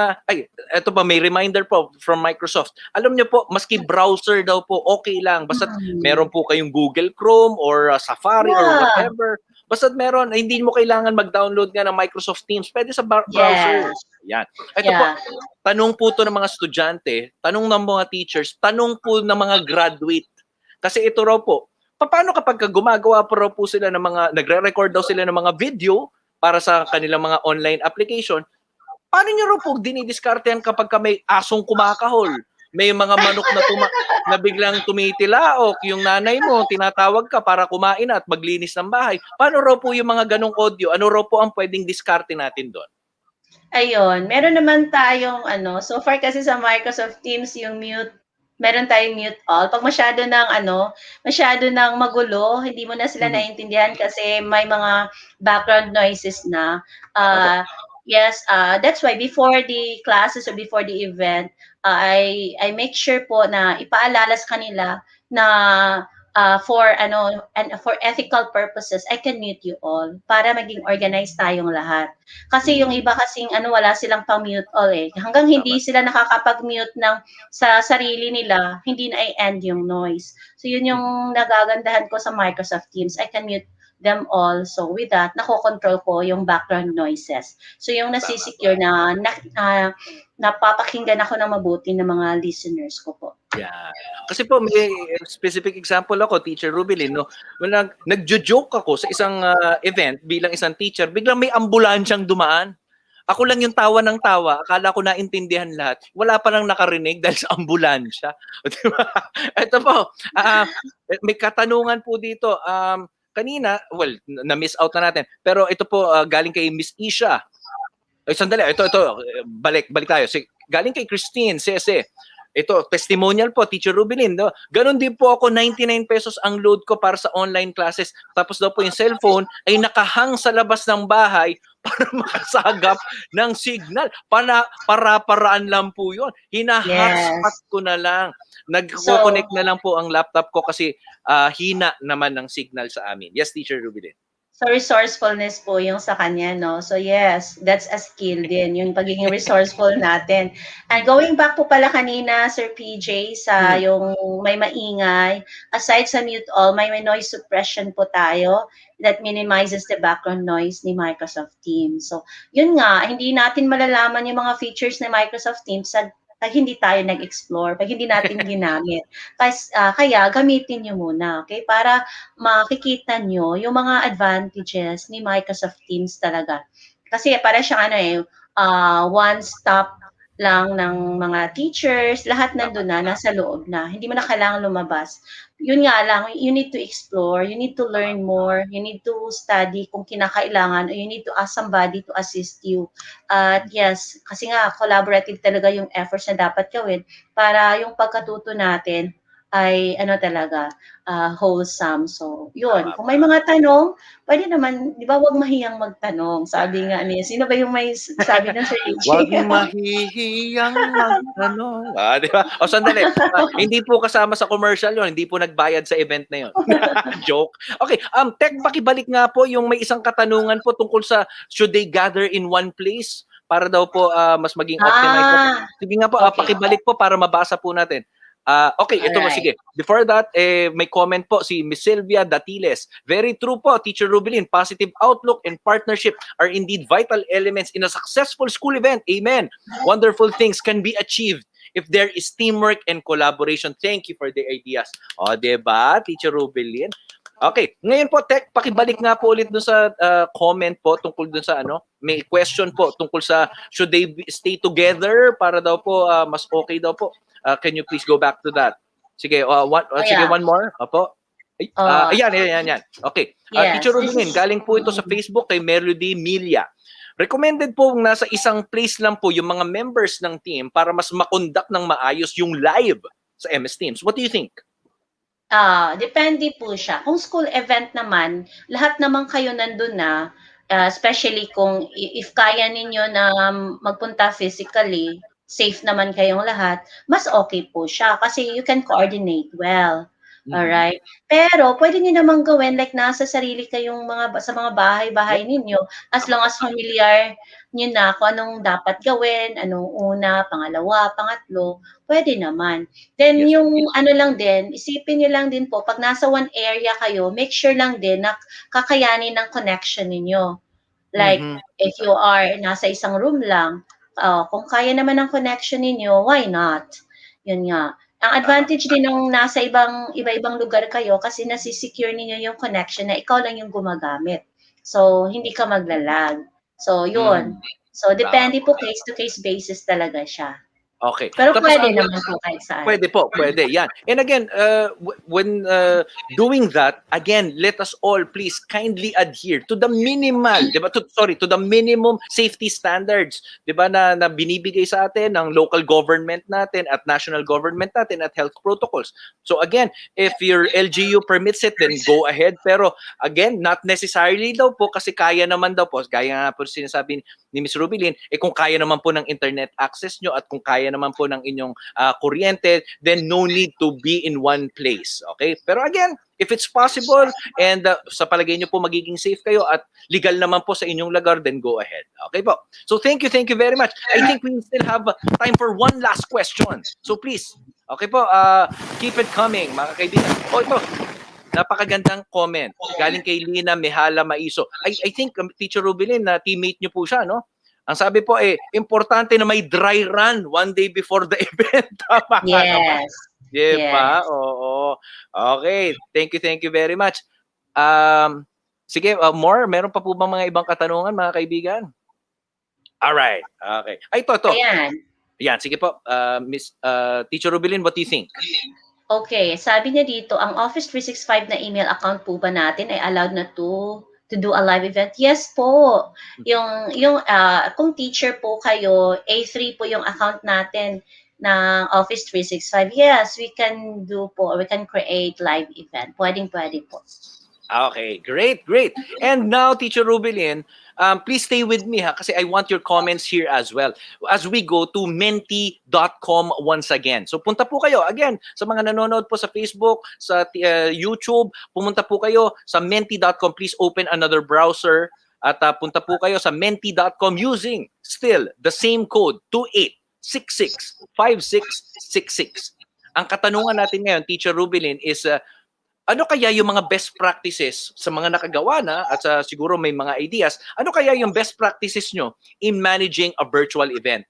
ito pa, may reminder po from Microsoft. Alam niyo po, maski browser daw po, okay lang. Basta meron po kayong Google Chrome or Safari or Yeah. whatever. Basta meron, hindi mo kailangan mag-download nga ng Microsoft Teams. Pwede sa browser. Yes. Yan. Ito po, Yeah. tanong po to ng mga estudyante, tanong ng mga teachers, tanong po ng mga graduate. Kasi ito raw po, paano kapag gumagawa po raw po sila ng mga, nagre-record daw sila ng mga video para sa kanilang mga online application, paano nyo raw po dinidiskartehan kapag may asong kumakahol? May mga manok na biglang tumitilaok, yung nanay mo, tinatawag ka para kumain at maglinis ng bahay. Paano raw po yung mga ganong audio? Ano raw po ang pwedeng diskarte natin doon? Ayun, meron naman tayong so far kasi sa Microsoft Teams yung meron tayong mute all. Pag masyado ng magulo, hindi mo na sila naiintindihan kasi may mga background noises na. Yes, that's why before the classes or before the event, I make sure po na ipaalala sa kanila na for ethical purposes, I can mute you all para maging organized tayong lahat. Kasi yung iba kasing wala silang pang-mute all eh. Hanggang hindi sila nakakapag-mute sa sarili nila, hindi na i-end yung noise. So yun yung nagagandahan ko sa Microsoft Teams. I can mute them all. So with that, nakokontrol ko yung background noises. So yung nasisecure na napapakinggan ako ng mabuti ng mga listeners ko po. Yeah. Kasi po may specific example ako, Teacher Rubilyn, no. When nagjo-joke ako sa isang event bilang isang teacher, biglang may ambulansyang dumaan. Ako lang yung tawa ng tawa, akala ko naintindihan lahat. Wala pa lang nakarinig dahil sa ambulansya. Diba? Ito po, may katanungan po dito. Kanina, well, na-miss out na natin. Pero ito po, galing kay Miss Isha. Ay, sandali, ito, balik tayo. Galing kay Christine, Sese. Ito, testimonial po, Teacher Rubilyn. No? Ganon din po ako, 99 pesos ang load ko para sa online classes. Tapos daw po yung cellphone ay nakahang sa labas ng bahay para makasagap ng signal. Para-paraan lang po yun. Hina-hotspot ko na lang. Nag-connect na lang po ang laptop ko kasi hina naman ng signal sa amin. Yes, Teacher Rubilyn. So resourcefulness po yung sa kanya, no? So yes, that's a skill din, yung pagiging resourceful natin. And going back po pala kanina, Sir PJ, sa yung may maingay, aside sa mute all, may noise suppression po tayo that minimizes the background noise ni Microsoft Teams. So yun nga, hindi natin malalaman yung mga features ni Microsoft Teams pag hindi tayo nag-explore, pag hindi natin ginamit. Kaya gamitin nyo muna, okay? Para makikita nyo yung mga advantages ni Microsoft Teams talaga. Kasi para siyang one-stop lang ng mga teachers, lahat nandun na, nasa loob na. Hindi mo na kailangan lumabas. Yun nga lang, you need to explore, you need to learn more, you need to study kung kinakailangan, or you need to ask somebody to assist you. Yes, kasi nga, collaborative talaga yung efforts na dapat gawin para yung pagkatuto natin ay wholesome. So, yun. Kung may mga tanong, pwede naman, di ba, wag mahiyang magtanong. Sabi nga niya, sino ba yung may sabi ng Sir AJ? Wag mahihiyang magtanong. Di ba? O, sandali. Hindi po kasama sa commercial yun. Hindi po nagbayad sa event na yun. Joke. Okay, Tech, pakibalik nga po yung may isang katanungan po tungkol sa should they gather in one place para daw po mas maging optimized. Sige nga po, pakibalik po para mabasa po natin. Okay, ito po, sige. Before that, may comment po si Miss Sylvia Datiles. Very true po, Teacher Rubilyn. Positive outlook and partnership are indeed vital elements in a successful school event. Amen. Wonderful things can be achieved if there is teamwork and collaboration. Thank you for the ideas. O, diba, Teacher Rubilyn? Okay, ngayon po, Tech, pakibalik nga po ulit dun sa comment po tungkol dun sa may question po tungkol sa should they stay together para daw po mas okay daw po. Can you please go back to that? Sige, sige, one more. Opo. Ayan. Okay. Yes, Teacher Rubilyn, galing po ito sa Facebook kay Melody Milia. Recommended po nasa isang place lang po yung mga members ng team para mas makonduct ng maayos yung live sa MS Teams. What do you think? Depende po siya. Kung school event naman, lahat naman kayo nandun na, especially kung if kaya ninyo na magpunta physically, safe naman kayong lahat, mas okay po siya kasi you can coordinate well. Alright? Pero pwede niyo namang gawin like nasa sarili kayong sa mga bahay-bahay ninyo as long as familiar niyo na kung anong dapat gawin, anong una, pangalawa, pangatlo, pwede naman. Then yung ano lang din, isipin niyo lang din po 'pag nasa one area kayo, make sure lang din na kakayanin ng connection ninyo. Like if you are nasa isang room lang, kung kaya naman ng connection ninyo, why not? Yun nga. Ang advantage din ng nasa iba-ibang lugar kayo kasi nasi-secure ninyo yung connection na ikaw lang yung gumagamit. So, hindi ka maglalag. So, yun. So, depende po case-to-case basis talaga siya. Okay. Pero Tapos pwede naman po kahit saan. Pwede po, pwede. Yan. And again, when doing that, again, let us all please kindly adhere to the minimal, di ba? To the minimum safety standards, di ba, na binibigay sa atin ng local government natin at national government natin at health protocols. So again, if your LGU permits it, then go ahead. Pero again, not necessarily daw po kasi kaya naman daw po, gaya nga po sinasabi ni Ms. Rubilyn, kung kaya naman po ng internet access nyo at kung kaya naman po ng inyong kuryente, then no need to be in one place. Okay? Pero again, if it's possible and sa palagay nyo po magiging safe kayo at legal naman po sa inyong lugar, then go ahead. Okay po? So thank you very much. I think we still have time for one last question. So please, okay po, keep it coming, mga kaibigan. Ito, napakagandang comment. Galing kay Lina Mehala Maiso. I think, Teacher Rubilyn, na teammate nyo po siya, no? Ang sabi po, importante na may dry run one day before the event. Tama ka naman. Diba? Oo. Okay. Thank you very much. Sige, more? Meron pa po bang mga ibang katanungan, mga kaibigan? Alright. Okay. Ay, ito. Ayan, sige po. Miss Teacher Rubilyn, what do you think? Okay, sabi niya dito, ang Office 365 na email account po ba natin ay allowed na to do a live event? Yes po. Kung teacher po kayo, A3 po yung account natin ng Office 365. Yes, we can do po, we can create live event. Pwede po. Okay, great. And now, Teacher Rubilyn, please stay with me kasi I want your comments here as well as we go to menti.com once again. So punta po kayo, again, sa mga nanonood po sa Facebook, sa YouTube, pumunta po kayo sa menti.com. Please open another browser at punta po kayo sa menti.com using still the same code 28665666. Ang katanungan natin ngayon, Teacher Rubilyn, is ano kaya yung mga best practices sa mga nakagawa na at siguro may mga ideas, ano kaya yung best practices nyo in managing a virtual event?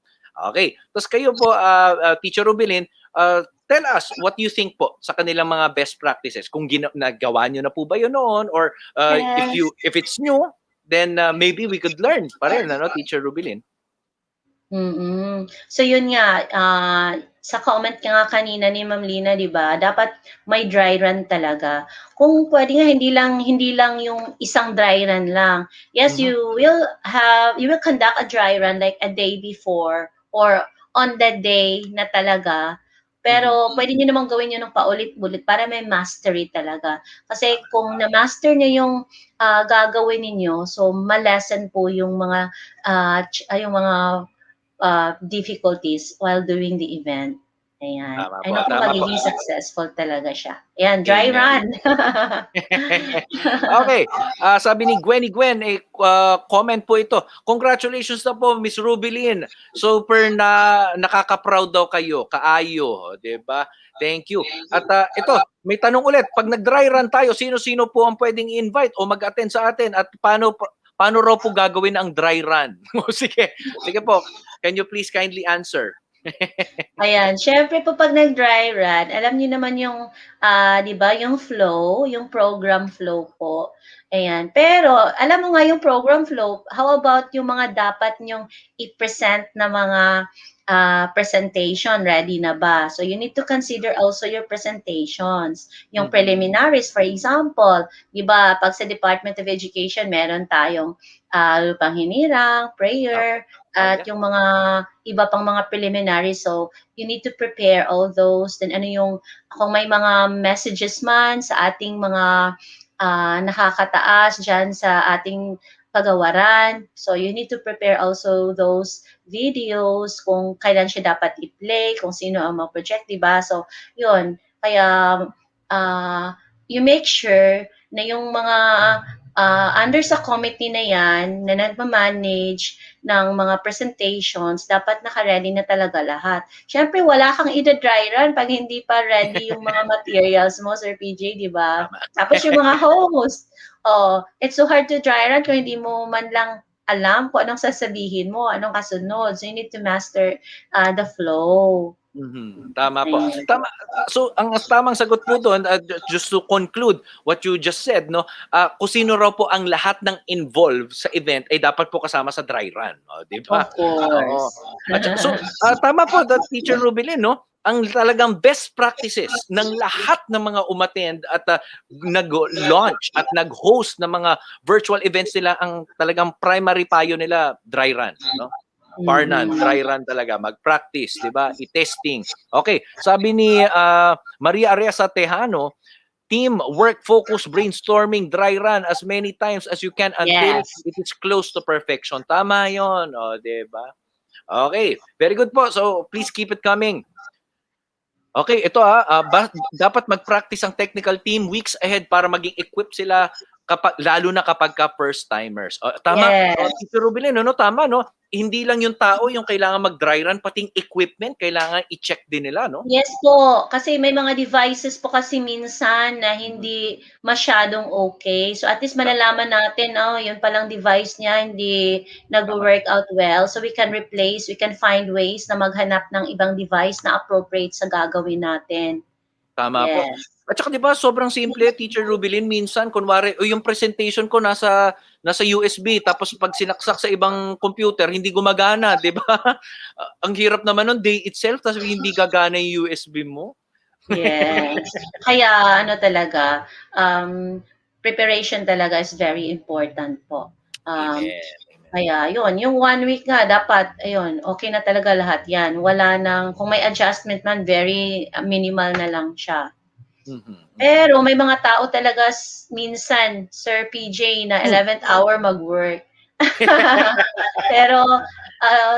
Okay. Tapos kayo po, Teacher Rubilyn, tell us what you think po sa kanilang mga best practices. Kung nagawa nyo na po ba yun noon or if it's new, then maybe we could learn pa rin, ano, Teacher Rubilyn? So yun nga, sa comment nga kanina ni Ma'am Lina, 'di ba? Dapat may dry run talaga. Kung pwede nga hindi lang yung isang dry run lang. Yes, you will conduct a dry run like a day before or on that day na talaga. Pero pwede niyo namang gawin yun ng paulit-ulit para may mastery talaga. Kasi kung na-master niyo yung gagawin ninyo, so ma-lessen po yung mga difficulties while doing the event. Ayan. Ano po magiging successful talaga siya. Ayan, dry run. Okay. Sabi ni Gwen, comment po ito. Congratulations na po, Miss Rubilyn. Super nakaka-proud daw kayo. Kaayo. Diba? Thank you. At ito, may tanong ulit. Pag nag-dry run tayo, sino-sino po ang pwedeng i-invite o mag-attend sa atin at paano raw po gagawin ang dry run? Sige po. Can you please kindly answer? Ayan, syempre po pag nag-dry run, alam niyo naman yung, 'di ba, yung flow, yung program flow po. Ayan. Pero alam mo nga yung program flow, how about yung mga dapat niyong i-present na mga presentation, ready na ba? So you need to consider also your presentations. Yung preliminaries, for example, 'di ba, pag sa Department of Education, meron tayong lupang hinirang, prayer, at yung mga iba pang mga preliminaries. So you need to prepare all those. Then ano yung, kung may mga messages man sa ating mga nakakataas dyan sa ating pagawaran. So you need to prepare also those videos kung kailan siya dapat i-play, kung sino ang mag-project, diba? So yun, kaya you make sure na yung mga under sa committee na yan, na nagmamanage ng mga presentations, dapat naka-ready na talaga lahat. Siyempre, wala kang ida-dry run pag hindi pa ready yung mga materials mo, Sir PJ, di ba? Tapos yung mga host, it's so hard to dry run kung hindi mo man lang alam kung anong sasabihin mo, anong kasunod. So you need to master the flow. Tama po. Tama. So ang tamang sagot po doon, just to conclude what you just said, no, kung sino raw po ang lahat ng involved sa event ay dapat po kasama sa dry run, di ba? Of course. Oo. So tama po, Teacher Rubilyn, no? Ang talagang best practices ng lahat ng mga umattend at nag-launch at nag-host ng mga virtual events nila, ang talagang primary payo nila, dry run, no? Bar none, dry run talaga, mag-practice, di ba? I-testing. Okay, sabi ni Maria Aresa Tejano, team, work, focus, brainstorming, dry run as many times as you can until it is close to perfection. Tama yon, di ba? Okay, very good po. So, please keep it coming. Okay, ito dapat mag-practice ang technical team weeks ahead para maging equipped sila lalo na kapag first timers. Tama, Teacher Rubilyn, no? Tama, no? Hindi lang yung tao yung kailangan mag-dry run, pating equipment kailangan i-check din nila, no? Yes po, kasi may mga devices po kasi minsan na hindi masyadong okay. So at least malalaman natin, yun palang device niya hindi nag-work out well. So we can replace, we can find ways na maghanap ng ibang device na appropriate sa gagawin natin. Tama po. At saka 'di ba, sobrang simple, Teacher Rubilyn, minsan kunwari yung presentation ko nasa USB, tapos pag sinaksak sa ibang computer hindi gumagana, 'di ba? Ang hirap naman nun, day itself, tapos hindi gagana yung USB mo. Yes. Kaya talaga, preparation talaga is very important po. Kaya yun, yung 1 week nga dapat, ayun, okay na talaga lahat yan. Wala nang, kung may adjustment man, very minimal na lang siya. Pero may mga tao talaga minsan, Sir PJ, na 11th hour mag-work. Pero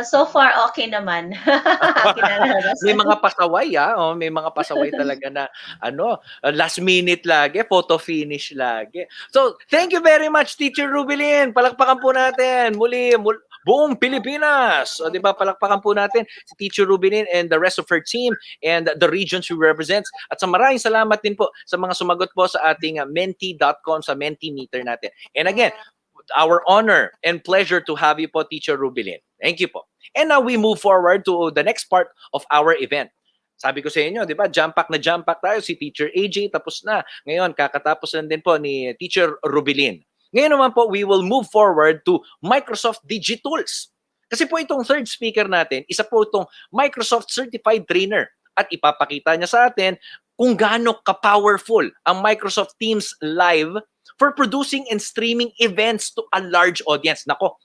so far okay naman. May mga pasaway may mga pasaway talaga na last minute lagi, photo finish lagi. So, thank you very much, Teacher Rubilyn. Palakpakan po natin muli buong Pilipinas. O, 'di ba? Palakpakan po natin si Teacher Rubilyn and the rest of her team and the regions she represents. At sa maraming salamat din po sa mga sumagot po sa ating menti.com sa Mentimeter natin. And again, our honor and pleasure to have you po, Teacher Rubilyn. Thank you po. And now we move forward to the next part of our event. Sabi ko sa inyo, di ba, jump pack tayo. Si Teacher AJ tapos na. Ngayon, kakatapos lang din po ni Teacher Rubilyn. Ngayon naman po, we will move forward to Microsoft Digitools. Kasi po itong third speaker natin, isa po itong Microsoft Certified Trainer. At ipapakita niya sa atin kung gaano ka-powerful ang Microsoft Teams Live for producing and streaming events to a large audience. Nako,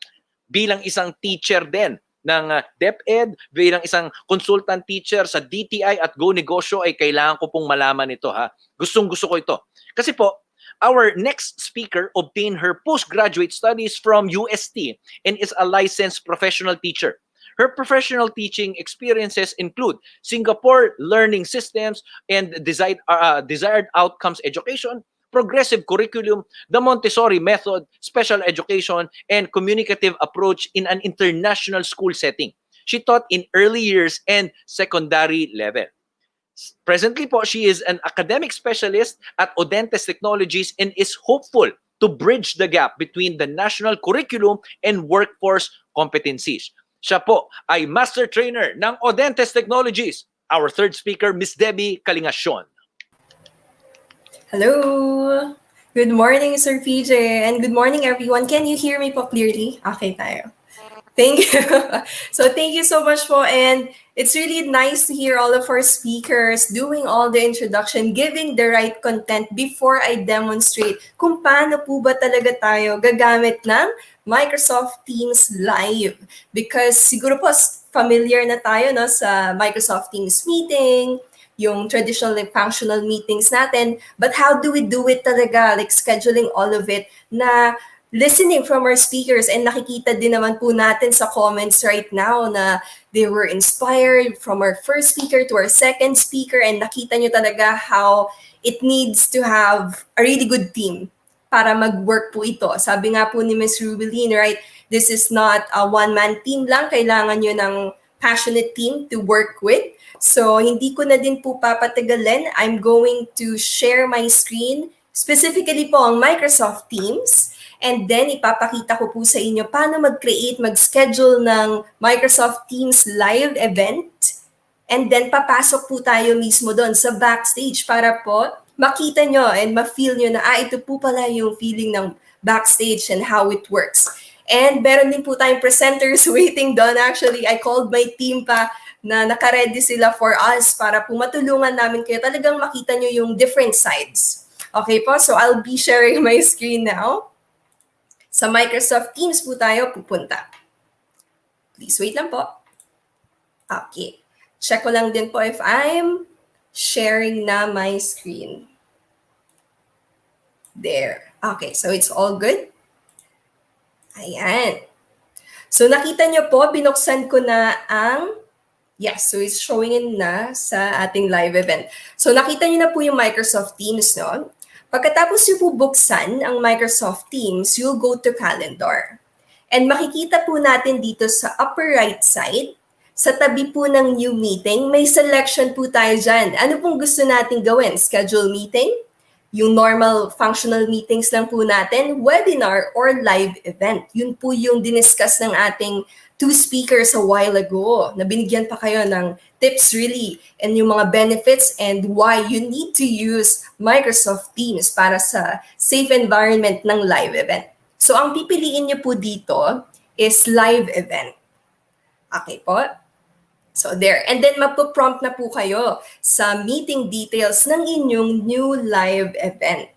bilang isang teacher din ng DepEd, bilang isang consultant teacher sa DTI at Go Negosyo, ay kailangan ko pong malaman ito. Gustong-gusto ko ito. Kasi po, our next speaker obtained her postgraduate studies from UST and is a licensed professional teacher. Her professional teaching experiences include Singapore Learning Systems and Desired Outcomes Education, Progressive Curriculum, the Montessori Method, Special Education, and Communicative Approach in an international school setting. She taught in early years and secondary level. Presently po, she is an academic specialist at Audentes Technologies and is hopeful to bridge the gap between the national curriculum and workforce competencies. Siya po ay master trainer ng Audentes Technologies. Our third speaker, Miss Debbie Kalingasyon. Hello! Good morning, Sir PJ, and good morning, everyone. Can you hear me po clearly? Okay tayo. Thank you. So thank you so much po, and it's really nice to hear all of our speakers doing all the introduction, giving the right content before I demonstrate kung paano po ba talaga tayo gagamit ng Microsoft Teams Live. Because siguro po familiar na tayo sa Microsoft Teams meeting, yung traditional functional meetings natin, but how do we do it talaga, like scheduling all of it na listening from our speakers, and nakikita din naman po natin sa comments right now na they were inspired from our first speaker to our second speaker, and nakita nyo talaga how it needs to have a really good team para mag-work po ito. Sabi nga po ni Ms. Rubilyn, right, this is not a one-man team lang, kailangan nyo ng passionate team to work with. So hindi ko na din po papatagalin. I'm going to share my screen, specifically po ang Microsoft Teams. And then, ipapakita ko po sa inyo paano mag-create, mag-schedule ng Microsoft Teams live event. And then, papasok po tayo mismo doon sa backstage para po makita nyo and ma-feel nyo na, ito po pala yung feeling ng backstage and how it works. And meron din po tayong presenters waiting doon. Actually, I called my team pa na naka-ready sila for us para po matulungan namin kayo. Talagang makita nyo yung different sides. Okay po, so I'll be sharing my screen now. Sa Microsoft Teams po tayo pupunta. Please wait lang po. Okay. Check ko lang din po if I'm sharing na my screen. There. Okay, so it's all good. Ayan. So nakita nyo po, binuksan ko na ang, yes, so it's showing in na sa ating live event. So nakita nyo na po yung Microsoft Teams, no? Pagkatapos yung po buksan ang Microsoft Teams, you'll go to Calendar. And makikita po natin dito sa upper right side, sa tabi po ng new meeting, may selection po tayo dyan. Ano pong gusto natin gawin? Schedule meeting? Yung normal functional meetings lang po natin, webinar or live event. Yun po yung diniscuss ng ating two speakers a while ago, na binigyan pa kayo ng tips really, and yung mga benefits and why you need to use Microsoft Teams para sa safe environment ng live event. So ang pipiliin niyo po dito is live event. Okay po? So there. And then mapoprompt na po kayo sa meeting details ng inyong new live event.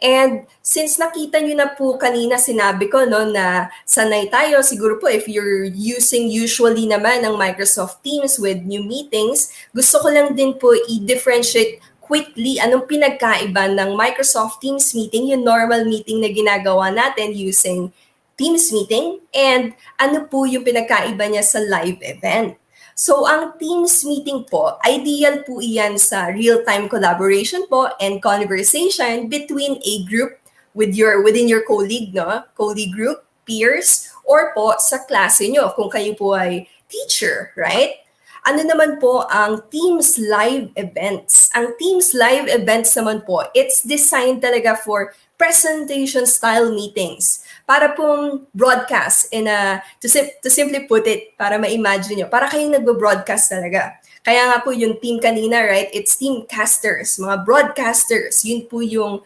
And since nakita nyo na po kanina, sinabi ko no, na sanay tayo, siguro po if you're using usually naman ng Microsoft Teams with new meetings, gusto ko lang din po i-differentiate quickly anong pinagkaiba ng Microsoft Teams meeting, yung normal meeting na ginagawa natin using Teams meeting, and ano po yung pinagkaiba niya sa live event. So, ang Teams meeting po, ideal po iyan sa real-time collaboration po and conversation between a group within your colleague, no? Colleague group, peers, or po sa klase nyo kung kayo po ay teacher, right? Ano naman po ang Teams live events? Ang Teams live events naman po, it's designed talaga for presentation style meetings para pong broadcast to simply put it, para ma-imagine nyo, para kayong nagbo-broadcast talaga. Kaya nga po yung team kanina, right? It's teamcasters, mga broadcasters. Yun po yung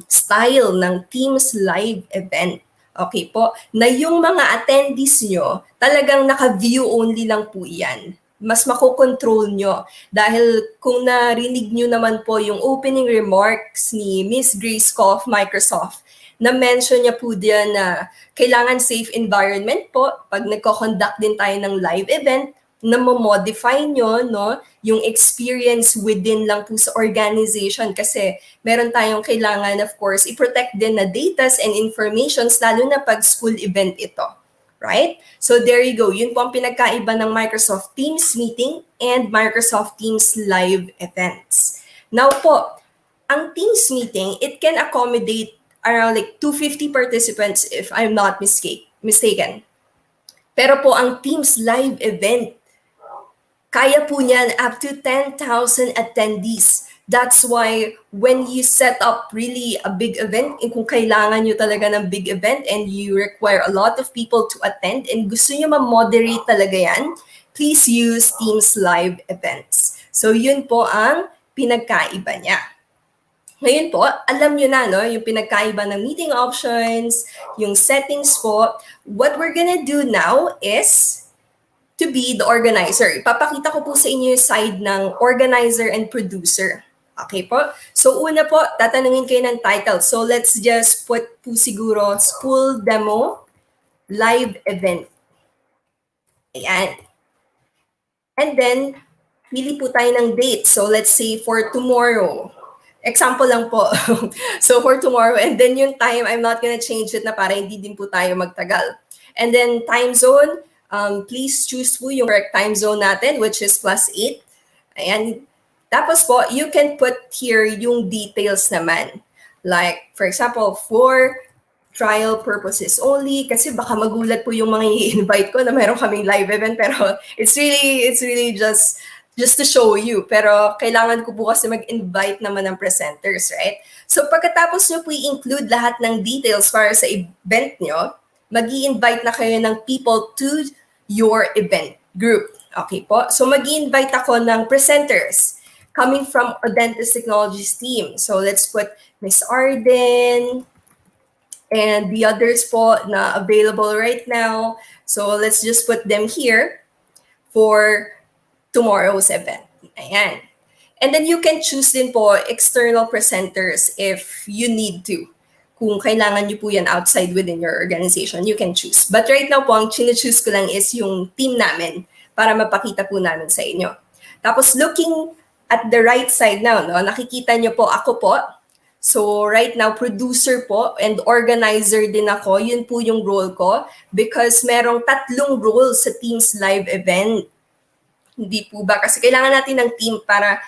style ng Teams live event. Okay po? Na yung mga attendees nyo, talagang naka-view only lang po yan. Mas makokontrol nyo. Dahil kung narinig nyo naman po yung opening remarks ni Miss Grace Ko of Microsoft, na-mention niya po diyan na kailangan safe environment po pag nagko-conduct din tayo ng live event, na mo-modify nyo no, yung experience within lang po sa organization kasi meron tayong kailangan, of course, i-protect din na datas and informations lalo na pag school event ito. Right? So there you go. Yun po ang pinagkaiba ng Microsoft Teams meeting and Microsoft Teams live events. Now po, ang Teams meeting, it can accommodate around like 250 participants if I'm not mistaken. Pero po ang Teams live event, kaya po niyan up to 10,000 attendees. That's why when you set up really a big event, kung kailangan nyo talaga ng big event and you require a lot of people to attend and gusto nyo ma-moderate talaga yan, please use Teams live events. So yun po ang pinagkaiba niya. Ngayon po, alam nyo na no, yung pinagkaiba ng meeting options, yung settings po. What we're gonna do now is to be the organizer. Ipapakita ko po sa inyo yung side ng organizer and producer. Okay po? So una po, tatanungin kayo ng title. So let's just put po siguro school demo live event. Ayan. And then, pili po tayo ng date. So let's say for tomorrow. example lang po. So for tomorrow, and then yung time, I'm not gonna change it na para hindi din po tayo magtagal. And then time zone, please choose po yung correct time zone natin, which is +8. Ayan. Tapos po, you can put here yung details naman. Like, for example, for trial purposes only, kasi baka magulat po yung mga i-invite ko na meron kaming live event, pero it's really just to show you. Pero kailangan ko po kasi mag-invite naman ng presenters, right? So pagkatapos nyo po i-include lahat ng details para sa event nyo, mag-i-invite na kayo ng people to your event group. Okay po? So mag-i-invite ako ng presenters coming from Audentes Technologies team. So let's put Miss Arden and the others po na available right now. So let's just put them here for tomorrow's event. Ayan. And then you can choose din po external presenters if you need to. Kung kailangan nyo po yan outside within your organization, you can choose. But right now po, ang choose ko lang is yung team namin para mapakita po namin sa inyo. Tapos looking at the right side now, no, nakikita nyo po ako po. So right now, producer po and organizer din ako. Yun po yung role ko because merong 3 roles sa Teams Live event. Hindi po ba? Kasi kailangan natin ng team para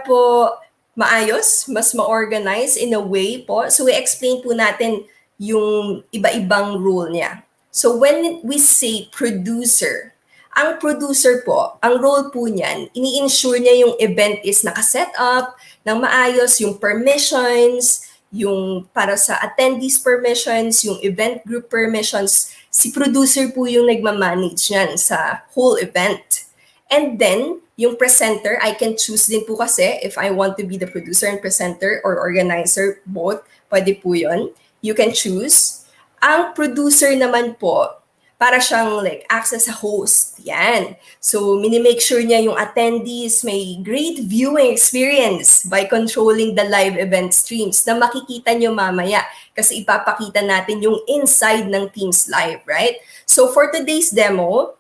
po maayos, mas ma-organize in a way po. So i-explain po natin yung iba-ibang role niya. So when we say producer, ang producer po, ang role po niyan, ini-ensure niya yung event is nakaset up ng maayos, yung permissions, yung para sa attendees permissions, yung event group permissions. Si producer po yung nagmamanage niyan sa whole event. And then, yung presenter, I can choose din po kasi if I want to be the producer and presenter or organizer, both, pwede po yun. You can choose. Ang producer naman po, para siyang like access sa host. Yan. So, minimake sure niya yung attendees may great viewing experience by controlling the live event streams na makikita nyo mamaya kasi ipapakita natin yung inside ng Teams Live, right? So, for today's demo,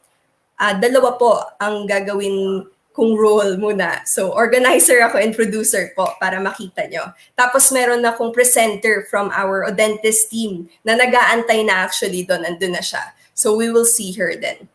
2 po ang gagawin kong role muna. So, organizer ako and producer po para makita nyo. Tapos, meron akong presenter from our Audentes team na nag-aantay na actually doon. Andun na siya. So, we will see her then.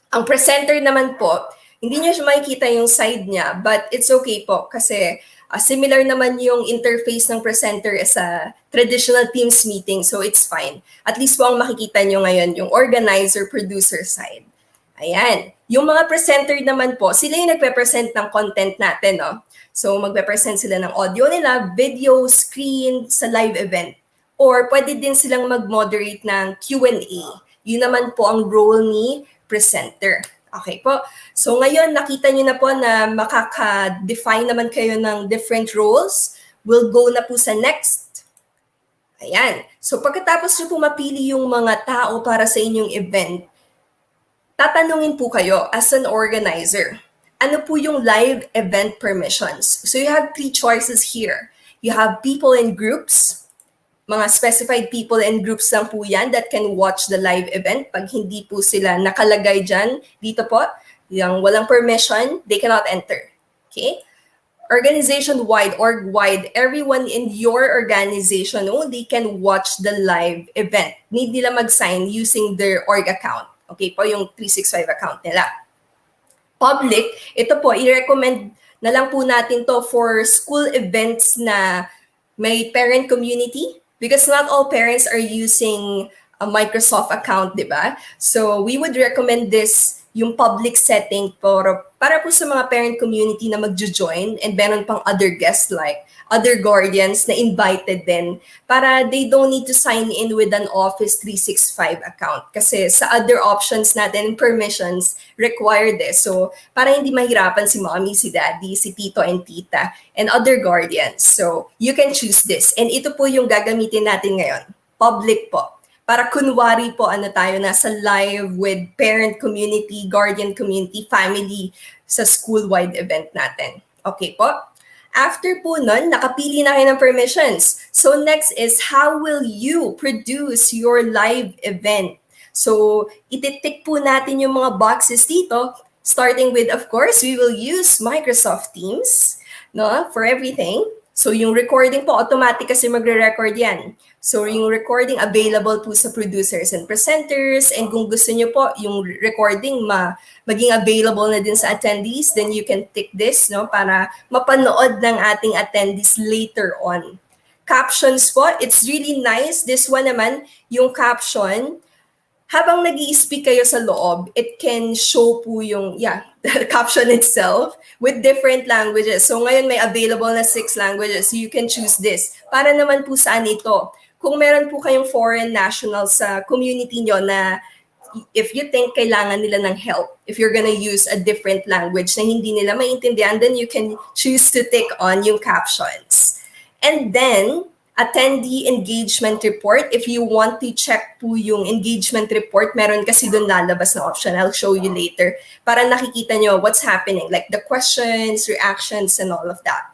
Ang presenter naman po, hindi nyo siya makikita yung side niya, but it's okay po kasi similar naman yung interface ng presenter as a traditional Teams meeting, so it's fine. At least po ang makikita nyo ngayon yung organizer-producer side. Ayan. Yung mga presenter naman po, sila yung nagpe-present ng content natin, no? So, magpe-present sila ng audio nila, video, screen sa live event. Or pwede din silang mag-moderate ng Q&A. Yun naman po ang role ni presenter. Okay po. So ngayon, nakita nyo na po na makaka-define naman kayo ng different roles. We'll go na po sa next. Ayan. So pagkatapos nyo po mapili yung mga tao para sa inyong event, tatanungin po kayo as an organizer, ano po yung live event permissions? So you have 3 choices here. You have people in groups, mga specified people and groups lang po yan that can watch the live event. Pag hindi po sila nakalagay dyan, dito po, yung walang permission, they cannot enter. Okay? Organization-wide, org-wide, everyone in your organization only can watch the live event. Need nila mag-sign using their org account. Okay po, yung 365 account nila. Public, ito po, i-recommend na lang po natin to for school events na may parent community. Because not all parents are using a Microsoft account, di ba? So we would recommend this, yung public setting para po sa mga parent community na magjo-join and meron pang other guests like other guardians na invited din para they don't need to sign in with an Office 365 account. Kasi sa other options natin, permissions require this. So para hindi mahirapan si mommy, si daddy, si tito and tita, and other guardians. So you can choose this. And ito po yung gagamitin natin ngayon. Public po. Para kunwari po tayo nasa live with parent community, guardian community, family sa school-wide event natin. Okay po? After po nun, nakapili na kayo ng permissions. So next is how will you produce your live event? So ititik po natin yung mga boxes dito, starting with, of course, we will use Microsoft Teams, no, for everything. So yung recording po, automatic kasi magre-record yan. So yung recording available po sa producers and presenters, and kung gusto nyo po yung recording maging available na din sa attendees, then you can tick this, no, para mapanood ng ating attendees later on. Captions po, it's really nice. This one naman, yung caption, habang nag-i-speak kayo sa loob, it can show po yung, the caption itself with different languages. So ngayon may available na 6 languages. So you can choose this. Para naman po saan ito? Kung meron po kayong foreign nationals sa community nyo na if you think kailangan nila ng help, if you're gonna use a different language na hindi nila maintindihan, then you can choose to tick on yung captions. And then, attendee engagement report. If you want to check po yung engagement report, meron kasi doon lalabas na option. I'll show you later. Para nakikita nyo what's happening, like the questions, reactions, and all of that.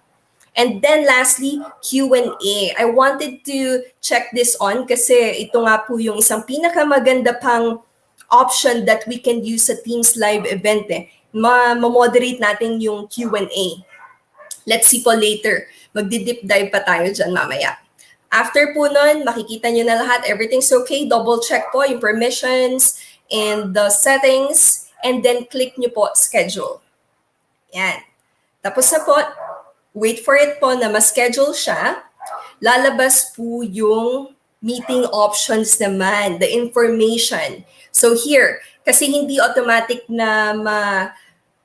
And then lastly, Q&A. I wanted to check this on kasi ito nga po yung isang pinakamaganda pang option that we can use sa Teams Live event. Ma-moderate natin yung Q&A. Let's see po later. Magdi-deep dive pa tayo dyan mamaya. After po nun, makikita nyo na lahat, everything's okay. Double check po yung permissions and the settings. And then click nyo po schedule. Yan. Tapos na po, wait for it po na ma-schedule siya. Lalabas po yung meeting options naman, the information. So here, kasi hindi automatic na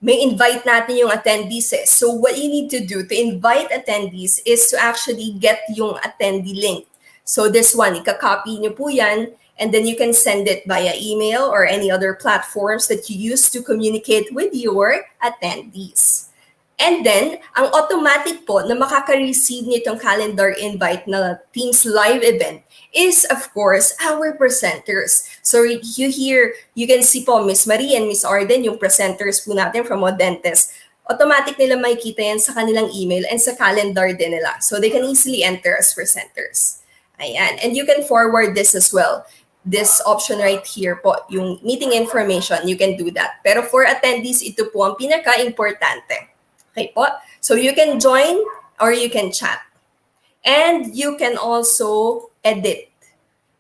may invite natin yung attendees. So what you need to do to invite attendees is to actually get yung attendee link. So this one, ika-copy nyo po yan, and then you can send it via email or any other platforms that you use to communicate with your attendees. And then, ang automatic po na makaka-receive nitong calendar invite na Teams Live event is, of course, our presenters. So you can see po Miss Marie and Miss Arden, yung presenters po natin from Odentes. Automatic nila makikita yan sa kanilang email and sa calendar din nila. So they can easily enter as presenters. Ayan. And you can forward this as well. This option right here po, yung meeting information, you can do that. Pero for attendees, ito po ang pinaka-importante. Okay po? So you can join or you can chat. And you can also edit.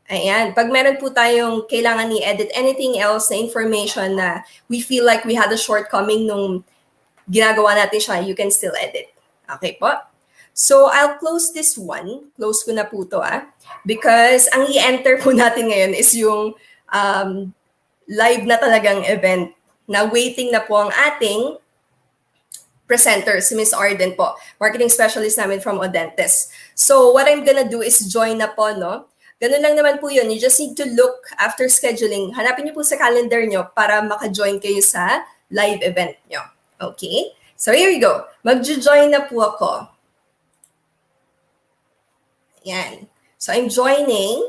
Ayan. Pag meron po tayong kailangan i-edit anything else na information na we feel like we had a shortcoming nung ginagawa natin siya, you can still edit. Okay po? So I'll close this one. Close ko na po to because ang i-enter po natin ngayon is yung live na talagang event na waiting na po ang ating presenter, si Ms. Arden po, marketing specialist namin from Odentes. So what I'm gonna do is join na po, no? Ganun lang naman po yun. You just need to look after scheduling. Hanapin niyo po sa calendar niyo para maka-join kayo sa live event niyo. Okay? So here we go. Mag-join na po ako. Yan. So I'm joining.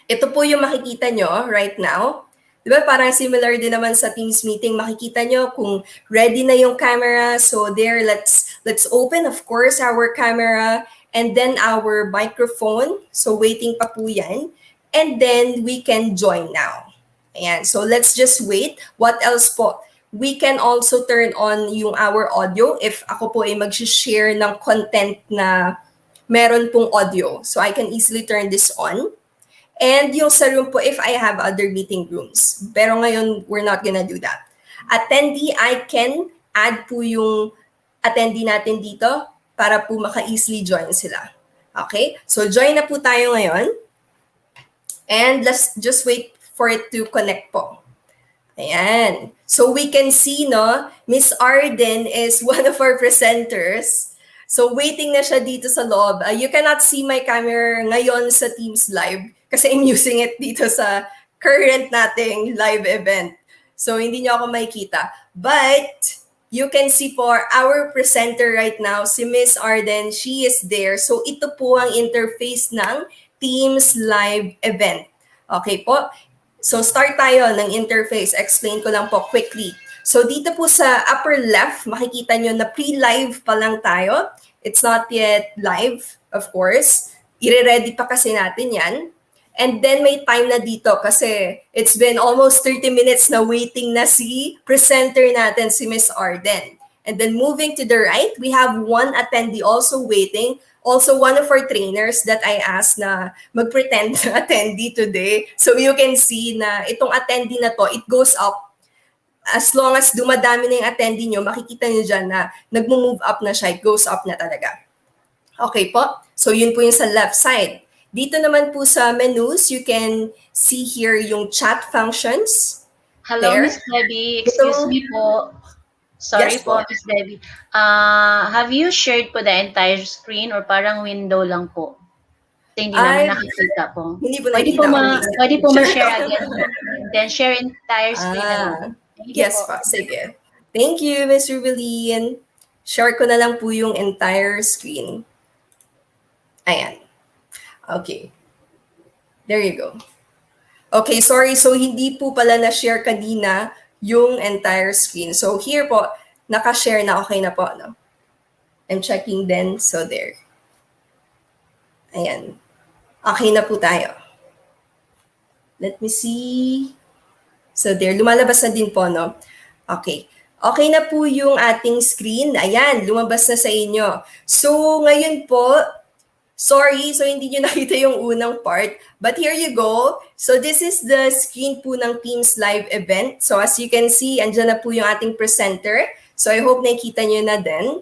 Ito po yung makikita nyo right now. Diba parang similar din naman sa Teams meeting, makikita nyo kung ready na yung camera. So there, let's open, of course, our camera and then our microphone. So waiting pa po yan. And then we can join now. Ayan, so let's just wait. What else po? We can also turn on yung our audio if ako po ay mag-share ng content na meron pong audio. So I can easily turn this on. And yung sa room po, if I have other meeting rooms. Pero ngayon, we're not gonna do that. Attendee, I can add po yung attendee natin dito para po maka-easily join sila. Okay? So join na po tayo ngayon. And let's just wait for it to connect po. Ayan. So we can see, no, Miss Arden is one of our presenters. So waiting na siya dito sa loob. You cannot see my camera ngayon sa Teams Live kasi I'm using it dito sa current nating live event. So hindi niyo ako makikita. But you can see for our presenter right now, si Miss Arden, she is there. So ito po ang interface ng Teams Live event. Okay po? So start tayo ng interface. Explain ko lang po quickly. So dito po sa upper left, makikita nyo na pre-live pa lang tayo. It's not yet live, of course. Ire-ready pa kasi natin yan. And then may time na dito kasi it's been almost 30 minutes na waiting na si presenter natin, si Miss Arden. And then moving to the right, we have one attendee also waiting. Also, one of our trainers that I asked na mag-pretend na attendee today. So you can see na itong attendee na to, it goes up. As long as dumadami na yung attendee nyo, makikita nyo dyan na nag-move up na siya, it goes up na talaga. Okay po, so yun po yung sa left side. Dito naman po sa menus, you can see here yung chat functions. Hello, There. Miss Debbie. Excuse me po. Sorry Yes po, po. Miss Debbie. Have you shared po the entire screen or parang window lang po? Kasi hindi namin nakikita po. Hindi po Pwede nakikita. pwede po ma-share again po. Then share entire screen na lang. Thank you Yes po. po, sige. Thank you, Ms. Rubilyn. Share ko na lang po yung entire screen. Ayan. Okay. There you go. Okay, sorry. So, hindi po pala na-share kanina yung entire screen. So, here po, naka-share na. Okay na po, no? I'm checking then. So, there. Ayan. Okay na po tayo. Let me see. So, there. Lumalabas na din po, no? Okay. Okay na po yung ating screen. Ayan, lumabas na sa inyo. So, ngayon po, sorry, so hindi nyo nakita yung unang part. But here you go. So this is the screen po ng Teams Live event. So as you can see, andyan na po yung ating presenter. So I hope nakikita nyo na din.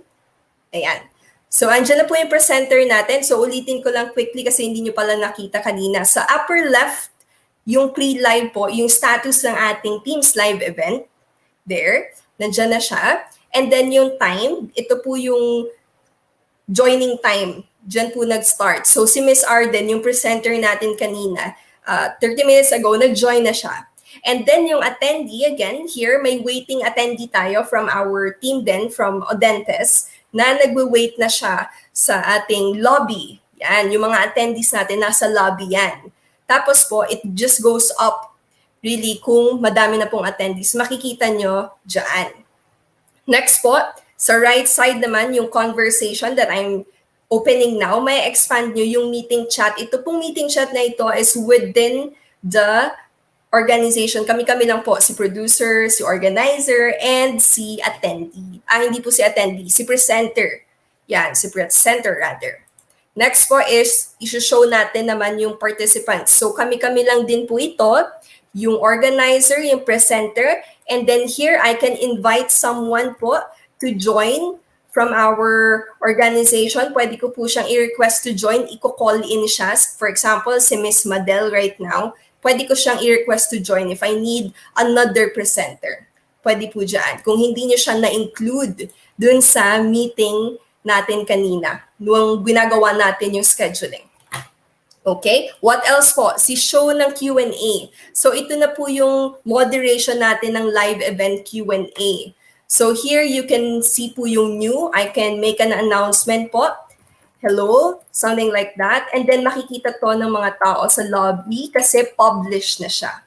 Ayan. So andyan na po yung presenter natin. So ulitin ko lang quickly kasi hindi nyo pala nakita kanina. Sa upper left, yung pre-live po, yung status ng ating Teams Live event. There. Nandyan na siya. And then yung time, ito po yung joining time. Diyan po nag-start. So si Miss Arden, yung presenter natin kanina, 30 minutes ago, nag-join na siya. And then yung attendee, again, here, may waiting attendee tayo from our team din, from Odentes, na nagwe-wait na siya sa ating lobby. Yan, yung mga attendees natin, nasa lobby yan. Tapos po, it just goes up, really, kung madami na pong attendees. Makikita nyo dyan. Next po, sa right side naman, yung conversation that I'm opening now, may expand nyo yung meeting chat. Ito pong meeting chat na ito is within the organization. Kami-kami lang po, si producer, si organizer, and si attendee. Hindi po si attendee, si presenter. Yan, si presenter rather. Next po is, i-show natin naman yung participants. So kami-kami lang din po ito, yung organizer, yung presenter, and then here, I can invite someone po to join from our organization. Pwede ko po siyang i-request to join. Iko-call in siya. For example, si Miss Madel right now, pwede ko siyang i-request to join if I need another presenter. Pwede po dyan. Kung hindi niyo siya na-include dun sa meeting natin kanina, nung ginagawa natin yung scheduling. Okay? What else po? Si show ng Q&A. So ito na po yung moderation natin ng live event Q&A. So here you can see po yung new. I can make an announcement po. Hello, something like that. And then makikita to ng mga tao sa lobby kasi published na siya.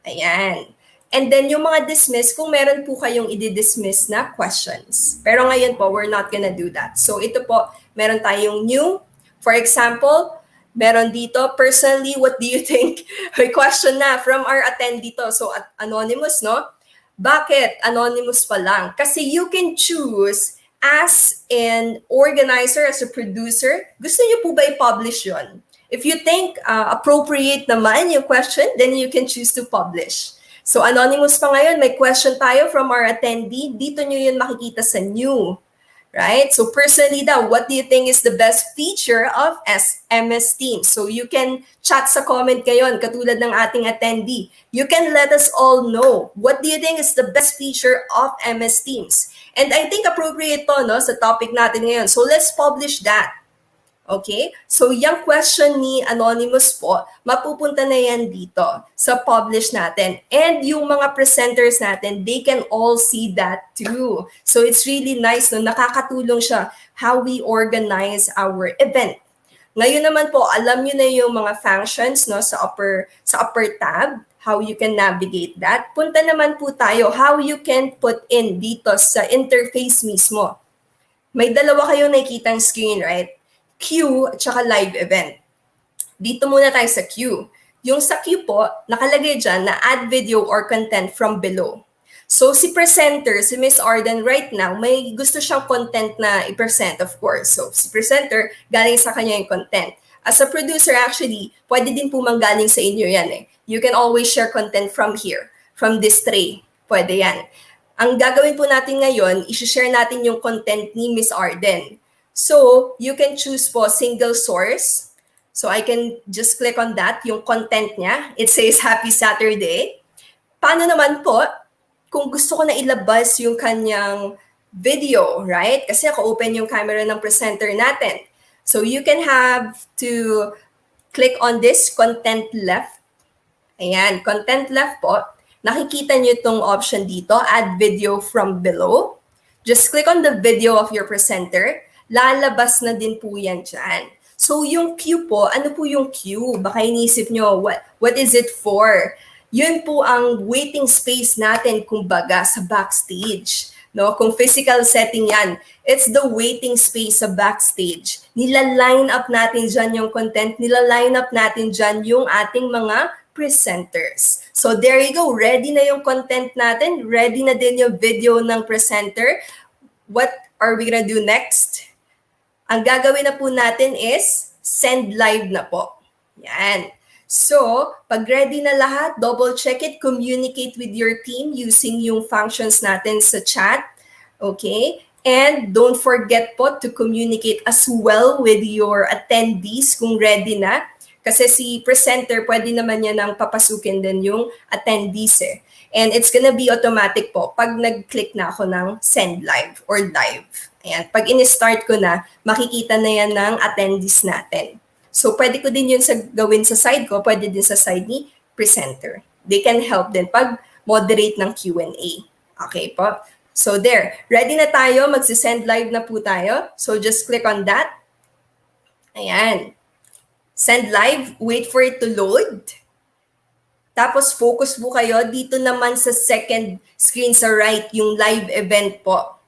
Ayan. And then yung mga dismiss, kung meron po kayong i-dismiss na questions. Pero ngayon po, we're not gonna do that. So ito po, meron tayong new. For example, meron dito, personally, what do you think? May question na from our attendee to. So anonymous, no? Bakit anonymous pa lang? Kasi you can choose as an organizer, as a producer, gusto niyo po ba i-publish yun? If you think appropriate naman yung question, then you can choose to publish. So anonymous pa ngayon, may question tayo from our attendee. Dito nyo yun makikita sa new. Right? So personally daw, what do you think is the best feature of MS Teams? So you can chat sa comment ngayon, katulad ng ating attendee. You can let us all know, what do you think is the best feature of MS Teams? And I think appropriate to, no, sa topic natin ngayon. So let's publish that. Okay? So yung question ni Anonymous po, mapupunta na yan dito sa publish natin. And yung mga presenters natin, they can all see that too. So it's really nice, no? Nakakatulong siya how we organize our event. Ngayon naman po, alam nyo na yung mga functions, no, sa upper tab, how you can navigate that. Punta naman po tayo how you can put in dito sa interface mismo. May dalawa kayong nakikitang screen, right? Queue at saka live event. Dito muna tayo sa queue. Yung sa queue po, nakalagay dyan na add video or content from below. So si presenter, si Miss Arden right now, may gusto siyang content na i-present of course. So si presenter, galing sa kanya yung content. As a producer actually, pwede din po manggaling sa inyo yan eh. You can always share content from here, from this tray. Pwede yan. Ang gagawin po natin ngayon, i-share natin yung content ni Miss Arden. So, you can choose po single source. So, I can just click on that, yung content niya. It says, Happy Saturday. Paano naman po, kung gusto ko na ilabas yung kanyang video, right? Kasi naka-open yung camera ng presenter natin. So, you can have to click on this content left. Ayan, content left po. Nakikita niyo itong option dito, add video from below. Just click on the video of your presenter. Lalabas na din po yan dyan. So, yung queue po, ano po yung queue? Baka inisip nyo, what is it for? Yun po ang waiting space natin, kumbaga, sa backstage. No? Kung physical setting yan, it's the waiting space sa backstage. Nila-line up natin dyan yung content, nila-line up natin dyan yung ating mga presenters. So there you go, ready na yung content natin, ready na din yung video ng presenter. What are we gonna do next? Ang gagawin na po natin is send live na po. Yan. So, pag ready na lahat, double check it, communicate with your team using yung functions natin sa chat. Okay? And don't forget po to communicate as well with your attendees kung ready na. Kasi si presenter, pwede naman niya nang papasukin din yung attendees eh. And it's gonna be automatic po pag nag-click na ako ng send live or live. Ayan. Pag in-start ko na, makikita na yan ng attendees natin. So, pwede ko din yun gawin sa side ko, pwede din sa side ni presenter. They can help din pag moderate ng Q&A. Okay po? So, there. Ready na tayo. Magsisend live na po tayo. So, just click on that. Ayan. Send live. Wait for it to load. Tapos, focus po kayo. Dito naman sa second screen sa right, yung live event po.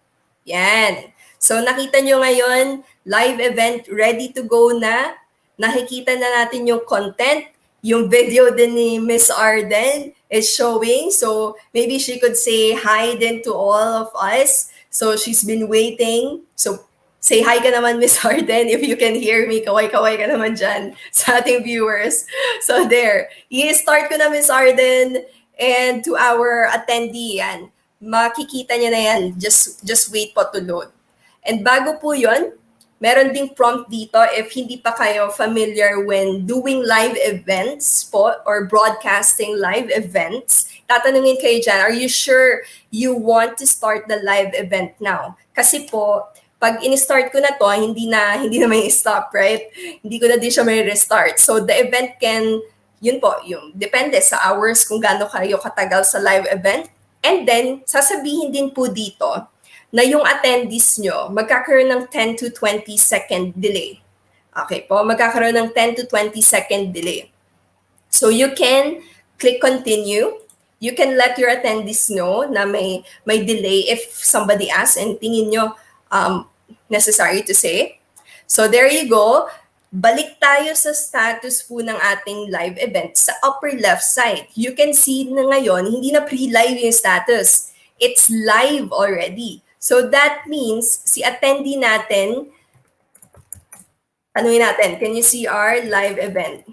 Yan. So, nakita nyo ngayon, live event, ready to go na. Nakikita na natin yung content. Yung video din ni Miss Arden is showing. So, maybe she could say hi din to all of us. So, she's been waiting. So, say hi ka naman, Miss Arden. If you can hear me, kaway-kaway ka naman dyan sa ating viewers. So, there. I-start ko na, Miss Arden. And to our attendee, yan. Makikita niya na yan. Just wait po to load. And bago po yon, meron ding prompt dito if hindi pa kayo familiar when doing live events po or broadcasting live events. Tatanungin kayo dyan, are you sure you want to start the live event now? Kasi po, pag in-start ko na to, hindi na may stop, right? Hindi ko na din siya may restart. So the event can, yun po, yung depende sa hours kung gaano kayo katagal sa live event. And then, sasabihin din po dito, na yung attendees nyo, magkakaroon ng 10 to 20 second delay. Okay po, magkakaroon ng 10 to 20 second delay. So you can click continue. You can let your attendees know na may delay if somebody asks and tingin nyo necessary to say. So there you go. Balik tayo sa status po ng ating live event sa upper left side. You can see na ngayon, hindi na pre-live yung status. It's live already. So that means, si attendee natin, anuhin natin, can you see our live event?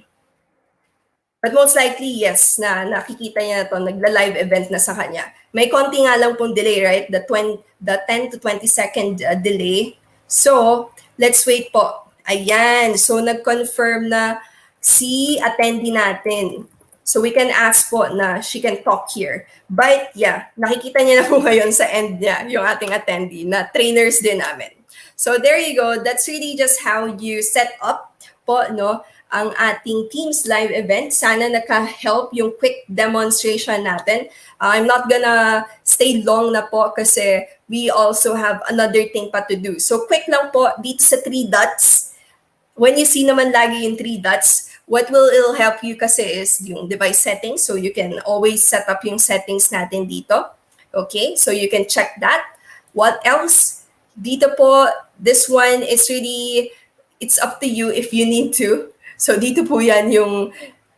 But most likely, yes, na nakikita niya na ito, nagla-live event na sa kanya. May konti nga lang pong delay, right? The 10 to 20 second delay. So, let's wait po. Ayan, so nag-confirm na si attendee natin. So we can ask po na she can talk here. But yeah, nakikita niya na po ngayon sa end niya, yung ating attendee na trainers din namin. So there you go. That's really just how you set up po, no, ang ating Teams live event. Sana naka-help yung quick demonstration natin. I'm not gonna stay long na po kasi we also have another thing pa to do. So quick lang po dito sa 3 dots. When you see naman lagi yung 3 dots, what it'll help you kasi is yung device settings. So you can always set up yung settings natin dito. Okay, so you can check that. What else? Dito po, this one is really, it's up to you if you need to. So dito po yan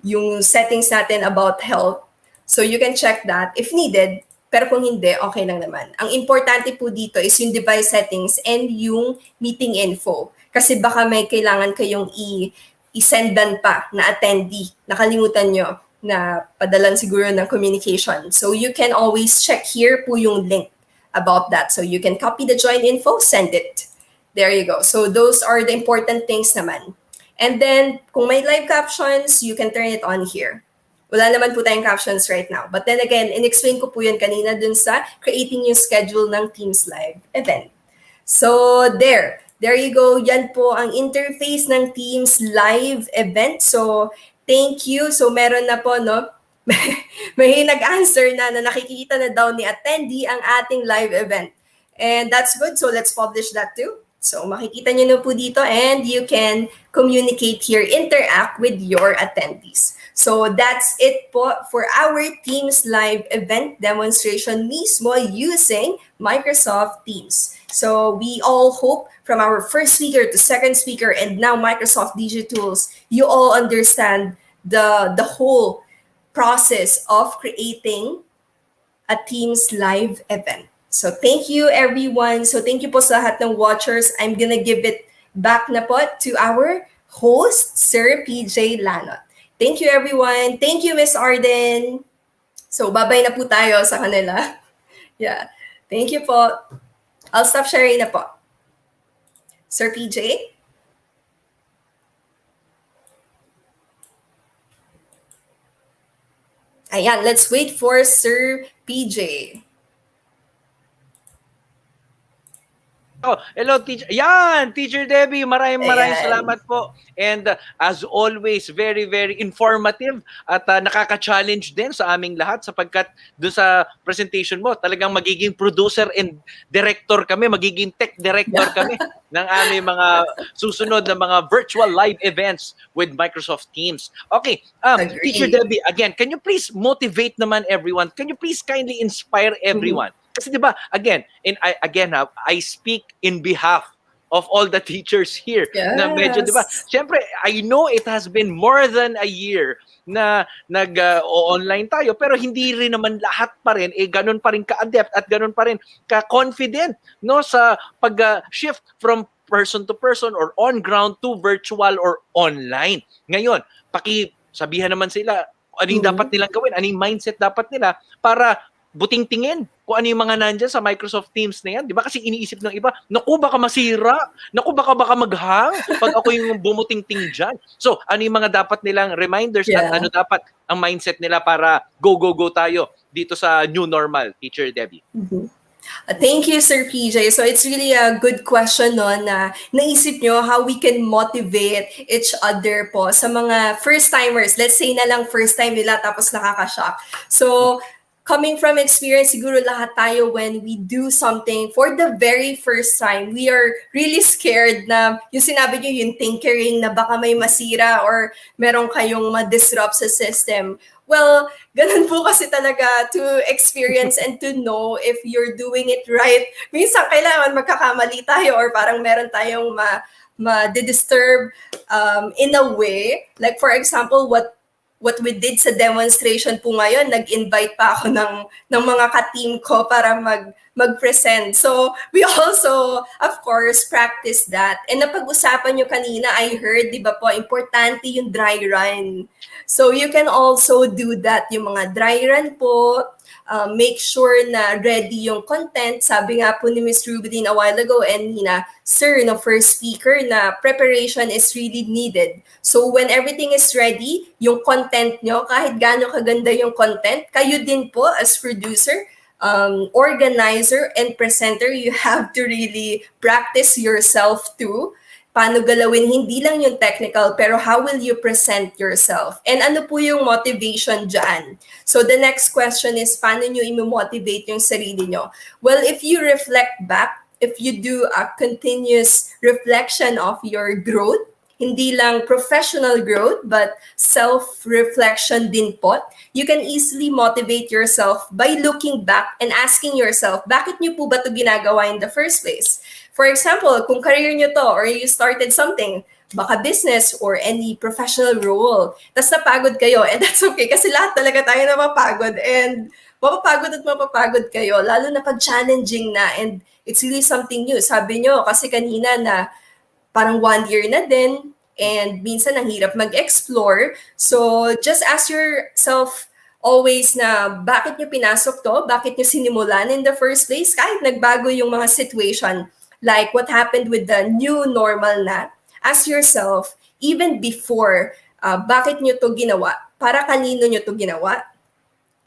yung settings natin about health. So you can check that if needed. Pero kung hindi, okay lang naman. Ang importante po dito is yung device settings and yung meeting info. Kasi baka may kailangan kayong i-sendan pa na attendee. Nakalimutan nyo na padalan siguro ng communication. So you can always check here po yung link about that. So you can copy the join info, send it. There you go. So those are the important things naman. And then, kung may live captions, you can turn it on here. Wala naman po tayong captions right now. But then again, in-explain ko po yun kanina dun sa creating yung schedule ng Teams Live event. So there you go. Yan po ang interface ng Teams Live event. So thank you. So meron na po, no? May nag-answer na nakikita na daw ni attendee ang ating live event. And that's good. So let's publish that too. So makikita nyo na po dito and you can communicate here, interact with your attendees. So that's it po for our Teams Live event demonstration mismo using Microsoft Teams. So we all hope from our first speaker to second speaker and now Microsoft DigiTools, you all understand the whole process of creating a Teams Live event. So thank you everyone. So thank you po sa lahat ng watchers. I'm gonna give it back na po to our host, Sir PJ Lanot. Thank you everyone. Thank you, Miss Arden. So babay na po tayo sa kanila. Yeah. Thank you po. I'll stop sharing na po. Sir PJ? Ayan, let's wait for Sir PJ. Oh, hello, teacher. Yan, Teacher Debbie, maraming salamat po. And as always, very, very informative at nakaka-challenge din sa aming lahat sapagkat doon sa presentation mo, talagang magiging producer and director kami, magiging tech director kami ng aming mga susunod na mga virtual live events with Microsoft Teams. Okay, Teacher Debbie, again, can you please motivate naman everyone? Can you please kindly inspire everyone? Kasi di ba, again, I speak in behalf of all the teachers here. Yes. Na medyo, di ba, syempre, I know it has been more than a year na nag-online tayo, pero hindi rin naman lahat pa rin, ganun pa rin ka-adept at ganun pa rin ka-confident, no, sa pag-shift from person to person or on ground to virtual or online. Ngayon, sabihan naman sila, ano yung dapat nilang gawin, ano yung mindset dapat nila para buting-tingin kung ano yung mga nandyan sa Microsoft Teams na yan. Di ba? Kasi iniisip ng iba, naku, baka masira. Naku, baka maghang pag ako yung bumuting-ting dyan. So, ano yung mga dapat nilang reminders at ano dapat ang mindset nila para go tayo dito sa new normal, Teacher Debbie? Thank you, Sir PJ. So it's really a good question no, na naisip nyo how we can motivate each other po sa mga first-timers. Let's say na lang first time nila tapos nakaka-shock. So, coming from experience, siguro lahat tayo when we do something for the very first time, we are really scared na yung sinabi nyo, yung tinkering na baka may masira or meron kayong ma-disrupt sa system. Well, ganun po kasi talaga to experience and to know if you're doing it right. Minsan kailangan magkakamali tayo or parang meron tayong ma-disturb in a way. Like for example, what we did sa demonstration po ngayon, nag-invite pa ako ng mga ka-team ko para mag-present. So, we also, of course, practice that. And napag-usapan nyo kanina, I heard, di ba po, importante yung dry run. So, you can also do that. Yung mga dry run po, make sure na ready yung content. Sabi nga po ni Ms. Rubilyn a while ago and Nina, Sir, no, first speaker, na preparation is really needed. So when everything is ready, yung content nyo, kahit gaano kaganda yung content, kayo din po as producer, organizer, and presenter, you have to really practice yourself too. Paano galawin, hindi lang yung technical, pero how will you present yourself? And ano po yung motivation dyan? So the next question is, paano nyo i-motivate yung sarili nyo? Well, if you reflect back, if you do a continuous reflection of your growth, hindi lang professional growth, but self-reflection din po, you can easily motivate yourself by looking back and asking yourself, bakit nyo po ba ito ginagawa in the first place? For example, kung career nyo to or you started something, baka business or any professional role, tas napagod kayo, and that's okay kasi lahat talaga tayo napapagod. And mapapagod kayo, lalo na pag challenging na and it's really something new. Sabi nyo, kasi kanina na parang 1 year na din and minsan ang hirap mag-explore. So just ask yourself always na bakit nyo pinasok to? Bakit nyo sinimulan in the first place? Kahit nagbago yung mga situation, like what happened with the new normal na, ask yourself, even before, bakit nyo to ginawa? Para kanino nyo to ginawa?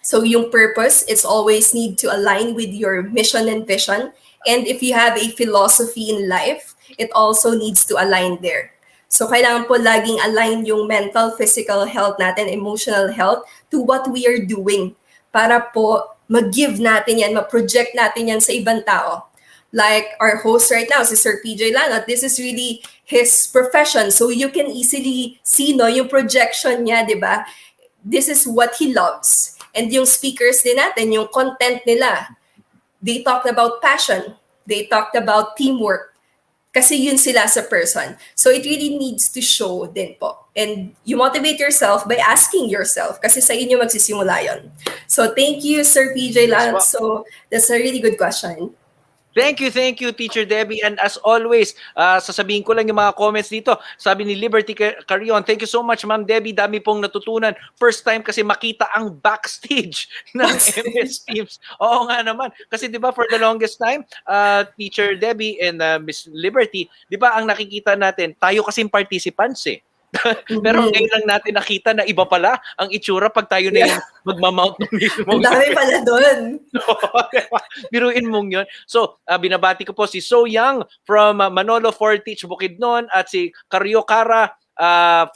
So yung purpose, it's always need to align with your mission and vision. And if you have a philosophy in life, it also needs to align there. So kailangan po laging align yung mental, physical health natin, emotional health to what we are doing para po mag-give natin yan, ma-project natin yan sa ibang tao. Like our host right now, si Sir PJ Lanot, this is really his profession. So you can easily see yung projection niya, di ba? This is what he loves. And yung speakers din natin, yung content nila, they talked about passion. They talked about teamwork. Kasi yun sila sa person. So it really needs to show din po. And you motivate yourself by asking yourself kasi sa inyo magsisimula yun. So thank you, Sir PJ Lan. So that's a really good question. Thank you, Teacher Debbie. And as always, sasabihin ko lang yung mga comments dito. Sabi ni Liberty Carion, thank you so much, Ma'am Debbie. Dami pong natutunan. First time kasi makita ang backstage ng MS Teams. Oo nga naman. Kasi di ba for the longest time, Teacher Debbie and Miss Liberty, di ba ang nakikita natin, tayo kasing participants eh. Pero ngayon lang natin nakita na iba pala ang itsura pag tayo na yung magmamount ng mismo. Ang dami pala doon. Biruin mong yun. So, binabati ko po si So Young from Manolo Fortich, Bukidnon at si Caryo Cara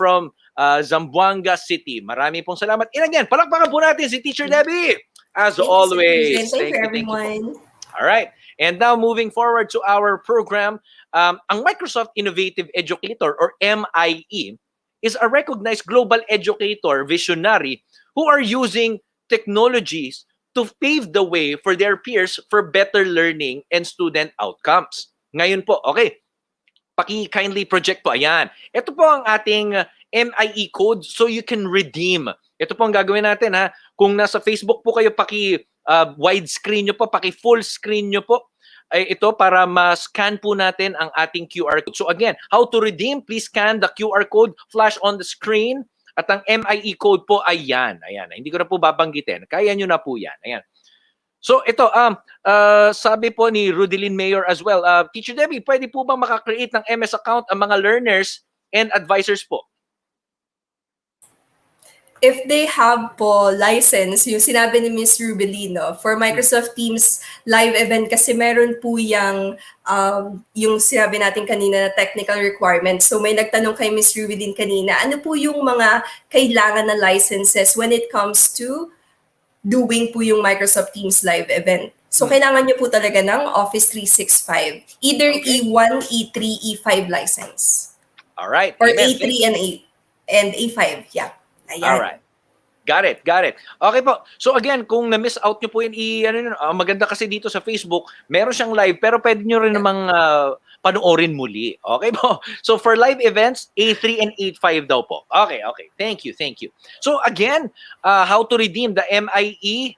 from Zamboanga City. Marami pong salamat. And again, palakpakan po natin si Teacher Debbie. As always. Thank you, everyone. All right. And now moving forward to our program, ang Microsoft Innovative Educator or MIE is a recognized global educator visionary who are using technologies to pave the way for their peers for better learning and student outcomes. Ngayon po, okay, paki-kindly project po. Ayan. Ito po ang ating MIE code so you can redeem. Ito po ang gagawin natin ha. Kung nasa Facebook po kayo, paki-widescreen nyo po, paki-full screen nyo po. Ay ito para ma-scan po natin ang ating QR code. So again, how to redeem? Please scan the QR code, flash on the screen. At ang MIE code po ay yan. Ayan. Hindi ko na po babanggitin. Kaya nyo na po yan. Ayan. So ito, sabi po ni Rubilyn Mayor as well, Teacher Debbie, pwede po bang makakreate ng MS account ang mga learners and advisors po? If they have po license, yung sinabi ni Ms. Rubilyn, for Microsoft Teams live event kasi meron po yung sinabi natin kanina na technical requirements. So may nagtanong kay Ms. Rubilyn kanina, ano po yung mga kailangan na licenses when it comes to doing po yung Microsoft Teams live event? So kailangan nyo po talaga ng Office 365, either E1, E3, E5 license. All right. Or Amen. A3 and A5, yeah. Ayan. All right. Got it. Okay po. So again, kung na-miss out nyo po yun, maganda kasi dito sa Facebook, meron siyang live, pero pwede nyo rin namang panoorin muli. Okay po? So for live events, A3 and A5 daw po. Okay. Thank you. So again, how to redeem the MIE.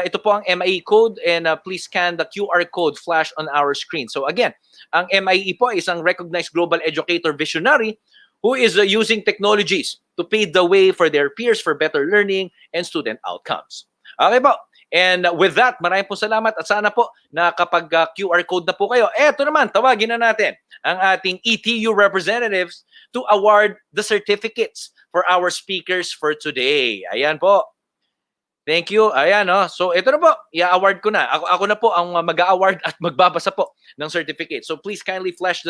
Ito po ang MIE code and please scan the QR code flash on our screen. So again, ang MIE po is isang recognized global educator visionary who is using technologies to pave the way for their peers for better learning and student outcomes. Okay po. And with that, maraming po salamat at sana po na kapag QR code na po kayo, eto naman, tawagin na natin ang ating ETU representatives to award the certificates for our speakers for today. Ayan po. Thank you. Ayan, so ito na po, i-award ko na. Ako na po ang mag-a-award at magbabasa po ng certificate. So please kindly flash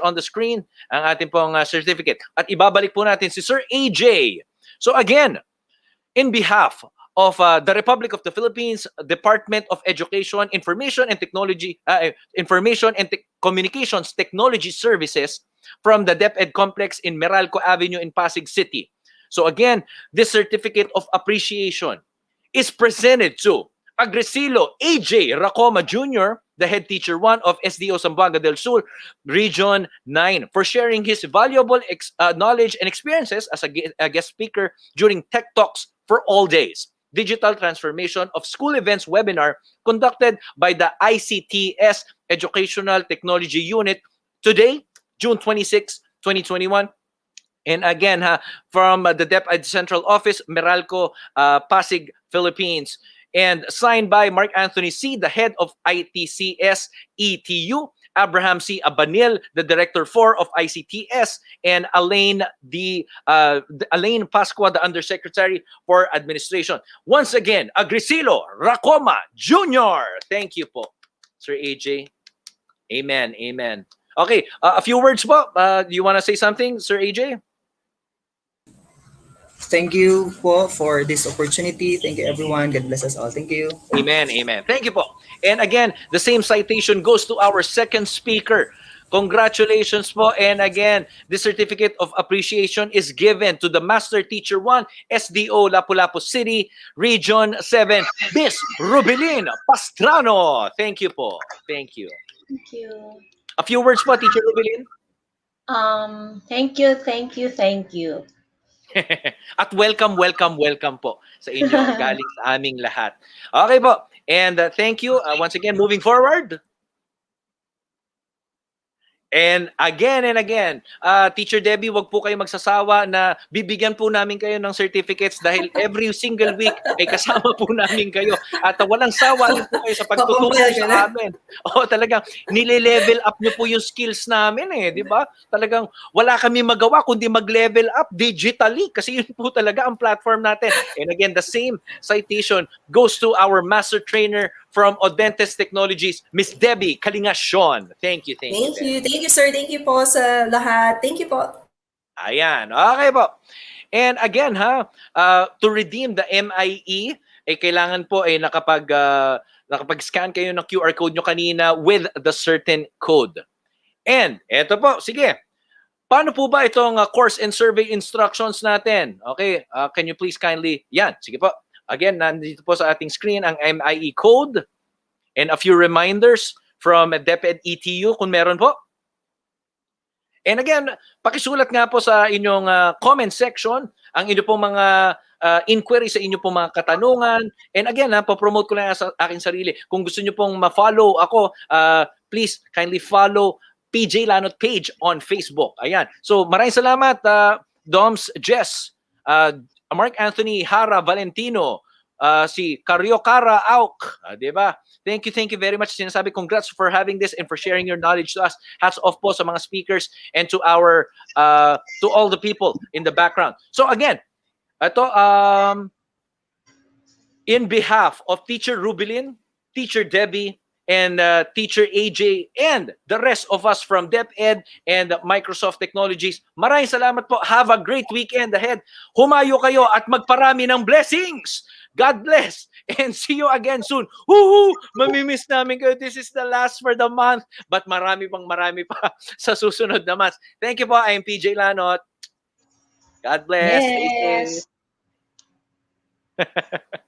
on the screen ang ating pong certificate. At ibabalik po natin si Sir AJ. So again, in behalf of the Republic of the Philippines, Department of Education, Information and Communications Technology Services from the DepEd Complex in Meralco Avenue in Pasig City. So again, this certificate of appreciation is presented to Agrecilo Racoma Jr., the head teacher 1 of SDO Zamboanga del Sur Region 9, for sharing his valuable knowledge and experiences as a guest speaker during TechTalks for all days. Digital Transformation of School Events webinar conducted by the ICTS Educational Technology Unit today, June 26, 2021. And again, from the DepEd Central Office, Meralco, Pasig, Philippines. And signed by Mark Anthony C., the head of ITCS ETU, Abraham C. Abanil, the Director 4 of ICTS, and Elaine Pascua, the Undersecretary for Administration. Once again, Agrecilo Racoma Jr. Thank you po, Sir AJ. Amen, amen. Okay, a few words po. Do you want to say something, Sir AJ? Thank you po for this opportunity. Thank you, everyone. God bless us all. Thank you. Amen, amen. Thank you po. And again, the same citation goes to our second speaker. Congratulations po. And again, the certificate of appreciation is given to the Master Teacher 1, SDO Lapu-Lapu City, Region 7, Miss Rubilyn Pastrano. Thank you po. Thank you. Thank you. A few words po, Teacher Rubilyn. Thank you, thank you, thank you. At welcome po sa inyo galing sa aming lahat. Okay po. And thank you. Once again, moving forward. And again, Teacher Debbie, wag po kayo magsasawa na bibigyan po namin kayo ng certificates dahil every single week ay kasama po namin kayo. At walang sawa rin po kayo sa pagtuturo sa amin. Talagang nile-level up nyo po yung skills namin di ba? Talagang wala kami magawa kundi mag-level up digitally kasi yun po talaga ang platform natin. And again, the same citation goes to our master trainer from Odentes Technologies, Miss Debbie Kalingasyon. Thank you, thank you. Thank you, sir. Thank you po sa lahat. Thank you po. Ayan, okay po. And again, to redeem the MIE, kailangan po nakapag-scan kayo ng QR code nyo kanina with the certain code. And eto po, sige. Paano po ba itong course and survey instructions natin? Okay, can you please kindly, yan, sige po. Again, nandito po sa ating screen ang MIE code and a few reminders from DepEd ETU kung meron po. And again, pakisulat nga po sa inyong comment section ang inyo pong mga inquiry sa inyo pong mga katanungan. And again, papromote ko lang sa aking sarili. Kung gusto nyo pong ma-follow ako, please kindly follow PJ Lanot page on Facebook. Ayan. So maraming salamat, Doms Jess, Mark Anthony Hara Valentino, si Carrio Cara Auk, di ba? Thank you very much. Sinasabi, congrats for having this and for sharing your knowledge to us. Hats off po sa mga speakers and to our to all the people in the background. So again, ito in behalf of Teacher Rubilyn, Teacher Debbie, and Teacher AJ and the rest of us from DepEd and Microsoft Technologies. Maraming salamat po. Have a great weekend ahead. Humayo kayo at magparami ng blessings. God bless and see you again soon. Woohoo! Mamimiss namin kayo. This is the last for the month but marami pa sa susunod na months. Thank you po. I am PJ Lanot. God bless. Yes. Stay safe.